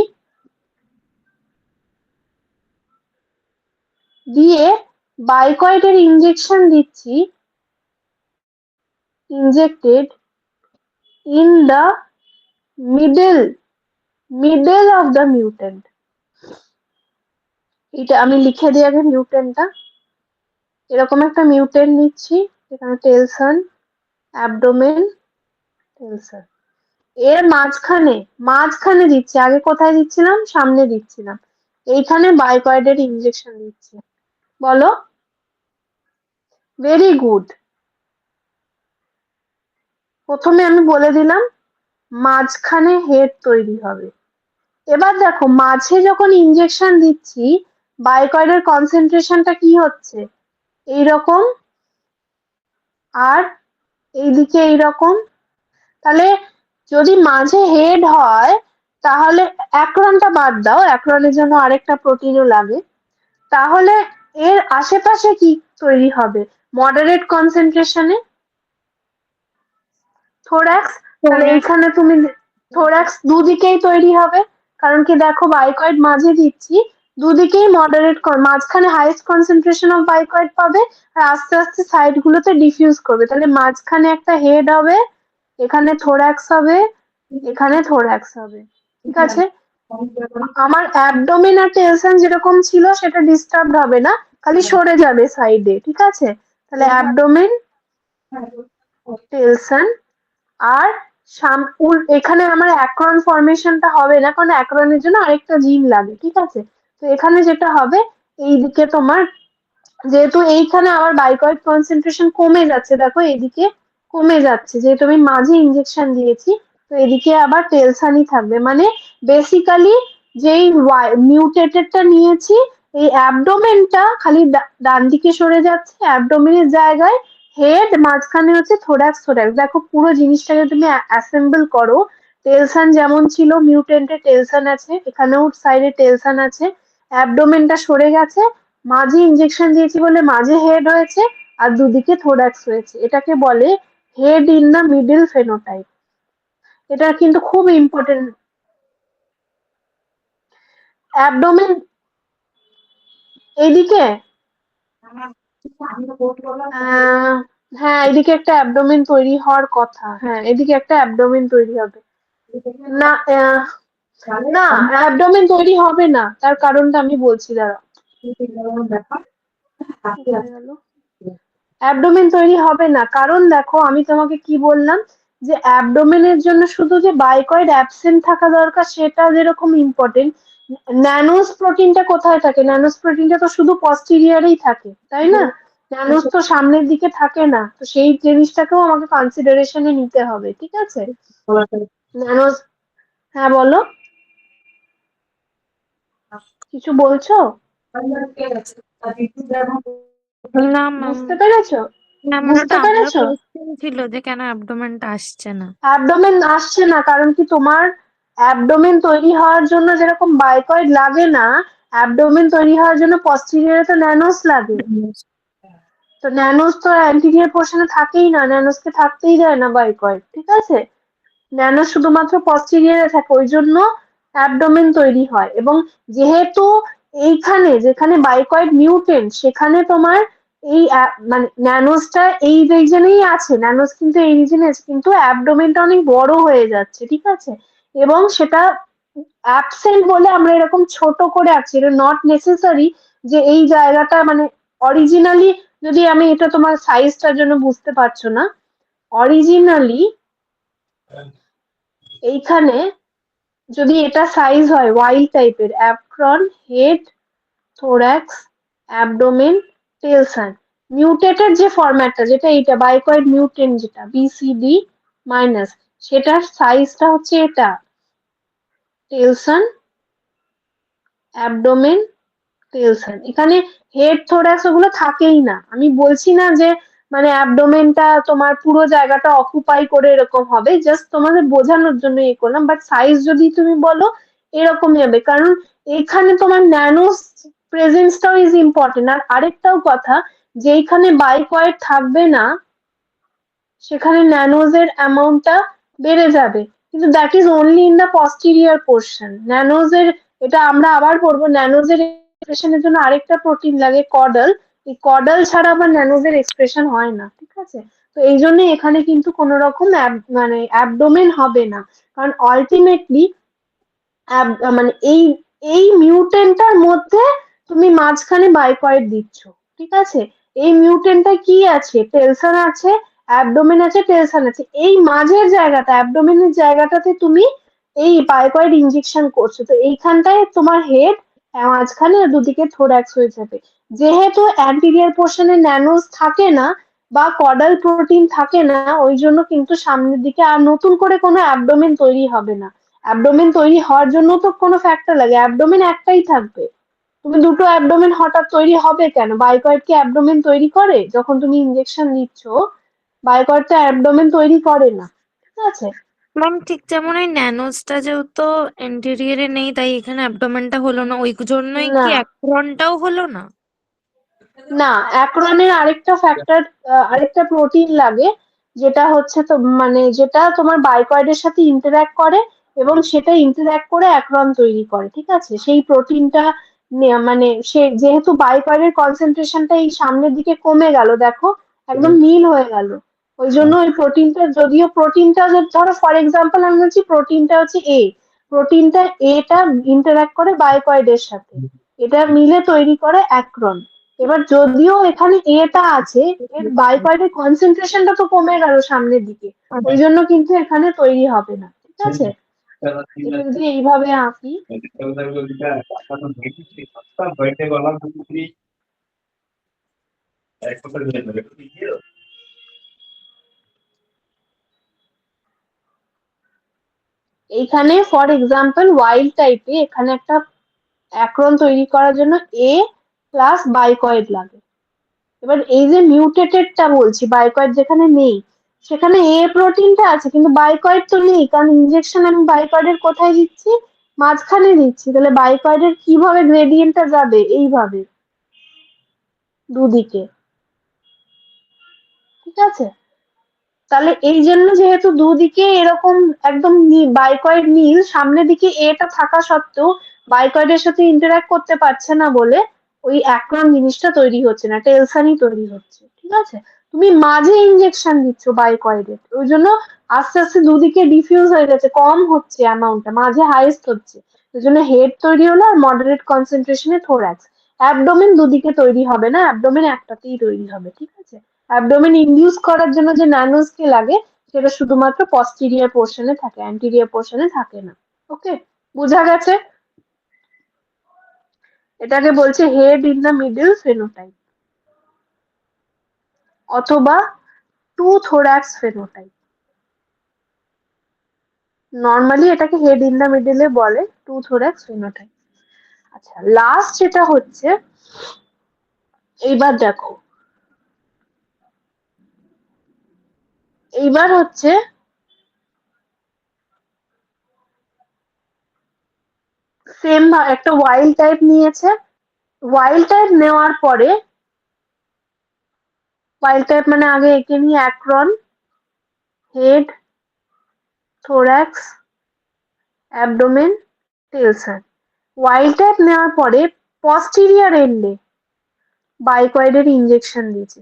দিয়ে বাইকয়েডের ইনজেকশন দিচ্ছি, injected in the middle middle of the mutant. এটা আমি লিখে দিই আগে মিউটেন্টটা। এরকম একটা মিউটেন্ট নিচ্ছি, এখানে টেলসন, অ্যাবডোমেন, টেলসন, এর মাঝখানে মাঝখানে দিচ্ছি, আগে কোথায় দিচ্ছিলাম? সামনে দিচ্ছিলাম, এইখানে বাইকয়েডের ইনজেকশন দিচ্ছি। বলো, ভেরি গুড। প্রথমে আমি বলে দিলাম মাঝখানে হেড তৈরি হবে। এবার দেখো, মাঝে যখন ইনজেকশন দিচ্ছি, বাইকয়েডের কনসেন্ট্রেশনটা কি হচ্ছে? এইরকম, আর এইদিকে এইরকম। তাহলে যদি মাঝে হেড হয়, তাহলে অ্যাক্রনটা বাদ দাও, অ্যাক্রনের জন্য আরেকটা প্রোটিনও লাগে, তাহলে এর আশেপাশে কি তৈরি হবে? মডারেট কনসেন্ট্রেশনে থোরাক্স। তাহলে এইখানে তুমি থোরাক্স দুদিকেই তৈরি হবে, কারণ কি দেখো, বাইকয়েড মাঝে দিচ্ছি, দুদিকেই মডারেট, মাঝখানে হাইয়েস্ট কনসেন্ট্রেশন অফ বাইকয়েড পাবে, আর আস্তে আস্তে সাইড গুলোতে ডিফিউজ করবে। তাহলে মাঝখানে একটা হেড হবে, এখানে থোরাক্স হবে, এখানে থোরাক্স হবে। ঠিক আছে, আমার অ্যাবডোমেন আর টেলসন যেরকম ছিল সেটা ডিস্টার্ব হবে না, খালি সরে যাবে সাইডে। ঠিক আছে, তাহলে অ্যাবডোমেন, টেলসন, আর এখানে আমার অ্যাক্রন ফরমেশনটা হবে না, কারণ অ্যাক্রনের জন্য আরেকটা জিন লাগে। ঠিক আছে, তো এখানে যেটা হবে, এইদিকে তোমার, যেহেতু এইখানে আমার বাইকয়েড কনসেন্ট্রেশন কমে যাচ্ছে, দেখো এইদিকে কমে যাচ্ছে, যেহেতু আমি মাঝে ইনজেকশন দিয়েছি, তো এদিকে আবার টেলসানই থাকবে। মানে বেসিক্যালি যেই মিউটেটেডটা নিয়েছি, এই অ্যাবডোমেনটা খালি ডান দিকে সরে যাচ্ছে, অ্যাবডোমেনের জায়গায় হেড, মাঝখানে হচ্ছে থোরাক্স। থোরাক্স দেখো, পুরো জিনিসটাকে তুমি অ্যাসেম্বল করো, টেলসান যেমন ছিল, মিউটেন্টে টেলসান আছে, এখানেও সাইডে টেলসান আছে, অ্যাবডোমেনটা সরে গেছে, মাঝে ইনজেকশন দিয়েছি বলে মাঝে হেড হয়েছে, আর দুদিকে থোরাক্স হয়েছে। এটাকে বলে head in the middle phenotype. এটা কিন্তু খুব ইম্পর্টেন্ট। অ্যাবডোমেন এইদিকে, হ্যাঁ এদিকে একটা অ্যাবডোমেন তৈরি হওয়ার কথা, হ্যাঁ এদিকে একটা অ্যাবডোমেন তৈরি হবে। না, না, অ্যাবডোমেন তৈরি হবে না, তার কারণটা আমি বলছি, দাঁড়াও। কোথায় গেল? অ্যাবডোমেন তৈরি হবে না, কারণ দেখো আমি তোমাকে কি বললাম, যে অ্যাবডোমেনের জন্য শুধু যে বাইকয়েড অ্যাবসেন্ট থাকা দরকার সেটা যেরকম ইম্পর্টেন্ট, ন্যানোস প্রোটিনটা কোথায় থাকে? ন্যানোস প্রোটিনটা তো শুধু পস্টিরিয়ারেই থাকে, তাই না? ন্যানোস তো সামনের দিকে থাকে না, তো সেই জিনিসটাকেও আমাকে কনসিডারেশনে নিতে হবে। ঠিক আছে, ন্যানোস, হ্যাঁ বলো, কিছু বলছো? না ম্যাম, বুঝতে পেরেছো? আমার বুঝতে ওটা আবার পেরেছো? কোশ্চেন ছিল যে কেন অ্যাবডোমেনটা আসছে না। অ্যাবডোমেন আসছে না কারণ কি তোমার অ্যাবডোমেন তৈরি হওয়ার জন্য যেরকম বাইকয়েড লাগে না, অ্যাবডোমেন তৈরি হওয়ার জন্য পস্টিরিয়রে তো ন্যানোস লাগে। তো ন্যানোস তো অ্যান্টিরিয়র পোর্শনে থাকেই না, ন্যানোসকে থাকতেই দেয় না বাইকয়েড, ঠিক আছে? ন্যানো শুধুমাত্র পস্টিরিয়রে থাকে, ওই জন্য অ্যাবডোমেন তৈরি হয়। এবং যেহেতু এইখানে যেখানে বাইকয়েড মিউটেন্ট সেখানে তোমার এই মানে ন্যানোসটা এই রিজনেই আছে, ন্যানোস কিন্তু এই রিজনে আছে, কিন্তু অ্যাবডোমেনটা অনেক বড় হয়ে যাচ্ছে, ঠিক আছে? এবং সেটা অ্যাবসেন্ট বলে আমরা এরকম ছোট করে আঁকছি, এটা নট নেসেসারি যে এই জায়গাটা মানে অরিজিনালি, যদি আমি এটা তোমার সাইজটার জন্য বুঝতে পারছো না, অরিজিনালি এইখানে যদি এটা সাইজ হয় ওয়াইল্ড টাইপের acron, head, thorax, abdomen, telson, mutated যে ফরম্যাটটা যেটা এইটা বাইকয়েড মিউটেন্ট যেটা বিসিডি মাইনাস, সেটার সাইজটা হচ্ছে এটা টেলসান, অ্যাবডোমেন, টেলসান। এখানে হেড থোরাক্স ওগুলো থাকেই না। আমি বলছি না যে মানে অ্যাবডোমেনটা তোমার পুরো জায়গাটা অকুপাই করে এরকম হবে, জাস্ট তোমাদের বোঝানোর জন্য ইয়ে করলাম। বাট সাইজ যদি তুমি বলো এরকমই হবে, কারণ এখানে তোমার ন্যানো প্রেজেন্সটাও ইজ ইম্পর্টেন্ট। আর আরেকটাও কথা, যেইখানে বাইকয়েড থাকবে না সেখানে ন্যানোজের অ্যামাউন্টটা বেড়ে যাবে, কিন্তু that is only in the posterior portion. ন্যানোজের, এটা আমরা আবার পড়বো, ন্যানোজের এক্সপ্রেশনের জন্য আরেকটা প্রোটিন লাগে কডাল। এই কডাল ছাড়া আবার ন্যানোজের এক্সপ্রেশন হয় না, ঠিক আছে? তো এই জন্য এখানে কিন্তু কোনো রকম মানে অ্যাবডোমেন হবে না, কারণ আলটিমেটলি মানে এই মিউটেন্টটার মধ্যে তুমি মাঝখানে বাইকয়েড দিচ্ছ, ঠিক আছে? এই মিউটেন্টটা কি আছে, টেলসন আছে, অ্যাবডোমেন আছে, টেলসন আছে, এই মাঝের জায়গাটা অ্যাবডোমেনের জায়গাটাতে তুমি এই বাইকয়েড ইনজেকশন করছো। তো এইখানটায় তোমার হেড মাঝখানে আর দুদিকে থোরাক্স হয়ে যাবে। যেহেতু অ্যান্টিরিয়র পোর্শনে ন্যানোস থাকে না বা কডাল প্রোটিন থাকে না, ওই জন্য কিন্তু সামনের দিকে আর নতুন করে কোনো অ্যাবডোমেন তৈরি হবে না। অ্যাবডোমেন তৈরি হওয়ার জন্য তো কোনো ফ্যাক্টর লাগে, অ্যাবডোমেন একটাই থাকবে। তুমি দুটো অ্যাবডোমেন হঠাৎ তৈরি হবে কেন? বাইকয়েড কি অ্যাবডোমেন তৈরি করে? যখন তুমি ইনজেকশন নিচ্ছ বাইকয়েড তো অ্যাবডোমেন তৈরি করে না, ঠিক আছে? ম্যাম ঠিক যেমন ওই ন্যানোসটা যেহেতু এন্টেরিয়রে নেই তাই এখানে অ্যাবডোমেনটা হলো না, ওই জন্যই না, কি অ্যাক্রনটাও হলো না? না, অ্যাক্রনের আরেকটা ফ্যাক্টর, আরেকটা প্রোটিন লাগে, যেটা হচ্ছে তো মানে যেটা তোমার বাইকয়েডের সাথে ইন্টারঅ্যাক্ট করে এবং সেটা ইন্টারঅ্যাক্ট করে অ্যাক্রন তৈরি করে, ঠিক আছে? সেই প্রোটিনটা মানে সে যেহেতু বাইকয়েডের কনসেন্ট্রেশনটা এই সামনের দিকে কমে গেল, দেখো একদম নীল হয়ে গেল, ওই জন্য ওই প্রোটিনটা, যদিও প্রোটিনটা ধরো ফর এক্সাম্পল আমি বলছি প্রোটিনটা হচ্ছে প্রোটিনটা এটা ইন্টারঅ্যাক্ট করে বাইকয়েডের সাথে, এটা মিলে তৈরি করে অ্যাক্রন। এবার যদিও এখানে এটা আছে, এর বাইকয়েডের কনসেন্ট্রেশনটা তো কমে গেল সামনের দিকে, ওই জন্য কিন্তু এখানে তৈরি হবে না, ঠিক আছে? এটা যদি এইভাবে আঁকি, এইখানে ফর এক্সাম্পল ওয়াইল্ড টাইপে এখানে একটা অ্যাক্রন তৈরি করার জন্য এ প্লাস বাইকয়েড লাগে। এবার এই যে মিউটেটেডটা বলছি, বাইকয়েড যেখানে নেই সেখানে এ প্রোটিনটা আছে কিন্তু বাইকয়েড তো নেই, কারণ ইনজেকশন আমি বাইকয়েডের কোথায় দিচ্ছি? মাঝখানে দিচ্ছি। তাহলে বাইকয়েডের কিভাবে গ্রেডিয়েন্টটা যাবে? এইভাবে দুদিকে, ঠিক আছে? তাহলে এই জন্য যেহেতু দুদিকে এরকম একদম বাইকয়েড নীল, সামনের দিকে এটা থাকা সত্ত্বেও বাইকয়েডের সাথে ইন্টারঅ্যাক্ট করতে পারছে না বলে ওই অ্যাক্রন জিনিসটা তৈরি হচ্ছে না, টেলসানই তৈরি হচ্ছে, ঠিক আছে? তুমি মাঝে ইনজেকশন দিচ্ছ বাইকয়েডের, ওই জন্য আস্তে আস্তে দুদিকে ডিফিউজ হয়ে গেছে, কম হচ্ছে অ্যামাউন্টটা, মাঝে হাইয়েস্ট হচ্ছে। ওই জন্য হেড তৈরি হলো আর মডারেট কনসেন্ট্রেশনে থোরাক্স। অ্যাবডোমেন দুদিকে তৈরি হবে না, অ্যাবডোমেন একটাতেই তৈরি হবে, ঠিক আছে? অ্যাবডোমেন ইনডিউস করার জন্য যে ন্যানোস্কে লাগে সেটা শুধুমাত্র পস্টিরিয়র পোর্শনে থাকে, অ্যান্টিরিয়র পোর্শনে থাকে না। ওকে, বোঝা গেছে? এটাকে বলছে head in the middle phenotype অথবা টু থোরাক্স ফেনোটাইপ। নর্মালি এটাকে হেড ইন দ্য মিডলে বলে, টু থোরাক্স ফেনোটাইপ। আচ্ছা, লাস্ট যেটা হচ্ছে, এইবার দেখো, এইবার হচ্ছে সেম একটা ওয়াইল্ড টাইপ নিয়েছে। ওয়াইল্ড টাইপ নেওয়ার পরে, ওয়াইল্ড টাইপ মানে আগে এঁকে নিয়ে acron, head, thorax, abdomen, telson. Wild type নেওয়ার পরে পস্টিরিয়ার এন্ডে বাইকয়েডের ইঞ্জেকশন দিয়েছে।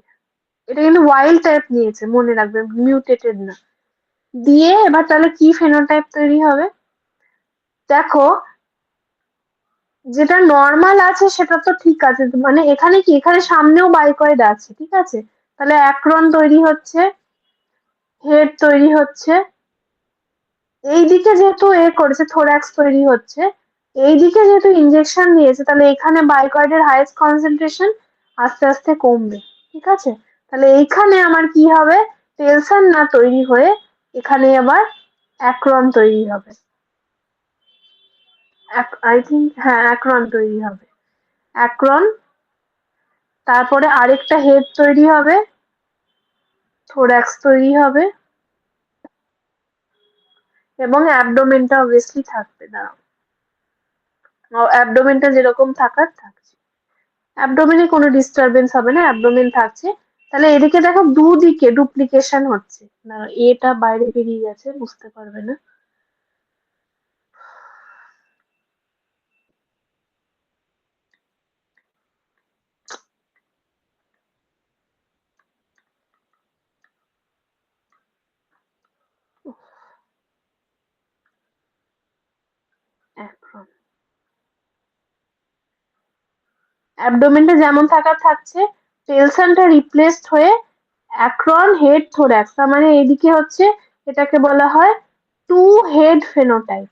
এটা কিন্তু ওয়াইল্ড টাইপ নিয়েছে, মনে রাখবে, মিউটেটেড না। দিয়ে এবার তাহলে কি ফেনোটাইপ তৈরি হবে? দেখো, যেটা নর্মাল আছে সেটা তো ঠিক আছে, মানে এখানে কি, এখানে সামনেও বাইকয়েড আছে, ঠিক আছে, তাহলে অ্যাক্রন তৈরি হচ্ছে, হেড তৈরি হচ্ছে, এইদিকে যেহেতু করেছে থোরাক্স তৈরি হচ্ছে, এইদিকে যেহেতু ইনজেকশন নিয়েছে, তাহলে এখানে বাইকয়েডের হাইয়েস্ট কনসেন্ট্রেশন আস্তে আস্তে কমবে, ঠিক আছে। তাহলে এইখানে আমার কি হবে, টেলসন না তৈরি হয়ে এখানে আবার অ্যাক্রন তৈরি হবে। আই থিঙ্ক, হ্যাঁ, অ্যাক্রন তৈরি হবে। অ্যাক্রন, তারপরে আরেকটা হেড তৈরি হবে, থোরাক্স তৈরি হবে, এবং অ্যাবডোমেনটা অবভিয়াসলি থাকবে না। অ্যাবডোমেনটা যেরকম থাকার থাকছে, অ্যাবডোমেনে কোনো ডিস্টারবেন্স হবে না, অ্যাবডোমেন থাকছে। তাহলে এদিকে দেখো দুদিকে ডুপ্লিকেশন হচ্ছে না, এটা বাইরে বেরিয়ে গেছে, বুঝতে পারবে না। অ্যাবডোমেনটা যেমন থাকার থাকছে, টেলসনটা রিপ্লেসড হয়ে অ্যাক্রন, হেড, থোরাক্স, তার মানে এইদিকে হচ্ছে, এটাকে বলা হয় টু হেড ফেনোটাইপ।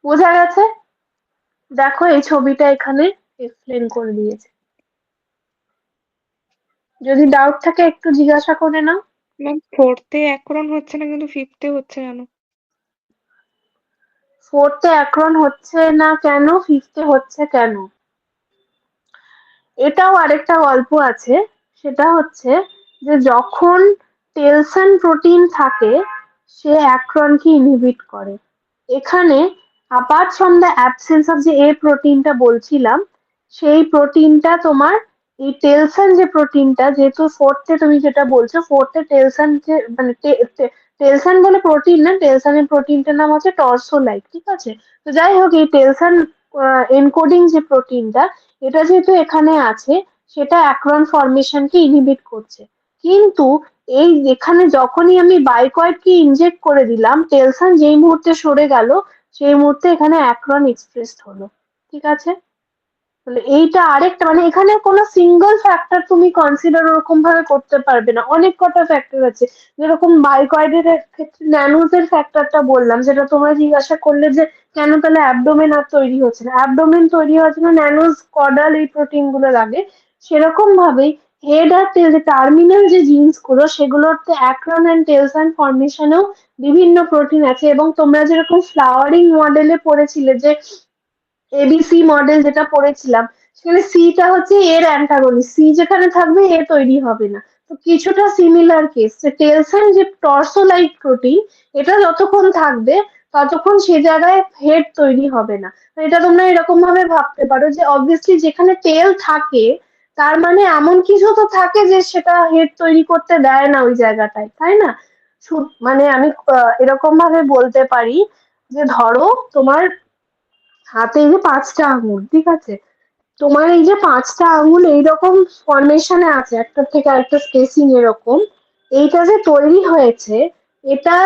বোঝা গেছে? দেখো এই ছবিটা এখানে এক্সপ্লেন করে দিয়েছে, যদি ডাউট থাকে একটু জিজ্ঞাসা করে নাও। ম্যাম, ফোর্থে অ্যাক্রন হচ্ছে না কিন্তু ফিফথে হচ্ছে কেন? ফোর্থে অ্যাক্রন হচ্ছে না কেন, ফিফথে হচ্ছে কেন, এটাও আরেকটা গল্প আছে। সেটা হচ্ছে যে যখন টেলসন প্রোটিন থাকে, সে অ্যাক্রনকে ইনহিবিট করে। এখানে apart from the absence of যে এ প্রোটিনটা বলছিলাম, সেই প্রোটিনটা তোমার, এই টেলসন যে প্রোটিনটা, যেহেতু ফোর্থে তুমি যেটা বলছো, ফোর্থে টেলসন যে মানে টেলসন বলে প্রোটিন না, টেলসনের প্রোটিনটার নাম হচ্ছে টর্সোলাইট, ঠিক আছে। তো যাই হোক, এই টেলসন এনকোডিং যে প্রোটিনটা, এটা যেহেতু এখানে আছে, সেটা অ্যাক্রন ফর্মেশনকে ইনহিবিট করছে। কিন্তু এই এখানে যখনই আমি বাইকয়েডকে ইনজেক্ট করে দিলাম, টেলসন যেই মুহূর্তে সরে গেল, সেই মুহূর্তে এখানে অ্যাক্রন এক্সপ্রেসড হলো, ঠিক আছে। তাহলে এইটা আরেকটা, মানে এখানে কোনো সিঙ্গল ফ্যাক্টর তুমি কনসিডার ওরকম ভাবে করতে পারবে না, অনেক কটা ফ্যাক্টর আছে। যেরকম বাইকয়েডের ক্ষেত্রে ন্যানোজের ফ্যাক্টরটা বললাম, যেটা তোমরা জিজ্ঞাসা করলে যে কেন তাহলে অ্যাবডোমেন আর তৈরি হচ্ছে না, অ্যাবডোমেন তৈরি হওয়ার জন্য ন্যানোজ, কডাল, এই প্রোটিন গুলো লাগে। সেরকম ভাবেই হেড আর টেল, যে টার্মিনাল যে জিন্স গুলো, সেগুলোতে অ্যাক্রন অ্যান্ড টেলসন ফর্মেশনেও বিভিন্ন প্রোটিন আছে। এবং তোমরা যেরকম ফ্লাওয়ারিং মডেলে পড়েছিলে, যে এবিসি মডেল যেটা পড়েছিলাম, সেখানে সিটা হচ্ছে এর অ্যান্টাগনিস্ট, সি যেখানে থাকবে এ তৈরি হবে না। তো কিছুটা সিমিলার কেস, যে টেলসন যে টর্সোলাইট প্রোটিন, এটা যতক্ষণ থাকবে ততক্ষণ সে জায়গায় হেড তৈরি হবে না। তো এটা তোমরা এরকম ভাবে ভাবতে পারো যে অবভিয়াসলি যেখানে টেল থাকে, তার মানে এমন কিছু তো থাকে যে সেটা হেড তৈরি করতে দেয় না ওই জায়গাটায়, তাই না? মানে আমি এরকম ভাবে বলতে পারি যে ধরো তোমার হাতে এই যে পাঁচটা আঙুল, ঠিক আছে, তোমার এই যে পাঁচটা আঙুল এইরকম ফরমেশনে আছে, একটার থেকে আরেকটা স্পেসিং এরকম, এইটা যে তৈরি হয়েছে, এটা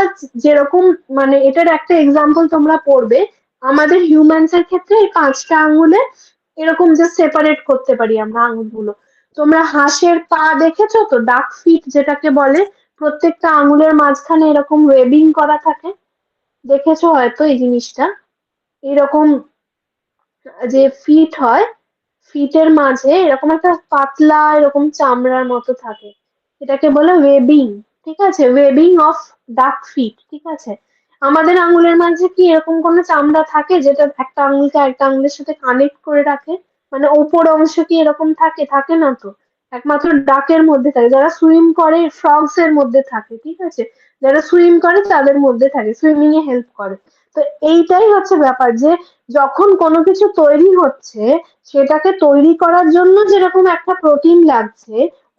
যেরকম, মানে এটার একটা এক্সাম্পল তোমরা পড়বে, আমাদের হিউম্যানস এর ক্ষেত্রে এই পাঁচটা আঙুলে এরকম যে সেপারেট করতে পারি আমরা আঙুলগুলো। তোমরা হাঁসের পা দেখেছো তো, ডাক ফিট যেটাকে বলে, প্রত্যেকটা আঙুলের মাঝখানে এরকম ওয়েবিং করা থাকে, দেখেছো হয়তো এই জিনিসটা, এরকম যে ফিট হয়, ফিটের মাঝে এরকম একটা পাতলা এরকম চামড়ার মতো থাকে, এটাকে বলে ওয়েবিং, ঠিক আছে, ওয়েবিং অফ ডাক ফিট, ঠিক আছে? আমাদের আঙুলের মাঝে কি এরকম কোনো চামড়া থাকে যেটা একটা আঙুলকে আরেকটা আঙুলের সাথে কানেক্ট করে রাখে? মানে ওপর অংশ কি এরকম থাকে? থাকে না তো। একমাত্র ডাকের মধ্যে থাকে। যারা সুইম করে ফ্রগস এর মধ্যে থাকে, ঠিক আছে? যারা সুইম করে তাদের মধ্যে থাকে, সুইমিং এ হেল্প করে। তো এইটাই হচ্ছে ব্যাপার যে যখন কোনো কিছু তৈরি হচ্ছে সেটাকে তৈরি করার জন্য যেরকম একটা প্রোটিন লাগছে,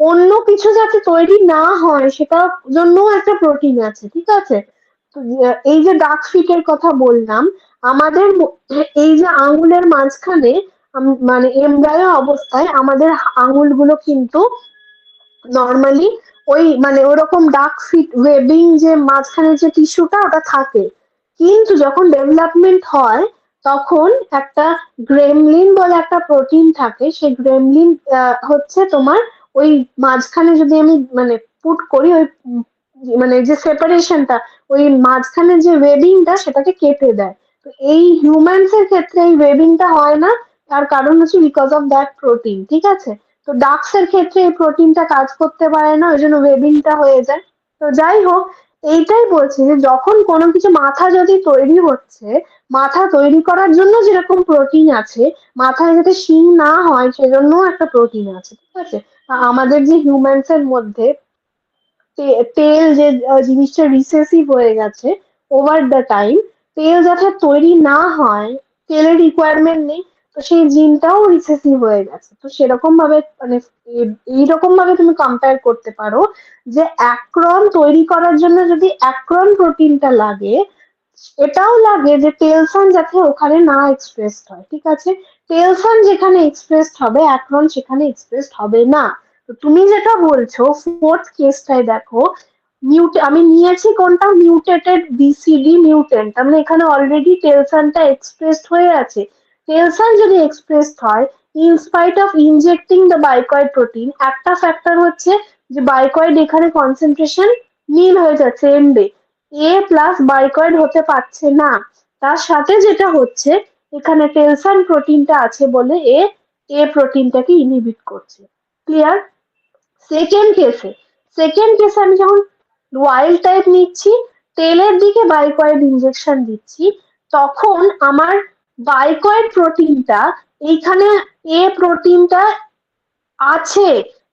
অন্য কিছু যাতে তৈরি না হয় সেটার জন্যও একটা প্রোটিন আছে, ঠিক আছে? তো এই যে ডার্ক ফিটের কথা বললাম, আমাদের এই যে আঙ্গুলের মাঝখানে মানে এমব্রায়ো অবস্থায় আমাদের আঙ্গুলগুলো কিন্তু নরমালি ওই মানে ওরকম ডার্ক ফিট ওয়েবিং যে মাঝখানে যে টিস্যুটা ওটা থাকে, কিন্তু যখন ডেভেলপমেন্ট হয় তখন একটা গ্রেমলিন বলে একটা প্রোটিন থাকে, সেই গ্রেমলিন হচ্ছে তোমার ওই মাঝখানে যদি আমি মানে পুট করি ওই মানে যে সেপারেশনটা ওই মাঝখানে যে ওয়েবিংটা সেটাকে কেটে দেয়। তো এই হিউম্যানস এর ক্ষেত্রে এই ওয়েবিংটা হয় না, তার কারণ হচ্ছে বিকজ অফ দ্যাট প্রোটিন, ঠিক আছে? তো ডাক্স এর ক্ষেত্রে এই প্রোটিনটা কাজ করতে পারে না, ওই জন্য ওয়েবিংটা হয়ে যায়। তো যাই হোক, এইটাই বলছি যে যখন কোনো কিছু মাথা যদি তৈরি হচ্ছে, মাথা তৈরি করার জন্য যেরকম প্রোটিন আছে, মাথায় যাতে শিং না হয় সেজন্যও একটা প্রোটিন আছে, ঠিক আছে? আমাদের যে হিউম্যানস এর মধ্যে তেল যে জিনিসটা রিসেসিভ হয়ে গেছে ওভার দ্য টাইম, তেল যাতে তৈরি না হয়, তেলের রিকোয়ারমেন্ট নেই, তো সেই জিনটাও রিসেসিভ হয়ে গেছে। তো সেরকম ভাবে মানে এইরকম ভাবে তুমি কম্পেয়ার করতে পারো যে অ্যাক্রন তৈরি করার জন্য যদি অ্যাক্রন প্রোটিনটা লাগে, এটাও লাগে যে টেলসন যাতে ওখানে না এক্সপ্রেসড হয়, ঠিক আছে? টেলসন যেখানে এক্সপ্রেসড হবে অ্যাক্রন সেখানে এক্সপ্রেসড হবে না। তো তুমি যেটা বলছো ফোর্থ কেসটাই দেখো, আমি নিয়েছি কোনটা, মিউটেটেড বিসিডি মিউটেন্ট, তার মানে এখানে অলরেডি টেলসনটা এক্সপ্রেসড হয়ে আছে। টেলসন যদি এক্সপ্রেসড হয় in spite of injecting the bicoid protein, একটা ফ্যাক্টর হচ্ছে যে বাইকয়েড এখানে কনসেন্ট্রেশন নীল হয়ে যাচ্ছে এন্ডে, এ প্লাস বাইকয়েড হতে পারছে না। তার সাথে যেটা হচ্ছে এখানে টেলসন প্রোটিনটা আছে বলে এ প্রোটিনটাকে ইনহিবিট করছে। ক্লিয়ার? সেকেন্ড কেসে আমি যখন ওয়াইল্ড টাইপ নিচ্ছি, তেলের দিকে বাইকয়েড ইনজেকশন দিচ্ছি, তখন আমার বাইকয়েড প্রোটিনটা এইখানে এ প্রোটিনটা আছে,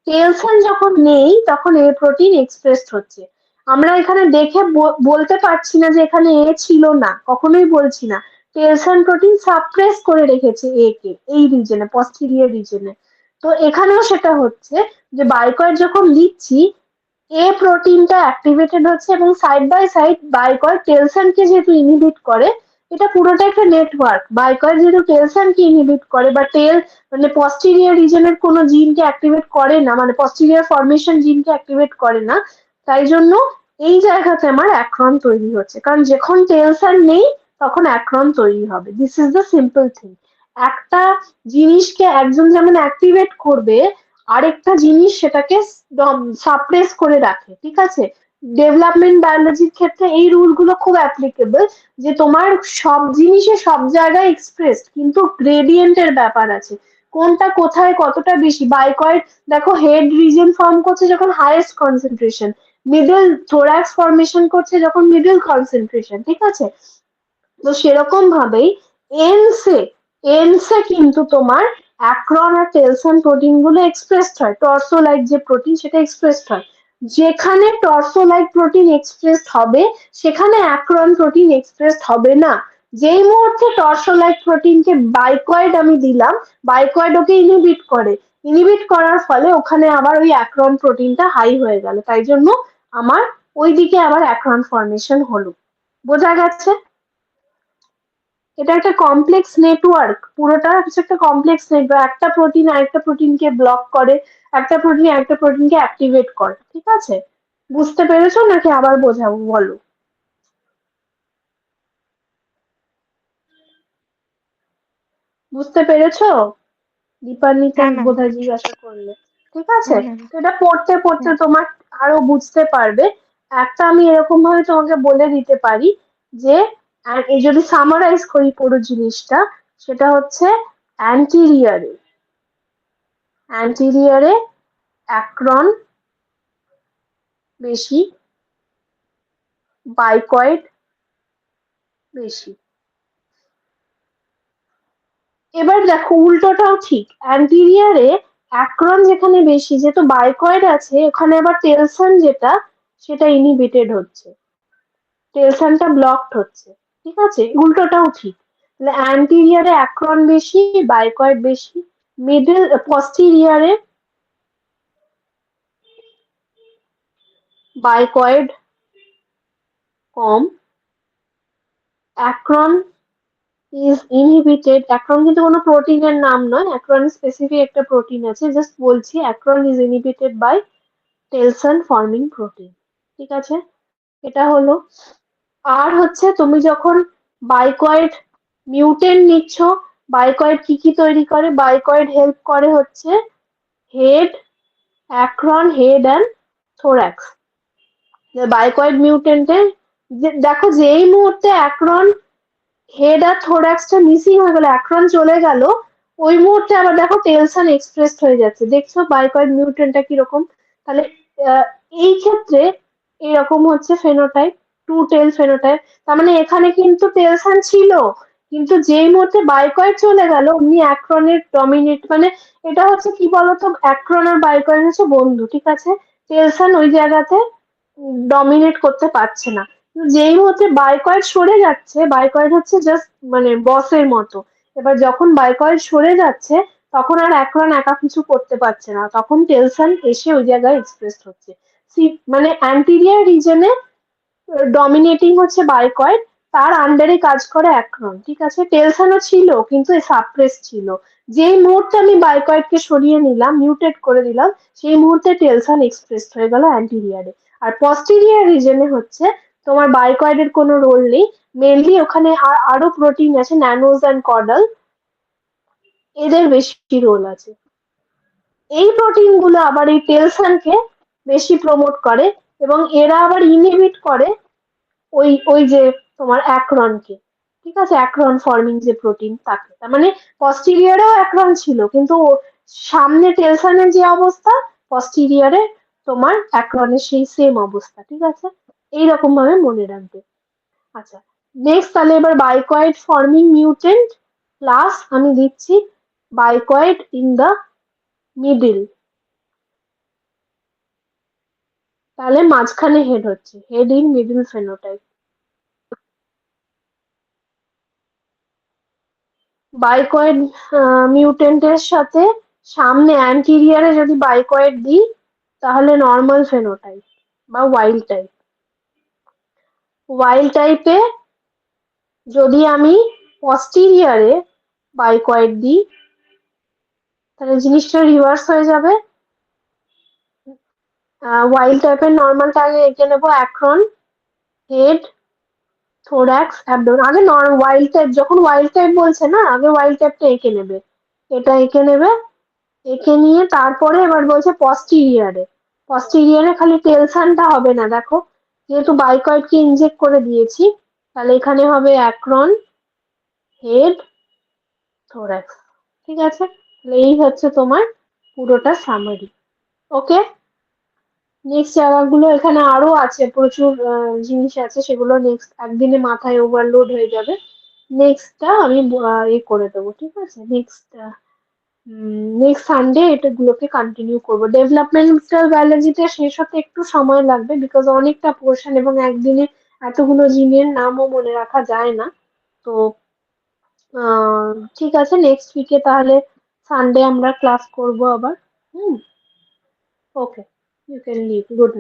টেলসন যখন নেই তখন এ প্রোটিন এক্সপ্রেসড হচ্ছে। আমরা এখানে দেখে বলতে পারছি না যে এখানে এ ছিল না, কখনোই বলছি না। টেলসন প্রোটিন সাপ্রেস করে রেখেছে এ কে এই রিজনে, পস্টিরিয়র রিজনে। তো এখানেও সেটা হচ্ছে যে বাইকয়েড যখন লিখছি এ প্রোটিনটা অ্যাক্টিভেটেড হচ্ছে এবং সাইড বাই সাইড বাইকয়েড টেলসনকে যেহেতু ইনহিবিট করে, এটা পুরোটা একটা নেটওয়ার্ক, বাইকয়েড যেহেতু টেলসনকে ইনহিবিট করে বা মানে পস্টিরিয়র রিজনের কোনো জিনকে অ্যাক্টিভেট করে না, মানে পস্টিরিয়র ফরমেশন জিনকে অ্যাক্টিভেট করে না, তাই জন্য এই জায়গাতে আমার অ্যাক্রন তৈরি হচ্ছে, কারণ যখন টেলসন নেই তখন অ্যাক্রন তৈরি হবে। This is the simple thing. একটা জিনিসকে একজন যেমন অ্যাক্টিভেট করবে, আরেকটা জিনিস সেটাকে সাপ্রেস করে রাখে, ঠিক আছে? ডেভেলপমেন্ট বায়োলজির ক্ষেত্রে এই রুল গুলো খুব অ্যাপ্লিকেবল, যে তোমার সব জিনিসে সব জায়গায় এক্সপ্রেস, কিন্তু গ্রেডিয়েন্টের ব্যাপার আছে, কোনটা কোথায় কতটা বেশি। বাইকয়েড দেখো হেড রিজন ফর্ম করছে যখন highest concentration, middle thorax formation করছে যখন মিডল কনসেন্ট্রেশন, ঠিক আছে? তো সেরকম ভাবেই এনসে এনসে কিন্তু তোমার অ্যাক্রন আর টেলসন প্রোটিন গুলো এক্সপ্রেসড হয়, টর্সো লাইক যে প্রোটিন সেটা এক্সপ্রেসড হয়। যেখানে টর্সো লাইক প্রোটিন এক্সপ্রেসড হবে সেখানে অ্যাক্রন প্রোটিন এক্সপ্রেসড হবে না। যেই মুহূর্তে টর্সো লাইক প্রোটিনকে বাইকয়েড আমি দিলাম, বাইকয়েড ওকে ইনহিবিট করে, ইনহিবিট করার ফলে ওখানে আবার ওই অ্যাক্রন প্রোটিনটা হাই হয়ে গেল, তাই জন্য আমার ওইদিকে আবার অ্যাক্রন ফর্মেশন হলো। বোঝা গেছে? এটা একটা কমপ্লেক্স নেটওয়ার্ক, পুরোটা হচ্ছে একটা কমপ্লেক্স নেটওয়ার্ক, একটা প্রোটিন আরেকটা প্রোটিনকে ব্লক করে, একটা প্রোটিন আরেকটা প্রোটিনকে অ্যাক্টিভেট করে, ঠিক আছে? বুঝতে পেরেছো নাকি আবার বোঝাবো বলো? বুঝতে পেরেছো? দীপান্বিতা হ্যাঁ ম্যাম। বোধহয় জিজ্ঞাসা করলে, ঠিক আছে? হ্যাঁ ম্যাম। তো এটা পড়তে পড়তে হ্যাঁ। তোমার আরো বুঝতে পারবে। একটা আমি এরকম ভাবে তোমাকে বলে দিতে পারি যে এই যদি সামারাইজ করি পুরো জিনিসটা, সেটা হচ্ছে অ্যান্টিরিয়ারে অ্যান্টিরিয়ারে অ্যাক্রন বেশি, বাইকয়েড বেশি। এবার দেখো উল্টোটাও ঠিক, অ্যান্টিরিয়ারে অ্যাক্রন যেখানে বেশি, যেহেতু বাইকয়েড আছে, ওখানে আবার টেলসন যেটা সেটা ইনহিবিটেড হচ্ছে, টেলসনটা ব্লকড হচ্ছে। ঠিক আছে, উল্টোটাও ঠিক। তাহলে অ্যান্টিরিয়ারে অ্যাক্রন বেশি, বাইকয়েড বেশি। মিডল পস্টিরিয়ারে বাইকয়েড কম। Acron is inhibited. অ্যাক্রন কিন্তু কোনো প্রোটিনের নাম নয়, অ্যাক্রন স্পেসিফিক একটা প্রোটিন আছে, জাস্ট বলছি acron is inhibited by telson forming protein. ঠিক আছে, এটা হলো। আর হচ্ছে তুমি যখন বাইকয়েড মিউটেন্ট নিচ্ছ, বাইকয়েড কি কি তৈরি করে? বাইকয়েড হেল্প করে হচ্ছে head, acron head and thorax. Bicoid মিউটেন্টে দেখো যেই মুহূর্তে অ্যাক্রন হেড আর থোরাক্সটা মিসিং হয়ে গেল, অ্যাক্রন চলে গেল, ওই মুহূর্তে আবার দেখো টেলসন এক্সপ্রেসড হয়ে যাচ্ছে। দেখছো বাইকয়েড মিউটেন্টটা কিরকম? তাহলে আহ, এই ক্ষেত্রে এরকম হচ্ছে ফেনোটাইপ, টু টেল ফেনোটাইপ। তার মানে এখানে কিন্তু টেলসন ছিল, কিন্তু যেই মুহূর্তে বাইকয়েড চলে গেল অমনি অ্যাক্রনের ডমিনেট, মানে এটা হচ্ছে কি বলতো, অ্যাক্রন আর বাইকয়েড হচ্ছে বন্ধু, ঠিক আছে? টেলসন ওই জায়গাতে ডমিনেট করতে পারছে না। যেই মুহূর্তে বাইকয়েড সরে যাচ্ছে, বাইকয়েড হচ্ছে জাস্ট মানে বসের মতো। এবার যখন বাইকয়েড সরে যাচ্ছে, তখন আর অ্যাক্রন একা কিছু করতে পারছে না, তখন টেলসন এসে ওই জায়গায় এক্সপ্রেস হচ্ছে। মানে অ্যান্টিরিয়ার রিজনে ডমিনেটিং হচ্ছে বাইকয়েড, তার আন্ডারে কাজ করে অ্যাক্রন। ঠিক আছে, টেলসনও ছিল কিন্তু সাপ্রেস ছিল। যেই মুহূর্তে আমি বাইকয়েডকে সরিয়ে নিলাম, মিউটেট করে দিলাম, সেই মুহূর্তে টেলসন এক্সপ্রেস হয়ে গেল অ্যান্টিরিয়ারে। আর পস্টিরিয়ার রিজনে হচ্ছে তোমার বাইকয়েডের কোনো রোল নেই, মেনলি ওখানে আরো প্রোটিন আছে, ন্যানোজ অ্যান্ড কর্ডাল, এদের বেশি রোল আছে। এই প্রোটিন গুলো আবার এই টেলসনকে বেশি প্রমোট করে, এবং এরা আবার ইনহিবিট করে ওই ওই যে তোমার অ্যাক্রনকে। ঠিক আছে, অ্যাক্রন ফর্মিং যে প্রোটিন তাকে। তার মানে পস্টিরিয়ারেও অ্যাক্রন ছিল, কিন্তু সামনে টেলসনের যে অবস্থা, পস্টিরিয়ারে তোমার অ্যাক্রনের সেই সেম অবস্থা। ঠিক আছে, এইরকম ভাবে মনে রাখবে। আচ্ছা, নেক্সট তাহলে এবার বাইকয়েড ফর্মিং মিউটেন্ট প্লাস আমি দিচ্ছি বাইকয়েড ইন দ্য মিডিল, তাহলে মাঝখানে হেড হচ্ছে, হেড ইন মিডিল ফেনোটাইপ। বাইকয়েড মিউটেন্টের সাথে সামনে অ্যান্টিরিয়ারে যদি বাইকয়েড দিই, তাহলে নর্মাল ফেনোটাইপ বা ওয়াইল্ড টাইপ। ওয়াইল্ড টাইপে যদি আমি পস্টিরিয়ারে বাইকয়েড দিই, তাহলে জিনিসটা রিভার্স হয়ে যাবে। ওয়াইল্ড টাইপের নর্মালটা আগে এঁকে নেবো, অ্যাক্রন হেড থোরাক্স অ্যাবডোমেন। আগে ওয়াইল্ড টাইপ, যখন ওয়াইল্ড টাইপ বলছে না, আগে ওয়াইল্ড টাইপটা এঁকে নেবে, এটা এঁকে নেবে। এঁকে নিয়ে তারপরে এবার বলছে পস্টিরিয়ারে, পস্টিরিয়ারে খালি টেলসানটা হবে না, দেখো যেহেতু বাইকয়েডকে ইনজেক্ট করে দিয়েছি, তাহলে এখানে হবে অ্যাক্রন হেড থোরাক্স। ঠিক আছে, তাহলে এই হচ্ছে তোমার পুরোটা সামারি। ওকে, নেক্সট জায়গাগুলো এখানে আরো আছে, প্রচুর জিনিস আছে, সেগুলো নেক্সট একদিনে মাথায় ওভারলোড হয়ে যাবে। নেক্সটটা আমি করে দেবো। ঠিক আছে, নেক্সট সানডে এটাগুলোকে কন্টিনিউ করবো। ডেভেলপমেন্টাল বায়োলজিতে শেষ হতে একটু সময় লাগবে, বিকজ অনেকটা পোর্শন এবং একদিনে এতগুলো জিনের নামও মনে রাখা যায় না। তো ঠিক আছে, নেক্সট উইকে তাহলে সানডে আমরা ক্লাস করব আবার। Hmm, okay, you can leave, good night.